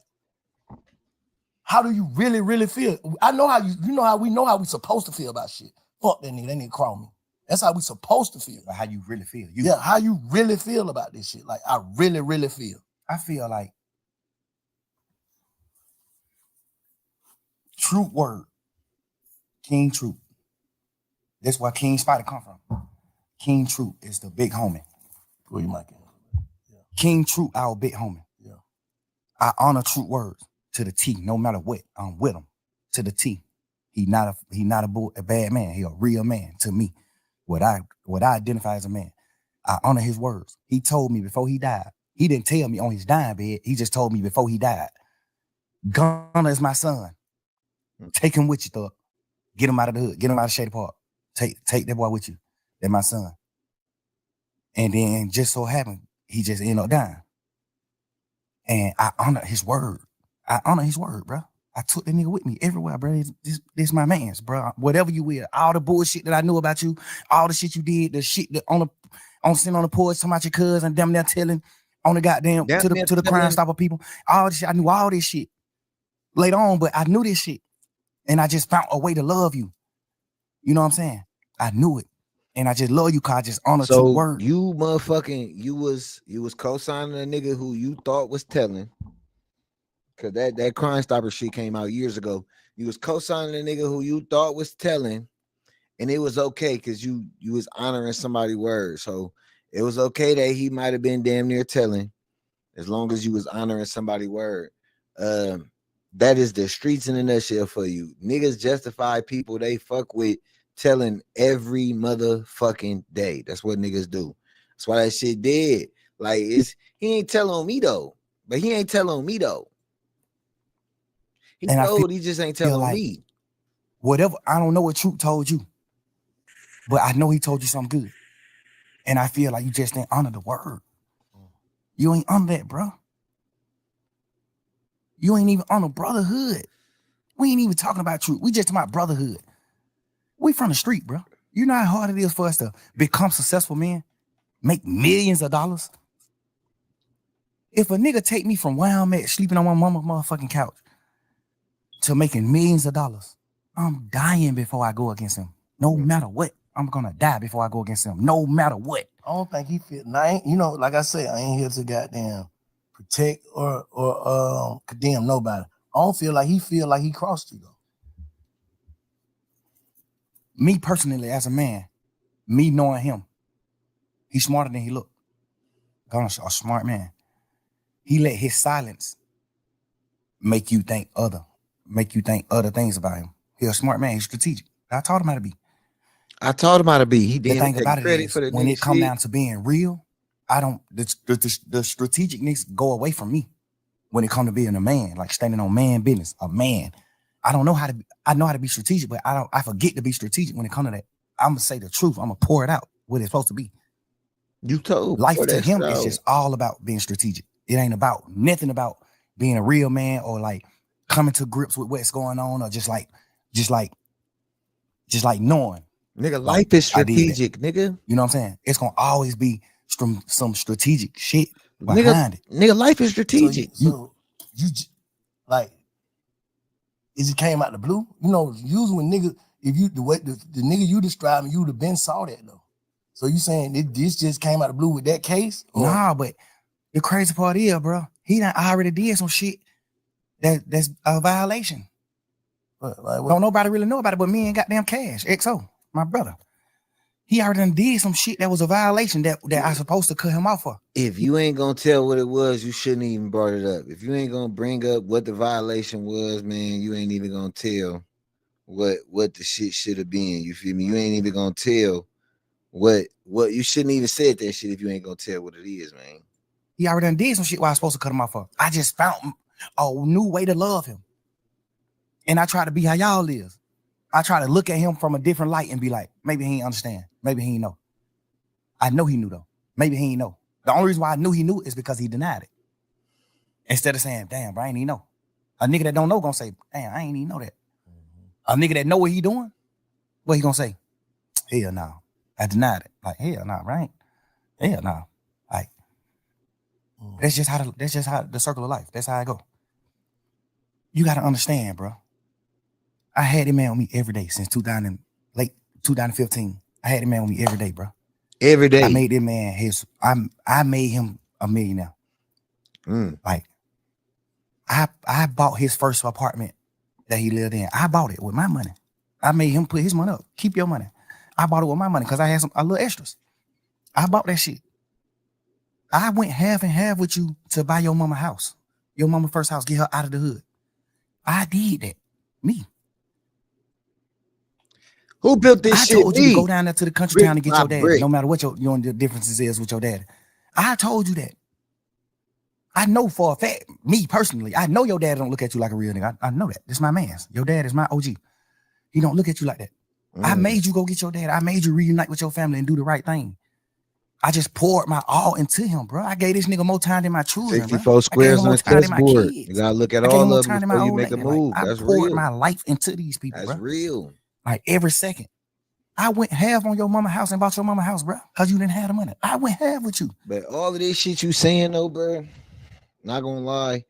How do you really, really feel? I know how you know how we know how we supposed to feel about shit. Fuck that nigga call me. That's how we supposed to feel. Like how you really feel. Yeah, how you really feel about this shit. Like I really, really feel. I feel like Troop word. King Troop. That's where King Spider come from. King Troop is the big homie. Who you might get? Yeah. King Troop, our big homie. Yeah. I honor Troop words to the T, no matter what. I'm with him to the T. He not a bad man. He a real man to me. What I identify as a man. I honor his words. He told me before he died. He didn't tell me on his dying bed. He just told me before he died. Gunna is my son. Take him with you, thug. Get him out of the hood. Get him out of Shady Park. Take that boy with you. That's my son. And then just so happened, he just ended up dying. And I honor his word. Bro. I took the nigga with me everywhere, bro. This my man's, bro. Whatever you will, all the bullshit that I knew about you, all the shit you did, the shit that on sitting on the porch talking about your cousin, damn near telling on the goddamn to the Crime Stopper people. All this shit, I knew all this shit later on, but I knew this shit. And I just found a way to love you. You know what I'm saying? I knew it. And I just love you because I just honored your word. You motherfucking, you was co-signing a nigga who you thought was telling. Cause that Crime Stopper shit came out years ago. You was co-signing a nigga who you thought was telling, and it was okay because you was honoring somebody's word. So it was okay that he might have been damn near telling, as long as you was honoring somebody's word. That is the streets in a nutshell for you. Niggas justify people they fuck with telling every motherfucking day. That's what niggas do. That's why that shit dead. Like, he ain't telling on me though. But he ain't telling on me though. He just ain't telling like me. Whatever, I don't know what Troop told you, but I know he told you something good. And I feel like you just didn't honor the word. You ain't honor that, bro. You ain't even honor Brotherhood. We ain't even talking about Troop. We just talking about Brotherhood. We from the street, bro. You know how hard it is for us to become successful men, make millions of dollars. If a nigga take me from where I'm at, sleeping on my mama's motherfucking couch, to making millions of dollars, I'm dying before I go against him. No matter what, I'm gonna die before I go against him. No matter what. I don't think he feel. You know, like I said, I ain't here to goddamn protect or condemn nobody. I don't feel like he crossed you though. Me personally, as a man, me knowing him, he's smarter than he looked. Gunner's a smart man. He let his silence make you think other things about him. He's a smart man. He's strategic. I taught him how to be. He didn't. The thing about it is, when it come down to being real, I don't. The strategicness go away from me when it come to being a man, like standing on man business. A man. I don't know how to. I know how to be strategic, but I forget to be strategic when it come to that. I'm gonna say the truth. I'm gonna pour it out what it's supposed to be. You told life to him is just all about being strategic. It ain't about nothing about being a real man or like coming to grips with what's going on or just like knowing. Nigga, life is strategic, nigga. You know what I'm saying? It's gonna always be some strategic shit behind it. Nigga, life is strategic. So you like, it just came out the blue. You know, usually when nigga, if you the nigga you describing, you would have been saw that though. So you saying this just came out the blue with that case? Or? Nah, but the crazy part is, bro, he done already did some shit that's a violation. Don't nobody really know about it but me and goddamn Cash, XO, my brother. He already done did some shit that was a violation that I supposed to cut him off for. If you ain't gonna tell what it was, you shouldn't even brought it up. If you ain't gonna bring up what the violation was, man, you ain't even gonna tell what the shit should have been. You feel me? You ain't even gonna tell what you shouldn't even said that shit if you ain't gonna tell what it is, man. He already done did some shit where I was supposed to cut him off for. I just found a new way to love him. And I try to be how y'all is. I try to look at him from a different light and be like, maybe he ain't understand. Maybe he ain't know. I know he knew though. Maybe he ain't know. The only reason why I knew he knew is because he denied it. Instead of saying, damn, bro, I ain't even know. A nigga that don't know gonna say, damn, I ain't even know that. A nigga that know what he doing, what he gonna say? Hell no. I denied it. Like, hell no, right? Hell no. Like, that's just how the circle of life. That's how I go. You gotta understand, bro. I had him man with me every day since late 2015. I had him man with me every day, bro. Every day. I made that man I made him a millionaire. Like, I bought his first apartment that he lived in. I bought it with my money. I made him put his money up. Keep your money. I bought it with my money because I had a little extras. I bought that shit. I went half and half with you to buy your mama house. Your mama first house, get her out of the hood. I did that. Me. Who built this shit? I told you to go down there to the country town to get your daddy, no matter what your differences is with your daddy. I told you that. I know for a fact, me personally, I know your dad don't look at you like a real nigga. I know that. This is my man's. Your dad is my OG. He don't look at you like that. I made you go get your dad. I made you reunite with your family and do the right thing. I just poured my all into him, bro. I gave this nigga more time than my children, bro. 64 squares on a chessboard. You gotta look at I gave him all more of them time than before my you old make a lady. Like, move. I That's poured real. my life into these people, That's bro. real. Like every second. I went half on your mama house and bought your mama house, bro. Cause you didn't have the money. I went half with you. But all of this shit you saying though, bro, not gonna lie,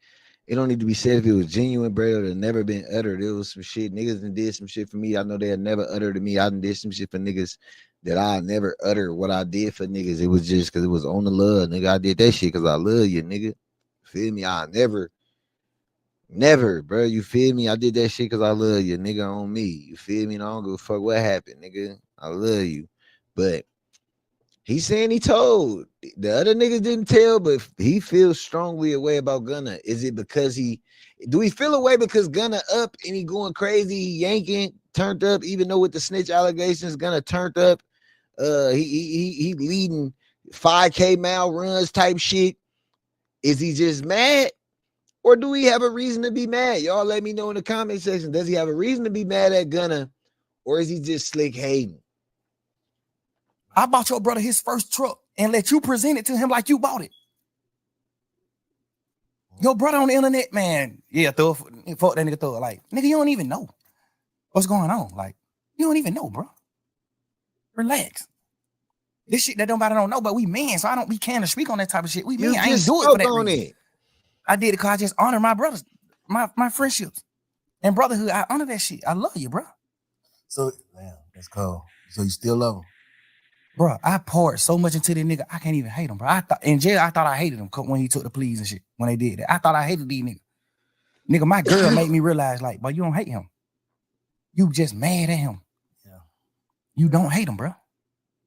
it don't need to be said if it was genuine, bro. It had never been uttered. It was some shit. Niggas done did some shit for me. I know they had never uttered to me. I done did some shit for niggas that I never uttered what I did for niggas. It was just because it was on the love, nigga. I did that shit because I love you, nigga. Feel me? I never, bro. You feel me? I did that shit because I love you, nigga, on me. You feel me? And I don't give a fuck what happened, nigga. I love you. But he's saying he told. The other niggas didn't tell, but he feels strongly a way about Gunna. Is it because do we feel a way because Gunna up and he going crazy, he yanking, turned up, even though with the snitch allegations, Gunna turned up. He leading 5K mile runs type shit. Is he just mad? Or do we have a reason to be mad? Y'all let me know in the comment section. Does he have a reason to be mad at Gunna? Or is he just slick hating? I bought your brother his first truck and let you present it to him like you bought it. Your brother on the internet, man. Yeah, fuck that nigga, throw it. Like, nigga, you don't even know what's going on. Like, you don't even know, bro. Relax. This shit that nobody don't know, but we men, so we can't speak on that type of shit. We men, I ain't do it for that reason. I did it because I just honor my brothers, my friendships and brotherhood. I honor that shit. I love you, bro. So, damn, that's cool. So you still love him? Bro, I poured so much into this nigga, I can't even hate him, bro. In jail, I thought I hated him when he took the pleas and shit. When they did that, I thought I hated these niggas. Nigga, my girl made me realize, like, but you don't hate him. You just mad at him. Yeah. You don't hate him, bro.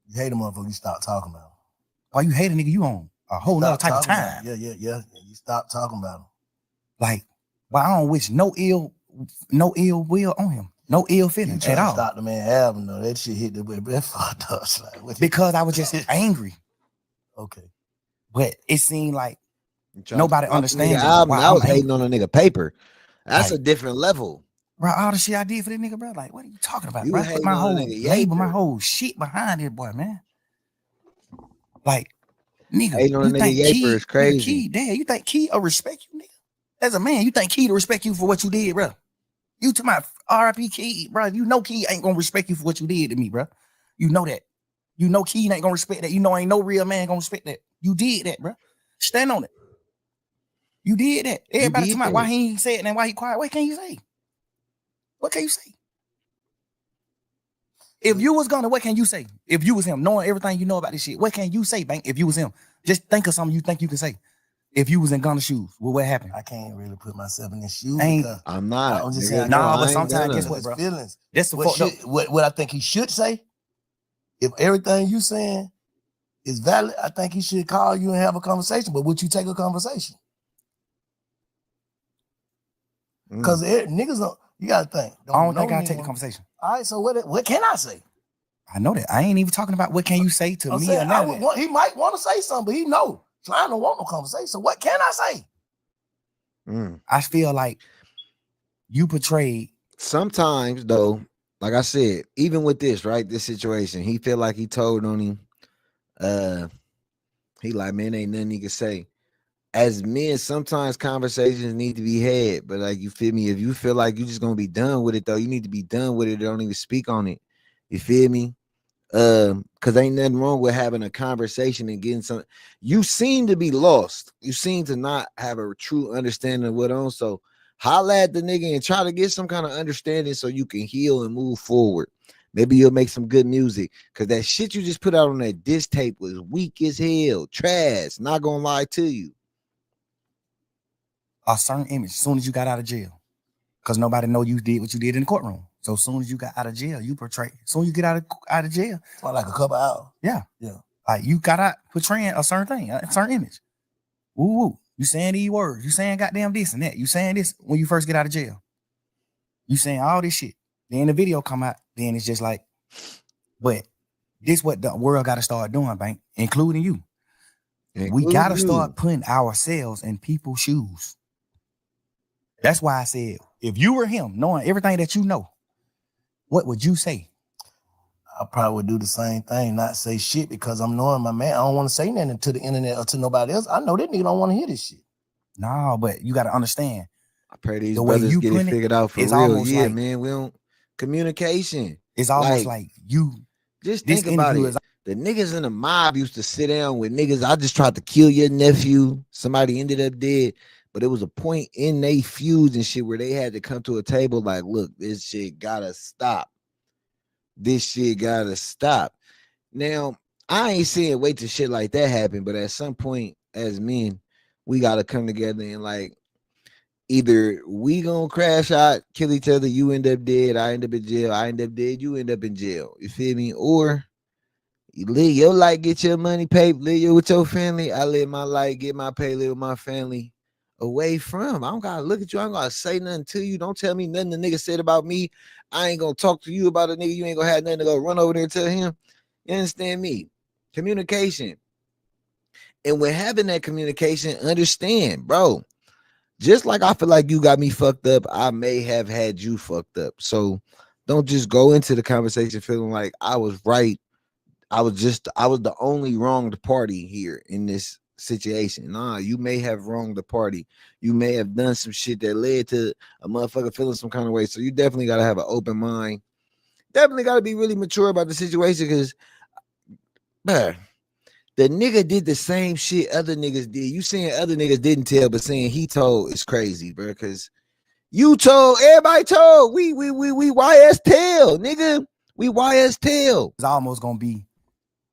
You hate him motherfucker, you stop talking about him. Why you hate a nigga, you on a whole nother type of time. Yeah. You stop talking about him. Like, but I don't wish no ill will on him. No ill feeling at all. Stop the man album though. That shit hit the way. That fucked up. Like, because I was just angry. Okay. But it seemed like nobody understands why I was hating on a nigga paper. That's like, a different level. Bro, all the shit I did for this nigga, bro. Like, what are you talking about, you bro? I put my whole label, my whole shit behind it, boy, man. Like, nigga, you think Key is crazy. Key, damn, you think Key will respect you, nigga? As a man, you think Key to respect you for what you did, bro? You to my RIP Key, bro. You know Key ain't gonna respect you for what you did to me, bro. You know that. You know Key ain't gonna respect that. You know ain't no real man gonna respect that. You did that, bro. Stand on it. You did that. Everybody talking about why he ain't say it and why he quiet. What can you say? What can you say? If you was gonna, what can you say? If you was him, knowing everything you know about this shit, what can you say, Bank? If you was him, just think of something you think you can say. If you was in Gunna's shoes, what happened? I can't really put myself in his shoes. I'm not. I'm just saying, but sometimes guess what, bro? Feelings. That's what I think he should say. If everything you saying is valid, I think he should call you and have a conversation. But would you take a conversation? Because niggas don't. You gotta think. I don't think I take the conversation. All right, so what can I say? I know that. I ain't even talking about what can you say to me or nothing. He might want to say something, but he know. So I don't want no conversation. So what can I say? I feel like you portrayed. Sometimes though, like I said, even with this, right? This situation, he feel like he told on him. He like, man, ain't nothing he can say. As men, sometimes conversations need to be had, but like, you feel me? If you feel like you just gonna be done with it though, you need to be done with it. Don't even speak on it. You feel me? Because ain't nothing wrong with having a conversation and getting some. You seem to be lost. You seem to not have a true understanding of what on. So holla at the nigga and try to get some kind of understanding so you can heal and move forward. Maybe you'll make some good music, because that shit you just put out on that diss tape was weak as hell, trash. Not gonna lie to you. A certain image as soon as you got out of jail, because nobody know you did what you did in the courtroom. So as soon as you got out of jail, you portray. As soon as you get out of jail, for like a couple hours. Yeah. Like you got out portraying a certain thing, a certain image. Woo woo. You saying these words. You saying goddamn this and that. You saying this when you first get out of jail. You saying all this shit. Then the video come out. Then it's just like, but this what the world got to start doing, Bank, including you. We got to start putting ourselves in people's shoes. That's why I said, if you were him, knowing everything that you know, what would you say? I probably would do the same thing, not say shit because I'm knowing my man. I don't want to say nothing to the internet or to nobody else. I know that nigga don't want to hear this shit. No, but you got to understand. I pray these The way brothers you get it put it, figured out for it's real. almost Yeah, like- man. We don't communication. It's almost like you. Just This think about interview it. is- The niggas in the mob used to sit down with niggas. I just tried to kill your nephew. Somebody ended up dead. But it was a point in they feuds and shit where they had to come to a table like, look, this shit gotta stop. This shit gotta stop. Now, I ain't saying wait till shit like that happen, but at some point, as men, we gotta come together and like either we gonna crash out, kill each other, you end up dead, I end up in jail, I end up dead, you end up in jail. You feel me? Or you live your life, get your money paid, live with your family. I live my life, get my pay, live with my family. Away from, I don't gotta look at you. I ain't gonna say nothing to you. Don't tell me nothing the nigga said about me. I ain't gonna talk to you about a nigga. You ain't gonna have nothing to go run over there and tell him. You understand me? Communication. And with having that communication, understand, bro. Just like I feel like you got me fucked up, I may have had you fucked up. So don't just go into the conversation feeling like I was right. I was the only wronged party here in this situation. Nah, you may have wronged the party. You may have done some shit that led to a motherfucker feeling some kind of way. So you definitely got to have an open mind. Definitely got to be really mature about the situation because, bruh, the nigga did the same shit other niggas did. You saying other niggas didn't tell, but saying he told is crazy, bro. Because you told, everybody told. We YS tail, nigga. We YS tail. It's almost gonna be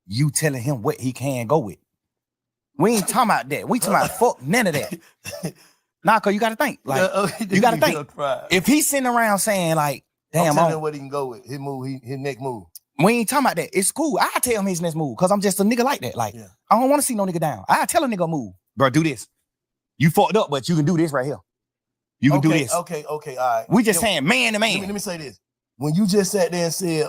you telling him what he can go with. We ain't talking about that. We talking about fuck none of that. Nah, cause you gotta think. Like you gotta think. If he's sitting around saying like, damn, I'm telling him what he can go with. His move, his next move. We ain't talking about that. It's cool. I tell him his next move because I'm just a nigga like that. Like, I don't want to see no nigga down. I tell a nigga move. Bro, do this. You fucked up, but you can do this right here. You can do this. Okay, all right. We just saying man to man. Let me say this. When you just sat there and said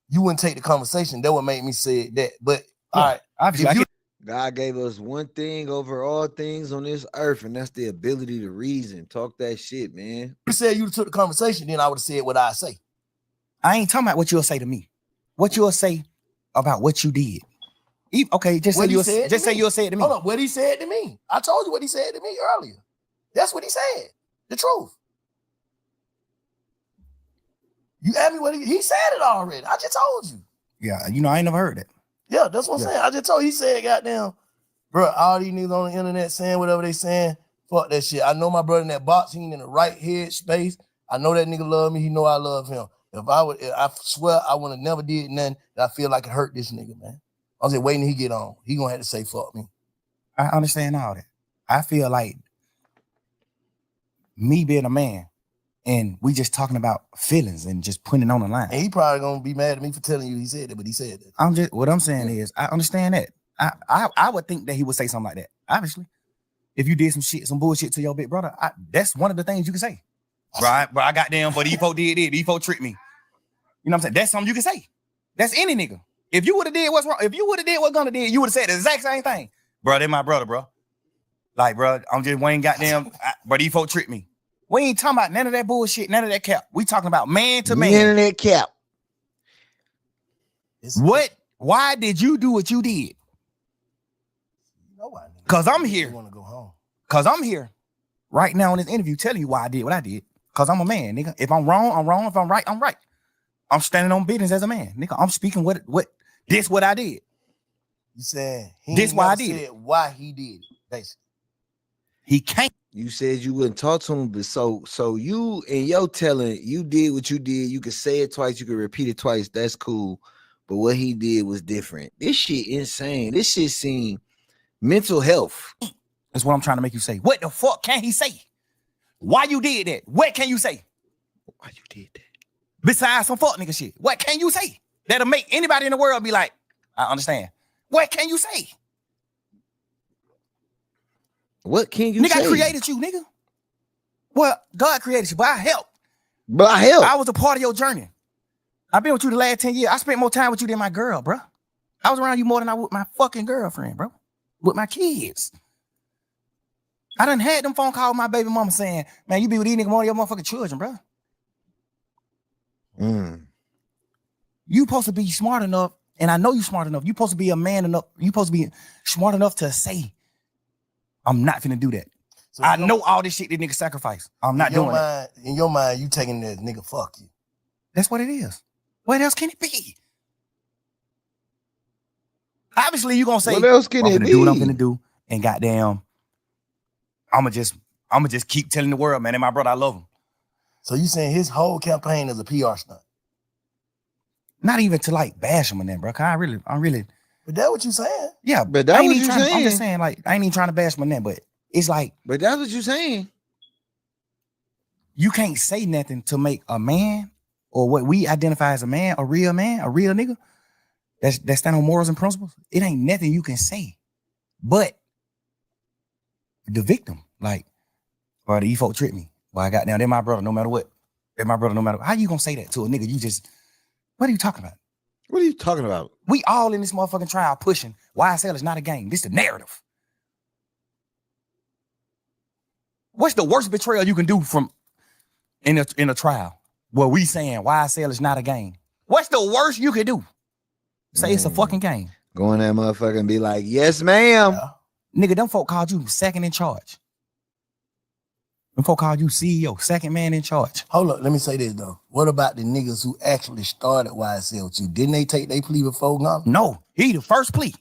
you wouldn't take the conversation, that would make me say that. But all right, obviously, God gave us one thing over all things on this earth, and that's the ability to reason. Talk that shit, man. You said you took the conversation, then I would have said what I say. I ain't talking about what you'll say to me. What you'll say about what you did. Okay, just say you'll say it to me. Hold on, what he said to me. I told you what he said to me earlier. That's what he said. The truth. You asked me what he said it already. I just told you. Yeah, I ain't never heard it. Yeah, that's what I'm saying. I just told you, he said, goddamn, bro, all these niggas on the internet saying whatever they saying, fuck that shit. I know my brother in that box, he ain't in the right head space. I know that nigga love me. He know I love him. I swear I would have never did nothing that I feel like it hurt this nigga, man. I was just waiting till he get on. He gonna have to say fuck me. I understand all that. I feel like me being a man and we just talking about feelings and just putting it on the line. And he probably gonna be mad at me for telling you he said it, but he said it. What I'm saying is I understand that. I would think that he would say something like that. Obviously, if you did some bullshit to your big brother, that's one of the things you can say. Right, bro, I got them, but these folks did it. These folks tricked me. You know what I'm saying? That's something you can say. That's any nigga. If you would have did what's wrong, if you would have did what Gunna did, you would have said the exact same thing. Bro, they my brother, bro. Like, bro, I'm just Wayne goddamn, bro, these folks tricked me. We ain't talking about none of that bullshit, none of that cap. We talking about man to man. None of that cap. Why did you do what you did? Because I'm here. Want to go home? Because I'm here right now in this interview telling you why I did what I did. Because I'm a man, nigga. If I'm wrong, I'm wrong. If I'm right, I'm right. I'm standing on business as a man, nigga. I'm speaking what I did. You said this why I did it. Why he did it, basically. He can't. You said you wouldn't talk to him, but so you and your telling, you did what you did. You could say it twice, you could repeat it twice. That's cool. But what he did was different. This shit insane. This shit seemed mental health. That's what I'm trying to make you say. What the fuck can he say? Why you did that? What can you say? Why you did that? Besides some fuck nigga shit. What can you say? That'll make anybody in the world be like, I understand. What can you say? What can you say? Nigga, I created you, nigga. Well, God created you, but I helped. I was a part of your journey. I've been with you the last 10 years. I spent more time with you than my girl, bro. I was around you more than I would my fucking girlfriend, bro. With my kids. I done had them phone calls with my baby mama saying, man, you be with these niggas more than your motherfucking children, bro. You supposed to be smart enough, and I know you smart enough. You supposed to be a man enough. You supposed to be smart enough to say, I'm not finna do that. So I know all this shit that nigga sacrifice. I'm not doing it. In your mind, you taking that nigga fuck you. That's what it is. What else can it be? Obviously, you gonna say, what else can it be? Do what I'm finna do, and goddamn, I'ma just keep telling the world, man, and my brother, I love him. So you saying his whole campaign is a PR stunt? Not even to like bash him and that, bro. I'm really. But that's what you saying. Yeah, but that's what you saying. I'm just saying, like, I ain't even trying to bash him and that, but it's like. But that's what you saying. You can't say nothing to make a man or what we identify as a man, a real nigga, that stand on morals and principles. It ain't nothing you can say. But the victim, like, bro, the folk tricked me. Well, I got down, they're my brother no matter what. They're my brother no matter what. How you gonna say that to a nigga? What are you talking about? What are you talking about? We all in this motherfucking trial pushing YSL is not a game. This is the narrative. What's the worst betrayal you can do from in a trial where we saying YSL is not a game? What's the worst you can do? Say it's a fucking game. Go in that motherfucker and be like, yes, ma'am. Yeah. Nigga, them folk called you second in charge. Them folk called you CEO, second man in charge. Hold up, let me say this though. What about the niggas who actually started YSL with you? Didn't they take their plea before Gunna? No, he the first plea.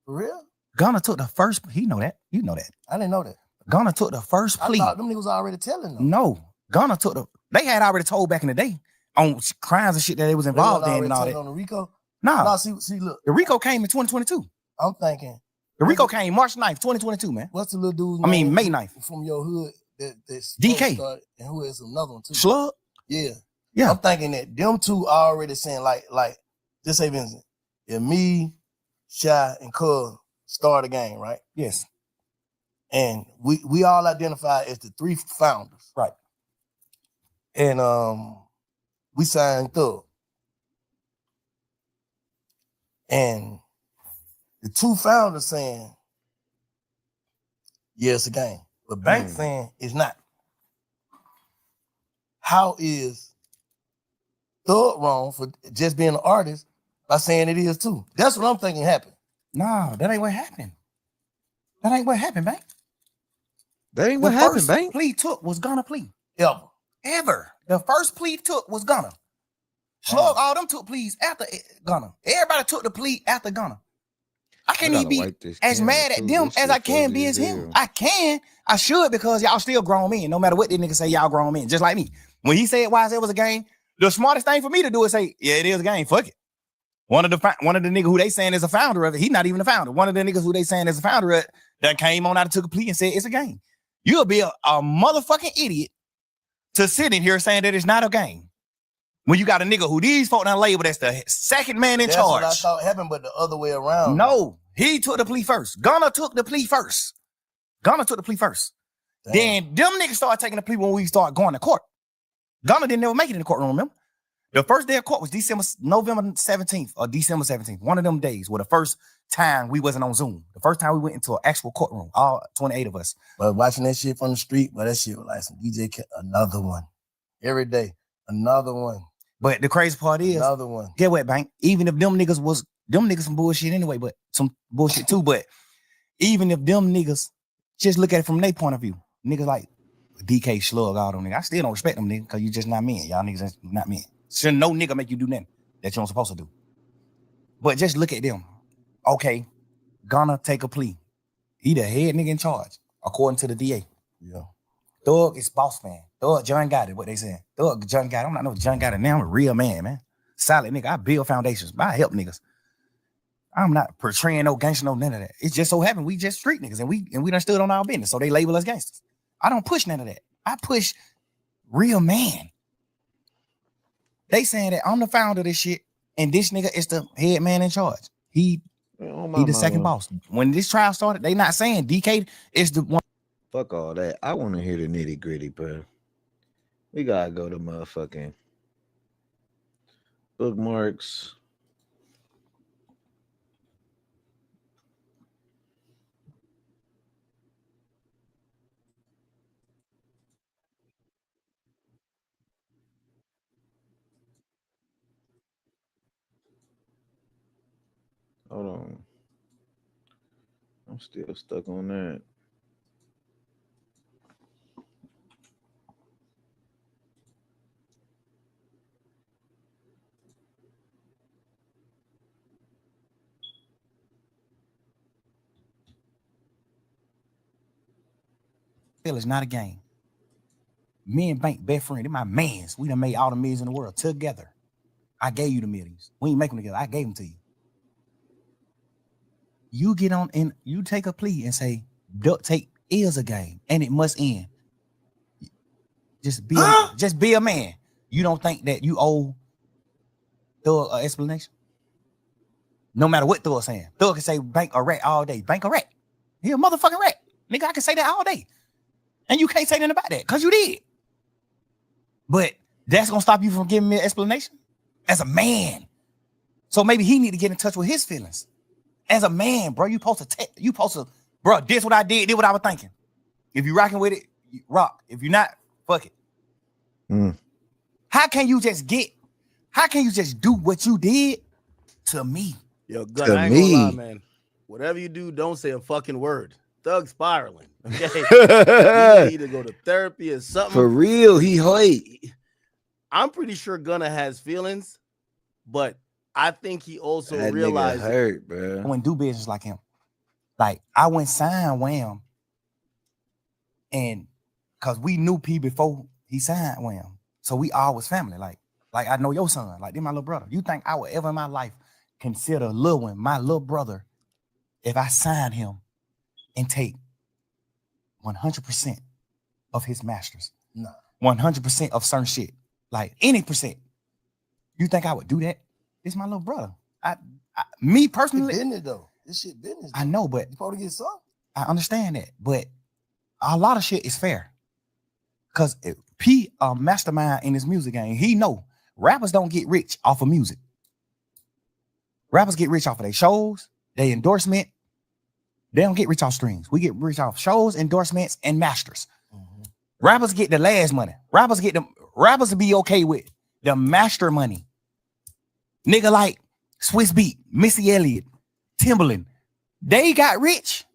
For real? Gunna took the first, he know that. You know that. I didn't know that. Gunna took the first plea. I thought them niggas already telling them. No, Gunna took they had already told back in the day on crimes and shit that they was involved in and all that. On the RICO? No, see, look. The RICO came in 2022. I'm thinking. The RICO came March 9th, 2022, man. What's the little dude? May 9th. From your hood that's DK. Started, and who is another one too? Slug? Yeah. Yeah. I'm thinking that them two already saying like, just say Vincent, if me, Shy, and Cub start a game, right? Yes. And we all identify as the three founders. Right. And we signed Thug. And the two founders saying, yeah, it's a game. But Bank saying it's not. How is Thug wrong for just being an artist by saying it is too? That's what I'm thinking happened. No, that ain't what happened. That ain't what happened, Bank. That ain't what happened, Bank. The plea took was Gunna plea. Ever. The first plea took was Gunna. Slug, all them took pleas after Gunna. Everybody took the plea after Gunna. I can't even be as mad at them as I can be as him. I should, because y'all still grown men. No matter what this nigga say, y'all grown men, just like me. When he said YSL was a game, the smartest thing for me to do is say, yeah, it is a game. Fuck it. One of the niggas who they saying is a founder of it, he not even a founder. One of the niggas who they saying is a founder of it that came on out and took a plea and said it's a game. You'll be a motherfucking idiot to sit in here saying that it's not a game. When you got a nigga who these folk done labeled as the second man in charge. That's what I thought happened, but the other way around. No, he took the plea first. Gunna took the plea first. Damn. Then them niggas started taking the plea when we started going to court. Gunna didn't ever make it in the courtroom, remember? The first day of court was November 17th or December 17th. One of them days were the first time we wasn't on Zoom. The first time we went into an actual courtroom, all 28 of us. But watching that shit from the street, but that shit was like some another one. Every day, another one. But the crazy part is, another one. Get what, Bank? Even if them niggas some bullshit anyway, but some bullshit too. But even if them niggas just look at it from their point of view, niggas like DK, Slug, all them niggas, I still don't respect them niggas because you just not men. Y'all niggas not men. Should no nigga make you do nothing that you don't supposed to do. But just look at them. Okay, Gunna take a plea. He the head nigga in charge, according to the DA. Yeah. Thug is boss man. Thug John got it, what they saying. Thug John got it. I'm not no John got it now. I'm a real man. Solid nigga. I build foundations. I help niggas. I'm not portraying no gangster, no none of that. It just so happened we just street niggas and we done stood on our business. So they label us gangsters. I don't push none of that. I push real man. They saying that I'm the founder of this shit and this nigga is the head man in charge. He the second boss. When this trial started, they not saying DK is the one. Fuck all that. I want to hear the nitty gritty, bro. We gotta go to motherfucking bookmarks. Hold on. I'm still stuck on that. It's not a game. Me and Bank best friend, they're my mans. We done made all the millions in the world together. I gave you the millions. We ain't make them together. I gave them to you. You get on and you take a plea and say, duct tape is a game and it must end. Just be a man. You don't think that you owe Thug an explanation? No matter what Thug saying. Thug can say Bank a rat all day. Bank a rat. He a motherfucking rat. Nigga, I can say that all day. And you can't say nothing about that because you did. But that's gonna stop you from giving me an explanation as a man. So maybe he need to get in touch with his feelings. As a man, bro, you supposed to, bro, this what I did what I was thinking. If you rocking with it, you rock. If you're not, fuck it. How can you just do what you did to me? Yo, Gun, I ain't gonna lie, man. Whatever you do, don't say a fucking word. Thug spiraling. Okay. You need to go to therapy or something. For real, he hate. I'm pretty sure Gunna has feelings, but I think he also that realized nigga hurt, bro. I wouldn't do business like him. Like I went sign Wham, and cause we knew P before he signed Wham, so we all was family. Like I know your son, like they're my little brother. You think I would ever in my life consider Lil One my little brother if I signed him and take 100% of his masters? No. 100% of certain shit, like any percent. You think I would do that? It's my little brother. Me personally, it's business though. This shit business. I know, but you probably get some. I understand that, but a lot of shit is fair. Cause P a mastermind in his music game. He know rappers don't get rich off of music. Rappers get rich off of their shows, their endorsement. They don't get rich off streams. We get rich off shows, endorsements, and masters. Mm-hmm. Rappers get the last money. Rappers will be okay with the master money. Nigga like Swiss Beat, Missy Elliott, Timbaland, they got rich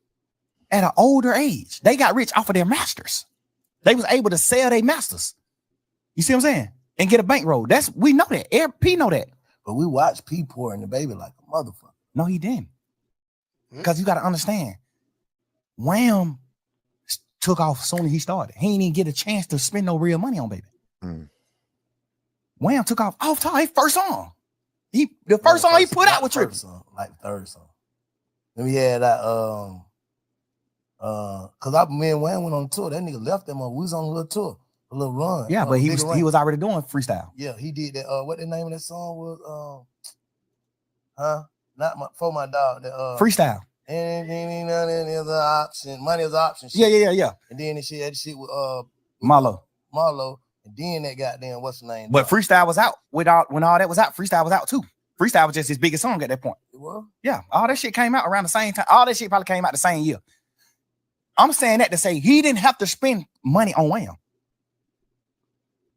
at an older age. They got rich off of their masters. They was able to sell their masters. You see what I'm saying? And get a bankroll. We know that. P know that. But we watch P pour in the baby like a motherfucker. No, he didn't. Because you got to understand, Wham took off soon as he started. He didn't even get a chance to spend no real money on baby. Wham took off top his first song. The first song he put out with Trippy. Like the third song. Then we had that cause me and Wham went on tour. That nigga left them on. We was on a little tour, a little run. Yeah, but he was already doing freestyle. Yeah, he did that. What the name of that song was? For my dog. Freestyle. And there's an option. Money is an option. Shit. Yeah. And then that shit with Marlo. And then that goddamn what's the name? But freestyle was out when all that was out. Freestyle was out too. Freestyle was just his biggest song at that point. It was? Yeah, all that shit came out around the same time. All that shit probably came out the same year. I'm saying that to say he didn't have to spend money on Wham.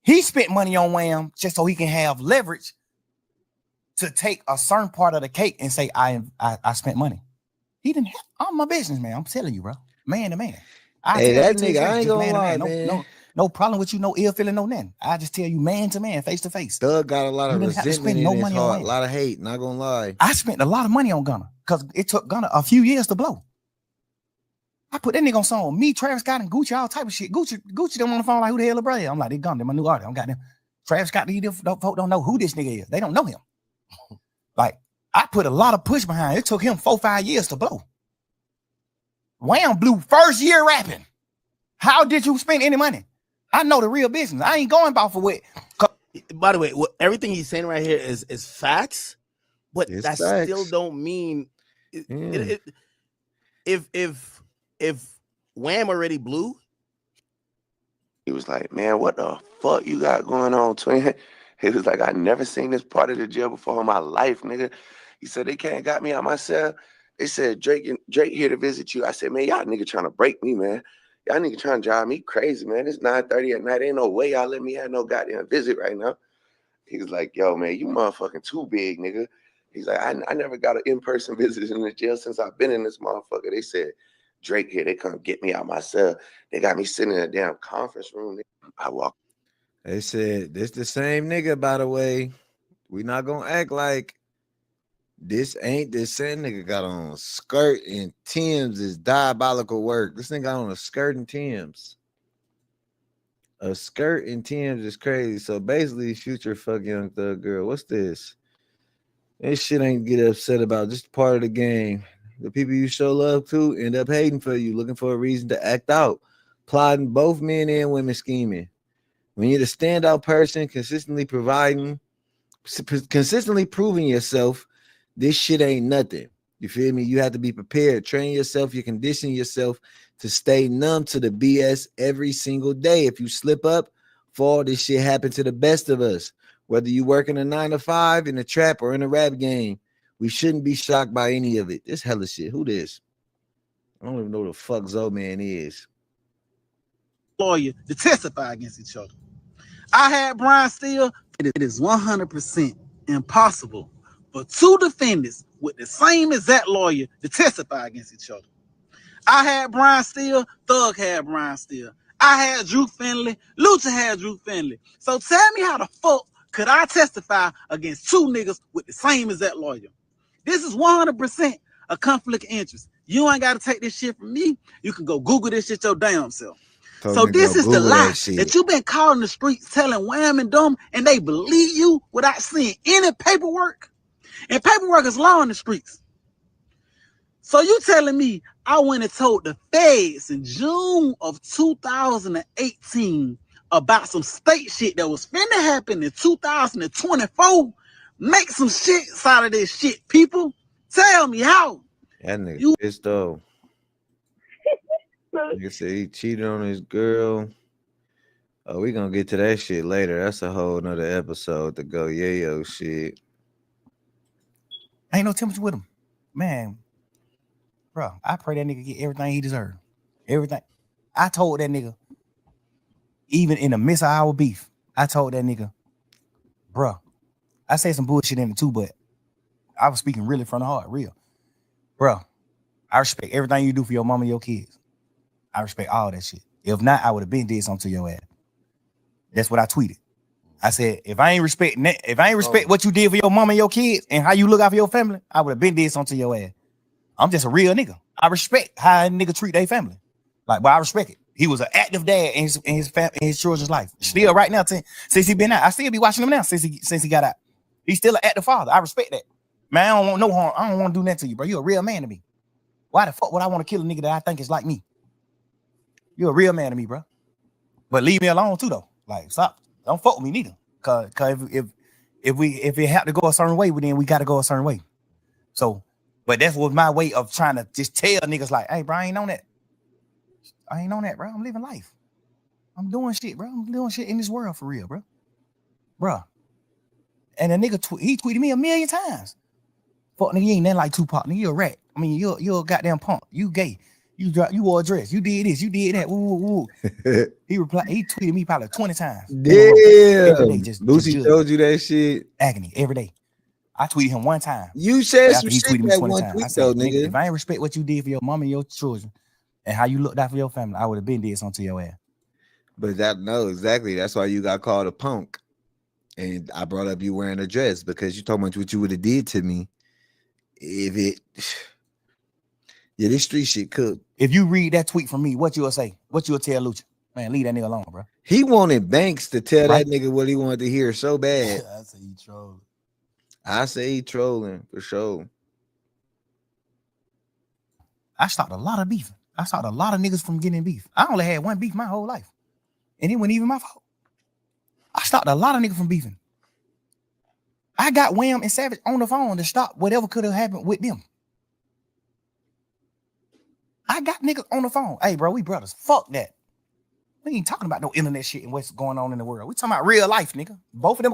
He spent money on Wham just so he can have leverage to take a certain part of the cake and say, I spent money. He didn't have all my business, man. I'm telling you, bro. Man to man. Hey, that nigga, I ain't gonna lie, man. No problem with you, no ill feeling, no nothing. I just tell you man to man, face to face. Thug got a lot of resentment in his heart, a lot of hate, not gonna lie. I spent a lot of money on Gunna because it took Gunna a few years to blow. I put that nigga on song. Me, Travis Scott, and Gucci, all type of shit. Gucci them on the phone like, who the hell is Brotherhood? I'm like, they Gunna, they my new artist. I'm got them. Travis Scott, folk don't know who this nigga is. They don't know him. Like, I put a lot of push behind it. It took him 4-5 years to blow. Wham blew first year rapping. How did you spend any money? I know the real business. I ain't going about for what. By the way, everything he's saying right here is facts, but it's that facts. Still don't mean if Wham already blew. He was like, man, what the fuck you got going on, twin? He was like, I never seen this part of the jail before in my life, nigga. He said, they can't got me out my cell. They said, Drake here to visit you. I said, man, y'all nigga trying to break me, man. Y'all nigga trying to drive me crazy, man. It's 9:30 at night. Ain't no way y'all let me have no goddamn visit right now. He was like, yo, man, you motherfucking too big, nigga. He's like, I never got an in-person visit in the jail since I've been in this motherfucker. They said, Drake here, they come get me out my cell. They got me sitting in a damn conference room. I walk. They said, this the same nigga, by the way. We not gonna act like this ain't the same nigga got on skirt and Tim's is diabolical work. This nigga got on a skirt and Tim's. A skirt and Tim's is crazy. So basically, Future fuck Young Thug girl. What's this? This shit ain't get upset about, just part of the game. The people you show love to end up hating for you, looking for a reason to act out, plotting, both men and women scheming. When you're the standout person, consistently proving yourself, this shit ain't nothing. You feel me? You have to be prepared. Train yourself. You condition yourself to stay numb to the BS every single day. If you slip up, fall, this shit happen to the best of us. Whether you work in a 9-to-5, in a trap, or in a rap game, we shouldn't be shocked by any of it. This hella shit. Who this? I don't even know who the fuck Zoman is. Lawyer to testify against each other. I had Brian Steele. It is 100% impossible for two defendants with the same exact lawyer to testify against each other. I had Brian Steele. Thug had Brian Steele. I had Drew Finley. Lucha had Drew Finley. So tell me how the fuck could I testify against two niggas with the same exact lawyer? This is 100% a conflict of interest. You ain't got to take this shit from me. You can go Google this shit your damn self. So this is the lie that you've been caught in the streets telling wham and dumb, and they believe you without seeing any paperwork. And paperwork is law in the streets. So you telling me I went and told the feds in June of 2018 about some state shit that was finna happen in 2024? Make some shit out of this shit, people. Tell me how. That nigga pissed off. Nigga said he cheated on his girl. Oh, we gonna get to that shit later. That's a whole nother episode to go yayo shit. Ain't no temperature with him. Man, bro, I pray that nigga get everything he deserves. Everything. I told that nigga, even in the midst of our beef, I told that nigga, bro, I said some bullshit in it too, but I was speaking really from the heart, real. Bro, I respect everything you do for your mama and your kids. I respect all that shit. If not, I would have been did something to your ass. That's what I tweeted. I said, if I ain't respect what you did for your mama and your kids and how you look out for your family, I would have been did something to your ass. I'm just a real nigga. I respect how a nigga treat their family. Like, but I respect it. He was an active dad in his children's life. Still right now, since he been out. I still be watching him now since he got out. He's still an active father. I respect that. Man, I don't want no harm. I don't want to do that to you, bro. You're a real man to me. Why the fuck would I want to kill a nigga that I think is like me? You're a real man to me, bro. But leave me alone too, though. Like, stop. Don't fuck with me neither. Cause if it have to go a certain way, then we got to go a certain way. So, but that was my way of trying to just tell niggas like, hey, bro, I ain't on that. I ain't on that, bro. I'm living life. I'm doing shit, bro. I'm doing shit in this world for real, bro. Bro. And a nigga, he tweeted me 1,000,000 times. Fuck nigga, you ain't nothing like Tupac. Nigga, you a rat. I mean, you're a goddamn punk. You gay. You wore a dress. You did this. You did that. Woo, woo, woo. He tweeted me probably 20 times. Damn. Lucy told you that shit. Agony every day. I tweeted him one time. You said some he shit tweeted me that 20 one times. tweet I said, though, nigga. If I ain't respect what you did for your mom and your children and how you looked out for your family, I would have been did something to your ass. But exactly. That's why you got called a punk. And I brought up you wearing a dress because you talking about what you would have did to me if it. Yeah, this street shit cooked. If you read that tweet from me, what you'll say? What you'll tell Lucha? Man, leave that nigga alone, bro. He wanted Banks to tell that nigga what he wanted to hear so bad. I say he trolling. I say he trolling for sure. I stopped a lot of beef. I stopped a lot of niggas from getting in beef. I only had one beef my whole life. And it wasn't even my fault. I stopped a lot of niggas from beefing. I got Wham and Savage on the phone to stop whatever could have happened with them. I got niggas on the phone. Hey, bro, we brothers. Fuck that. We ain't talking about no internet shit and what's going on in the world. We talking about real life, nigga. Both of them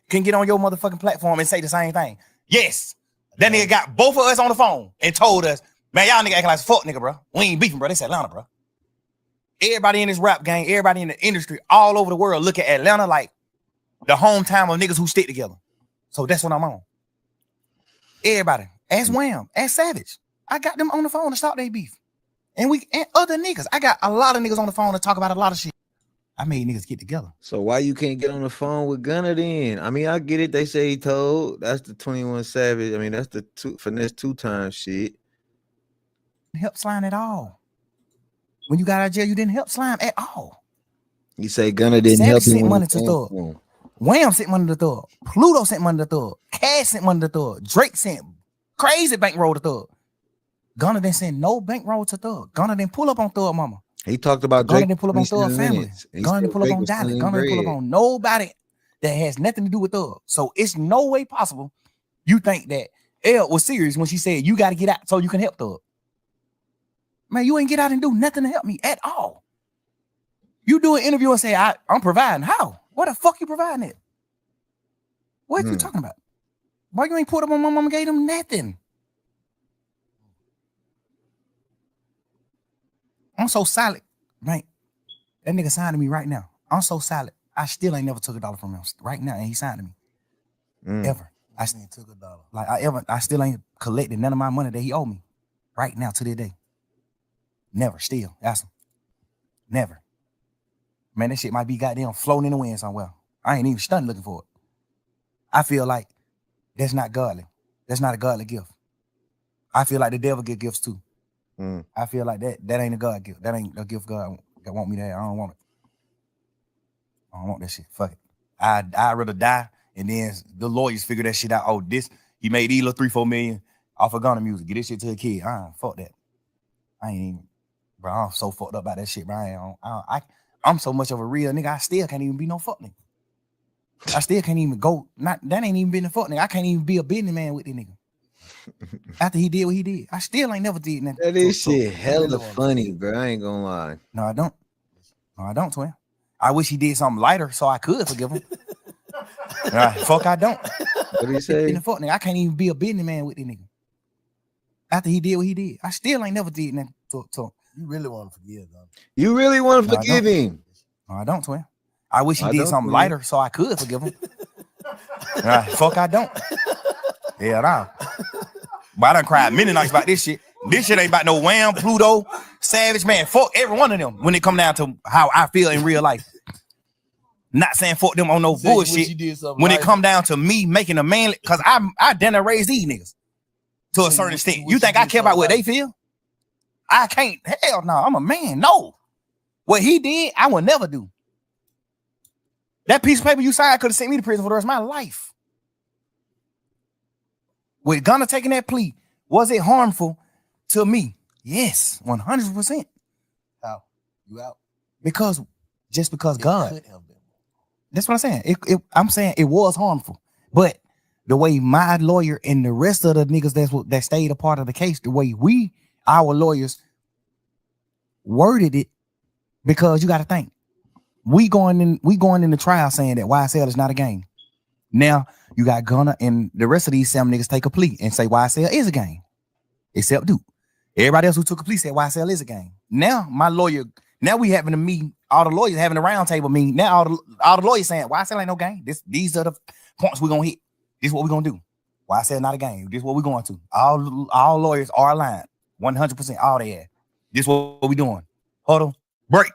can get on your motherfucking platform and say the same thing. Yes. That nigga got both of us on the phone and told us, man, y'all nigga acting like fuck nigga, bro. We ain't beefing, bro. This Atlanta, bro. Everybody in this rap gang, everybody in the industry, all over the world look at Atlanta like the hometown of niggas who stick together. So that's what I'm on. Everybody. Ask Wham. Ask Savage. I got them on the phone to stop their beef. And other niggas. I got a lot of niggas on the phone to talk about a lot of shit. I made niggas get together. So why you can't get on the phone with Gunna then? I mean, I get it. They say he told. That's the 21 Savage. I mean, that's the finesse 2 times shit. Help Slime at all. When you got out of jail, you didn't help Slime at all. You say Gunna didn't Savage help him sent when money he to came Thug. home. Wham sent money to Thug. Pluto sent money to Thug. Cash sent money to Thug. Drake sent crazy bankroll to Thug. Gunna didn't send no bankroll to Thug. Gunna didn't pull up on Thug mama. He talked about Gunna Drake. didn't pull up on Thug family. Gunna didn't pull up on Dolly. Gunna didn't pull up on nobody that has nothing to do with Thug. So it's no way possible you think that Elle was serious when she said you got to get out so you can help Thug. Man, you ain't get out and do nothing to help me at all. You do an interview and say, I'm providing. How? What the fuck you providing it? What you talking about? Why you ain't put up on my mama gave them nothing? I'm so silent, right? That nigga signed to me right now. I'm so silent. I still ain't never took $1 from him right now, and he signed to me. Ever. I still took $1. Like I still ain't collected none of my money that he owed me right now to this day. Never, still. Ask him. Never. Man, that shit might be goddamn floating in the wind somewhere. I ain't even stunned looking for it. I feel like that's not godly. That's not a godly gift. I feel like the devil get gifts too. I feel like that ain't a God gift. That ain't a gift God want me to have. I don't want it. I don't want that shit. Fuck it. I'd rather die and then the lawyers figure that shit out. Oh, he made these little 3-4 million off of Gunna music. Get this shit to a kid. Fuck that. I ain't even, bro. I'm so fucked up about that shit, bro. I'm so much of a real nigga. I still can't even be no fuck nigga. I still can't even go. That ain't even been a fuck nigga. I can't even be a businessman with this nigga. After he did what he did, I still ain't never did nothing. That is shit hella funny, bro. I ain't gonna lie. No, I don't. No, I don't, twin. I wish he did something lighter so I could forgive him. Fuck, I don't. What did he say? Fuck nigga, I can't even be a businessman with this nigga. After he did what he did, I still ain't never did nothing. So you really want to forgive him? You really want to forgive him? No, I don't, twin. I wish he did something lighter so I could forgive him. Fuck, I don't. Yeah, nah. But I done cried many nights about this shit. This shit ain't about no Wham, Pluto, Savage, man. Fuck every one of them when it come down to how I feel in real life. Not saying fuck them on no bullshit. When it come down to me making a man, because I done raise these niggas to a certain extent. You think I care about what they feel? I can't. Hell no, I'm a man. No. What he did, I would never do. That piece of paper you signed could have sent me to prison for the rest of my life. With Gunna taking that plea, was it harmful to me? Yes, 100%. How? You out? Because God. That's what I'm saying. I'm saying it was harmful. But the way my lawyer and the rest of the niggas that stayed a part of the case, the way our lawyers worded it, because you got to think, we going in the trial saying that YSL is not a game. Now you got Gunna and the rest of these 7 niggas take a plea and say YSL is a game, except Duke. Everybody else who took a plea said YSL is a game. Now my lawyer, now we having a meeting, all the lawyers having a round table meeting. Now all the lawyers saying YSL ain't no game. These are the points we're gonna hit. This is what we're gonna do. YSL not a game. This is what we're going to. All lawyers are aligned, 100%. All they have. This is what we doing. Huddle, break.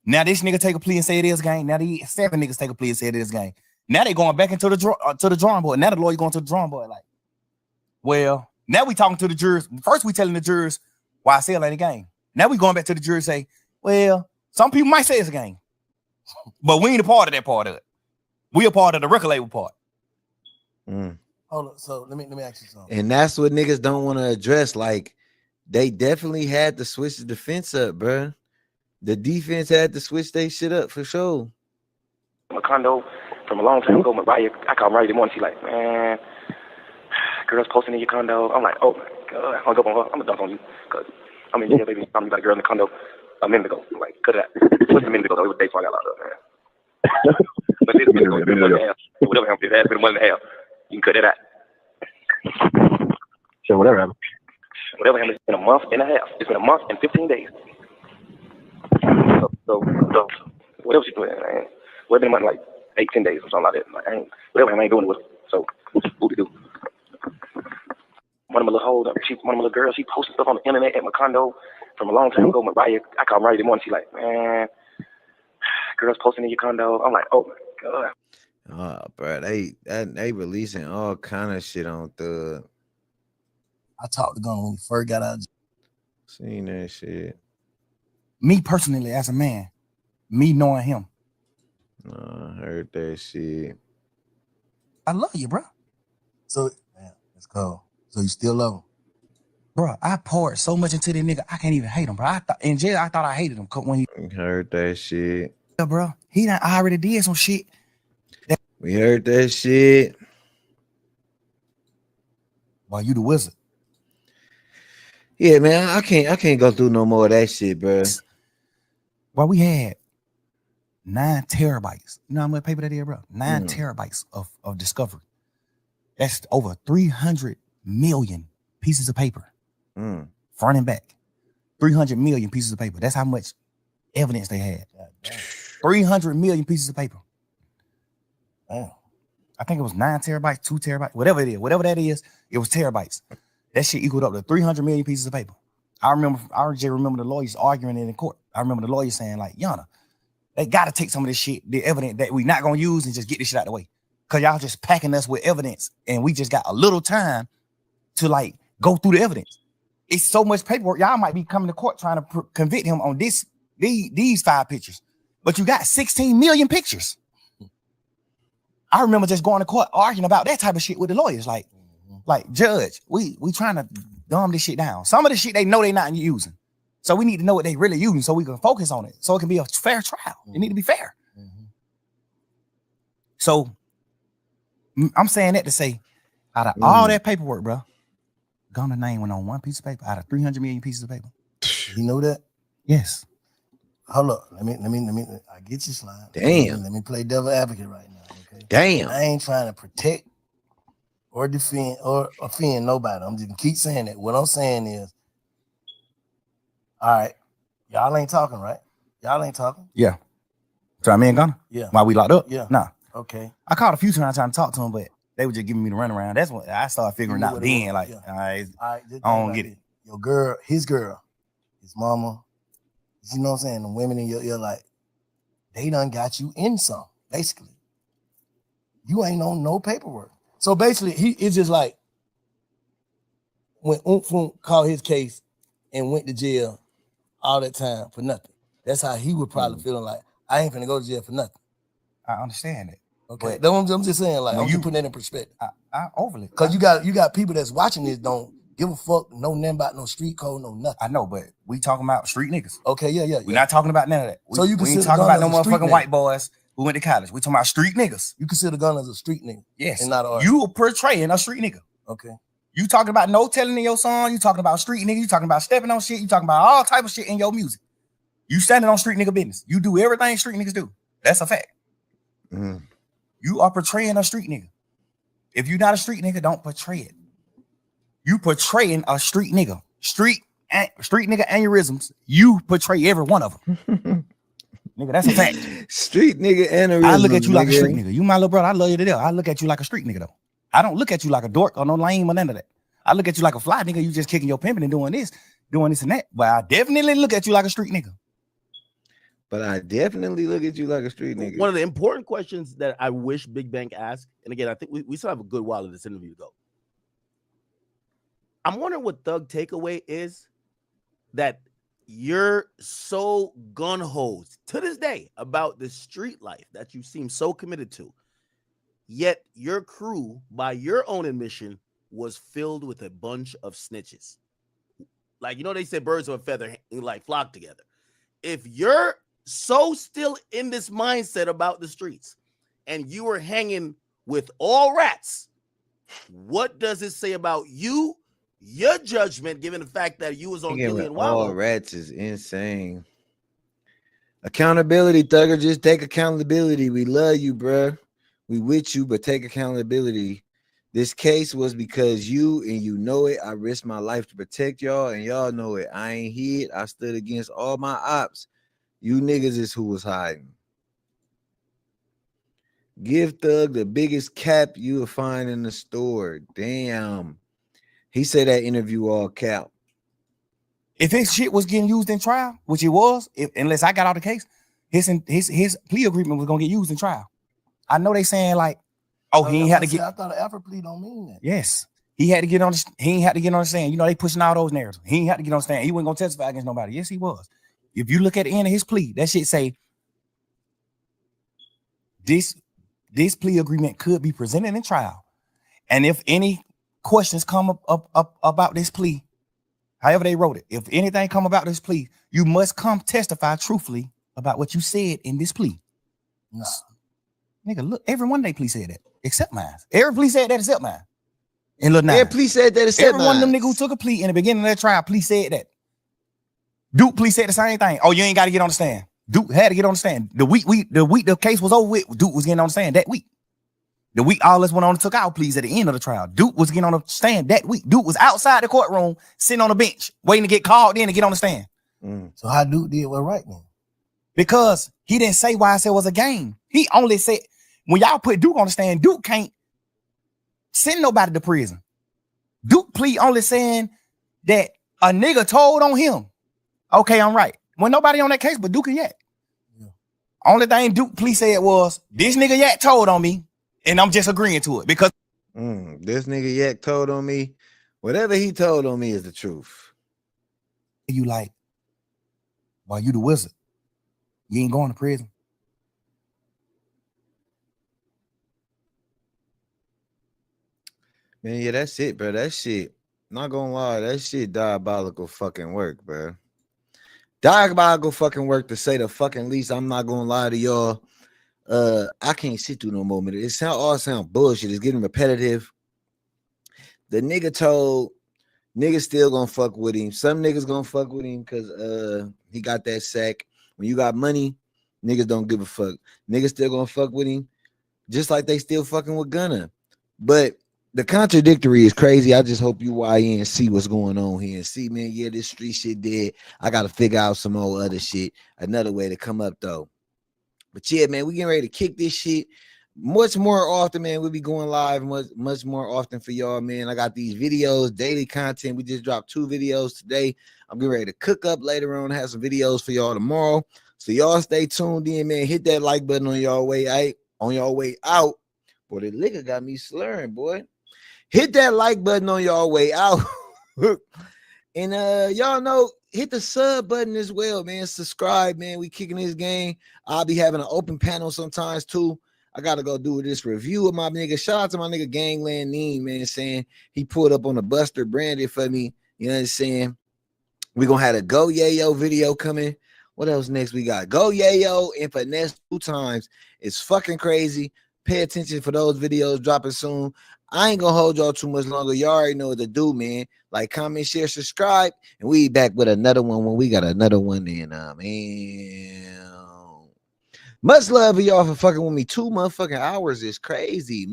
Now this nigga take a plea and say it is a game. Now these 7 niggas take a plea and say it is a game. Now they going back into the drawing board. Now the lawyer going to the drawing board like, well, now we talking to the jurors. First we telling the jurors YSL ain't a game. Now we going back to the jurors say, well, some people might say it's a game, but we ain't a part of that part of it. We a part of the record label part. Hold on. So let me ask you something. And that's what niggas don't want to address. Like, they definitely had to switch the defense up, bro. The defense had to switch their shit up for sure. A condo from a long time ago, Mariah, I called Mariah this morning. She's like, man, girls posting in your condo. I'm like, oh my God, I hung up on her. I'm gonna dunk on you because I'm in jail, baby. I'm about a girl in the condo a minute ago. I'm like, cut it out. It was a minute ago, though. It was a day before I got locked up, man. But it's a minute ago. It's been 1.5. Whatever happened, it has been 1.5. You can cut that out. So whatever happened. Whatever happened, it's been a month and a half. It's been a month and 15 days. So whatever she's doing, man. Well, it's been a month, like 8-10 days or something like that. Like, whatever, I ain't doing it with her. So, what to do? one of my little hoes, one of my little girls, she posted stuff on the internet at my condo from a long time ago. Mariah, I called Mariah this morning. She's like, man, girls posting in your condo. I'm like, oh my God. Oh, bro, they releasing all kind of shit on Thug. I talked to Gunna when he first got out. Seen that shit. Me personally, as a man, me knowing him, I heard that shit. I love you, bro. So, man, let's go. So you still love him? Bro, I poured so much into this nigga, I can't even hate him, bro. I thought in jail, I thought I hated him when he heard that shit. Yeah, bro. I already did some shit. We heard that shit. Boy, you the wizard. Yeah, man, I can't go through no more of that shit, bro. Well, we had 9 terabytes. You know how much paper that is, bro? 9 terabytes of discovery. That's over 300 million pieces of paper. Front and back. 300 million pieces of paper. That's how much evidence they had. 300 million pieces of paper. Damn. I think it was 9 terabytes, 2 terabytes, whatever it is. Whatever that is, it was terabytes. That shit equaled up to 300 million pieces of paper. I just remember the lawyers arguing it in court. I remember the lawyers saying, like, Yana, they got to take some of this shit, the evidence that we not going to use, and just get this shit out of the way. Because y'all just packing us with evidence, and we just got a little time to, like, go through the evidence. It's so much paperwork. Y'all might be coming to court trying to convict him on these 5 pictures. But you got 16 million pictures. I remember just going to court arguing about that type of shit with the lawyers. Like, judge, we trying to dumb this shit down. Some of the shit they know they not using. So we need to know what they really using so we can focus on it. So it can be a fair trial. It need to be fair. So I'm saying that to say, out of all that paperwork, bro, Gunna's name went on 1 piece of paper out of 300 million pieces of paper. You know that? Yes. Hold up. Let me. I get you, Slime. Damn. Let me play devil advocate right now. Okay. Damn. I ain't trying to protect or defend or offend nobody. I'm just keep saying that. What I'm saying is, all right, y'all ain't talking, right? Y'all ain't talking. Yeah. So I mean Gunna? Yeah. While we locked up? Yeah. Nah. Okay. I called a few times trying to talk to him, but they were just giving me the runaround. That's when I started figuring out then, like, all right, I don't get it. Your girl, his mama, you know what I'm saying? The women in your ear, like, they done got you in some, basically. You ain't on no paperwork. So basically, it's just like when Umfum called his case and went to jail all that time for nothing. That's how he would probably feeling like, I ain't finna go to jail for nothing. I understand it. Okay, I'm just saying, like, I'm just putting that in perspective. I overly, because you got people that's watching this don't give a fuck, know nothing about no street code, no nothing. I know, but we talking about street niggas. Okay, yeah. We're not talking about none of that. So you we ain't consider talking about no Gunna as a street motherfucking nigga? white boys who went to college. We talking about street niggas. You consider Gunna as a street nigga? Yes. And not an artist? You are portraying a street nigga. Okay. You talking about no telling in your song. You talking about street nigga. You talking about stepping on shit. You talking about all type of shit in your music. You standing on street nigga business. You do everything street niggas do. That's a fact. You are portraying a street nigga. If you're not a street nigga, don't portray it. You portraying a street nigga. Street nigga aneurysms. You portray every one of them. Nigga, that's a fact. Street nigga aneurysms. I look at you like a street nigga. You my little brother. I love you to death. I look at you like a street nigga though. I don't look at you like a dork or no lame or none of that. I look at you like a fly nigga. You just kicking your pimping and doing this and that. But I definitely look at you like a street nigga. But I definitely look at you like a street nigga. One of the important questions that I wish Big Bank asked, and again, I think we still have a good while of this interview to go. I'm wondering what Thug takeaway is that you're so gun-ho to this day about the street life that you seem so committed to, yet your crew, by your own admission, was filled with a bunch of snitches. Like, you know, they said birds of a feather like flock together. If you're so still in this mindset about the streets and you were hanging with all rats, what does it say about you, your judgment, given the fact that you was on Gilly and all Wallow? rats is insane. Accountability, Thugger. Just take accountability. We love you, bro. We with you, but take accountability. This case was because you, and you know it, I risked my life to protect y'all, and y'all know it. I ain't hid. I stood against all my ops. You niggas is who was hiding. Give Thug the biggest cap you will find in the store. Damn. He said that interview all cap. If his shit was getting used in trial, which it was, unless I got out the case, his plea agreement was gonna get used in trial. I know they saying like, oh, he ain't had to get. I thought an effort plea don't mean that. Yes, he had to get on. He ain't had to get on the stand. You know, they pushing all those narratives. He ain't had to get on the stand. He wasn't gonna testify against nobody. Yes, he was. If you look at the end of his plea, that shit say this plea agreement could be presented in trial, and if any questions come up about this plea, however they wrote it, if anything come about this plea, you must come testify truthfully about what you said in this plea. Nah. Nigga, look, every one of they plea said that, except mine. Every plea said that except mine. And look now, every plea said that except every one of them mine. niggas who took a plea in the beginning of that trial, plea said that. Duke plea said the same thing. Oh, you ain't got to get on the stand. Duke had to get on the stand. The week the case was over with, Duke was getting on the stand that week. The week all us went on and took our pleas at the end of the trial. Duke was getting on the stand that week. Duke was outside the courtroom, sitting on the bench, waiting to get called in to get on the stand. So how Duke did what right then? Because he didn't say why I said it was a game. He only said, when y'all put Duke on the stand, Duke can't send nobody to prison. Duke plea only saying that a nigga told on him. Okay, I'm right. When nobody on that case but Duke and Yak. Yeah. Only thing Duke plea said was, this nigga Yak told on me, and I'm just agreeing to it because this nigga Yak told on me. Whatever he told on me is the truth. You like, well, you the wizard. You ain't going to prison. Man, yeah, that's it, bro. That shit, not gonna lie, that shit diabolical fucking work, bro. Diabolical fucking work, to say the fucking least. I'm not gonna lie to y'all. I can't sit through no more minute. All sound bullshit. It's getting repetitive. The nigga told niggas still gonna fuck with him. Some niggas gonna fuck with him because he got that sack. When you got money, niggas don't give a fuck. Niggas still gonna fuck with him, just like they still fucking with Gunna. But the contradictory is crazy. I just hope you YN see what's going on here and see, man, yeah, this street shit dead. I gotta figure out some old other shit, another way to come up though. But yeah, man, we getting ready to kick this shit much more often, man. We'll be going live much more often for y'all, man. I got these videos, daily content. We just dropped 2 videos today. I'm getting ready to cook up later on, have some videos for y'all tomorrow. So y'all stay tuned in, man. Hit that like button on y'all way out. Boy, the liquor got me slurring, boy. Hit that like button on y'all way out. And y'all know, hit the sub button as well, man. Subscribe, man. We kicking this game. I'll be having an open panel sometimes too. I gotta go do this review of my nigga. Shout out to my nigga Gangland Neem, man, saying he pulled up on the Buster branded for me. You know what I'm saying? We gonna have a Go Yayo video coming. What else next we got? Go Yayo and Finesse 2 times. It's fucking crazy. Pay attention for those videos dropping soon. I ain't gonna hold y'all too much longer. Y'all already know what to do, man. Like, comment, share, subscribe, and we back with another one when we got another one. And man, much love for y'all for fucking with me. 2 motherfucking hours is crazy.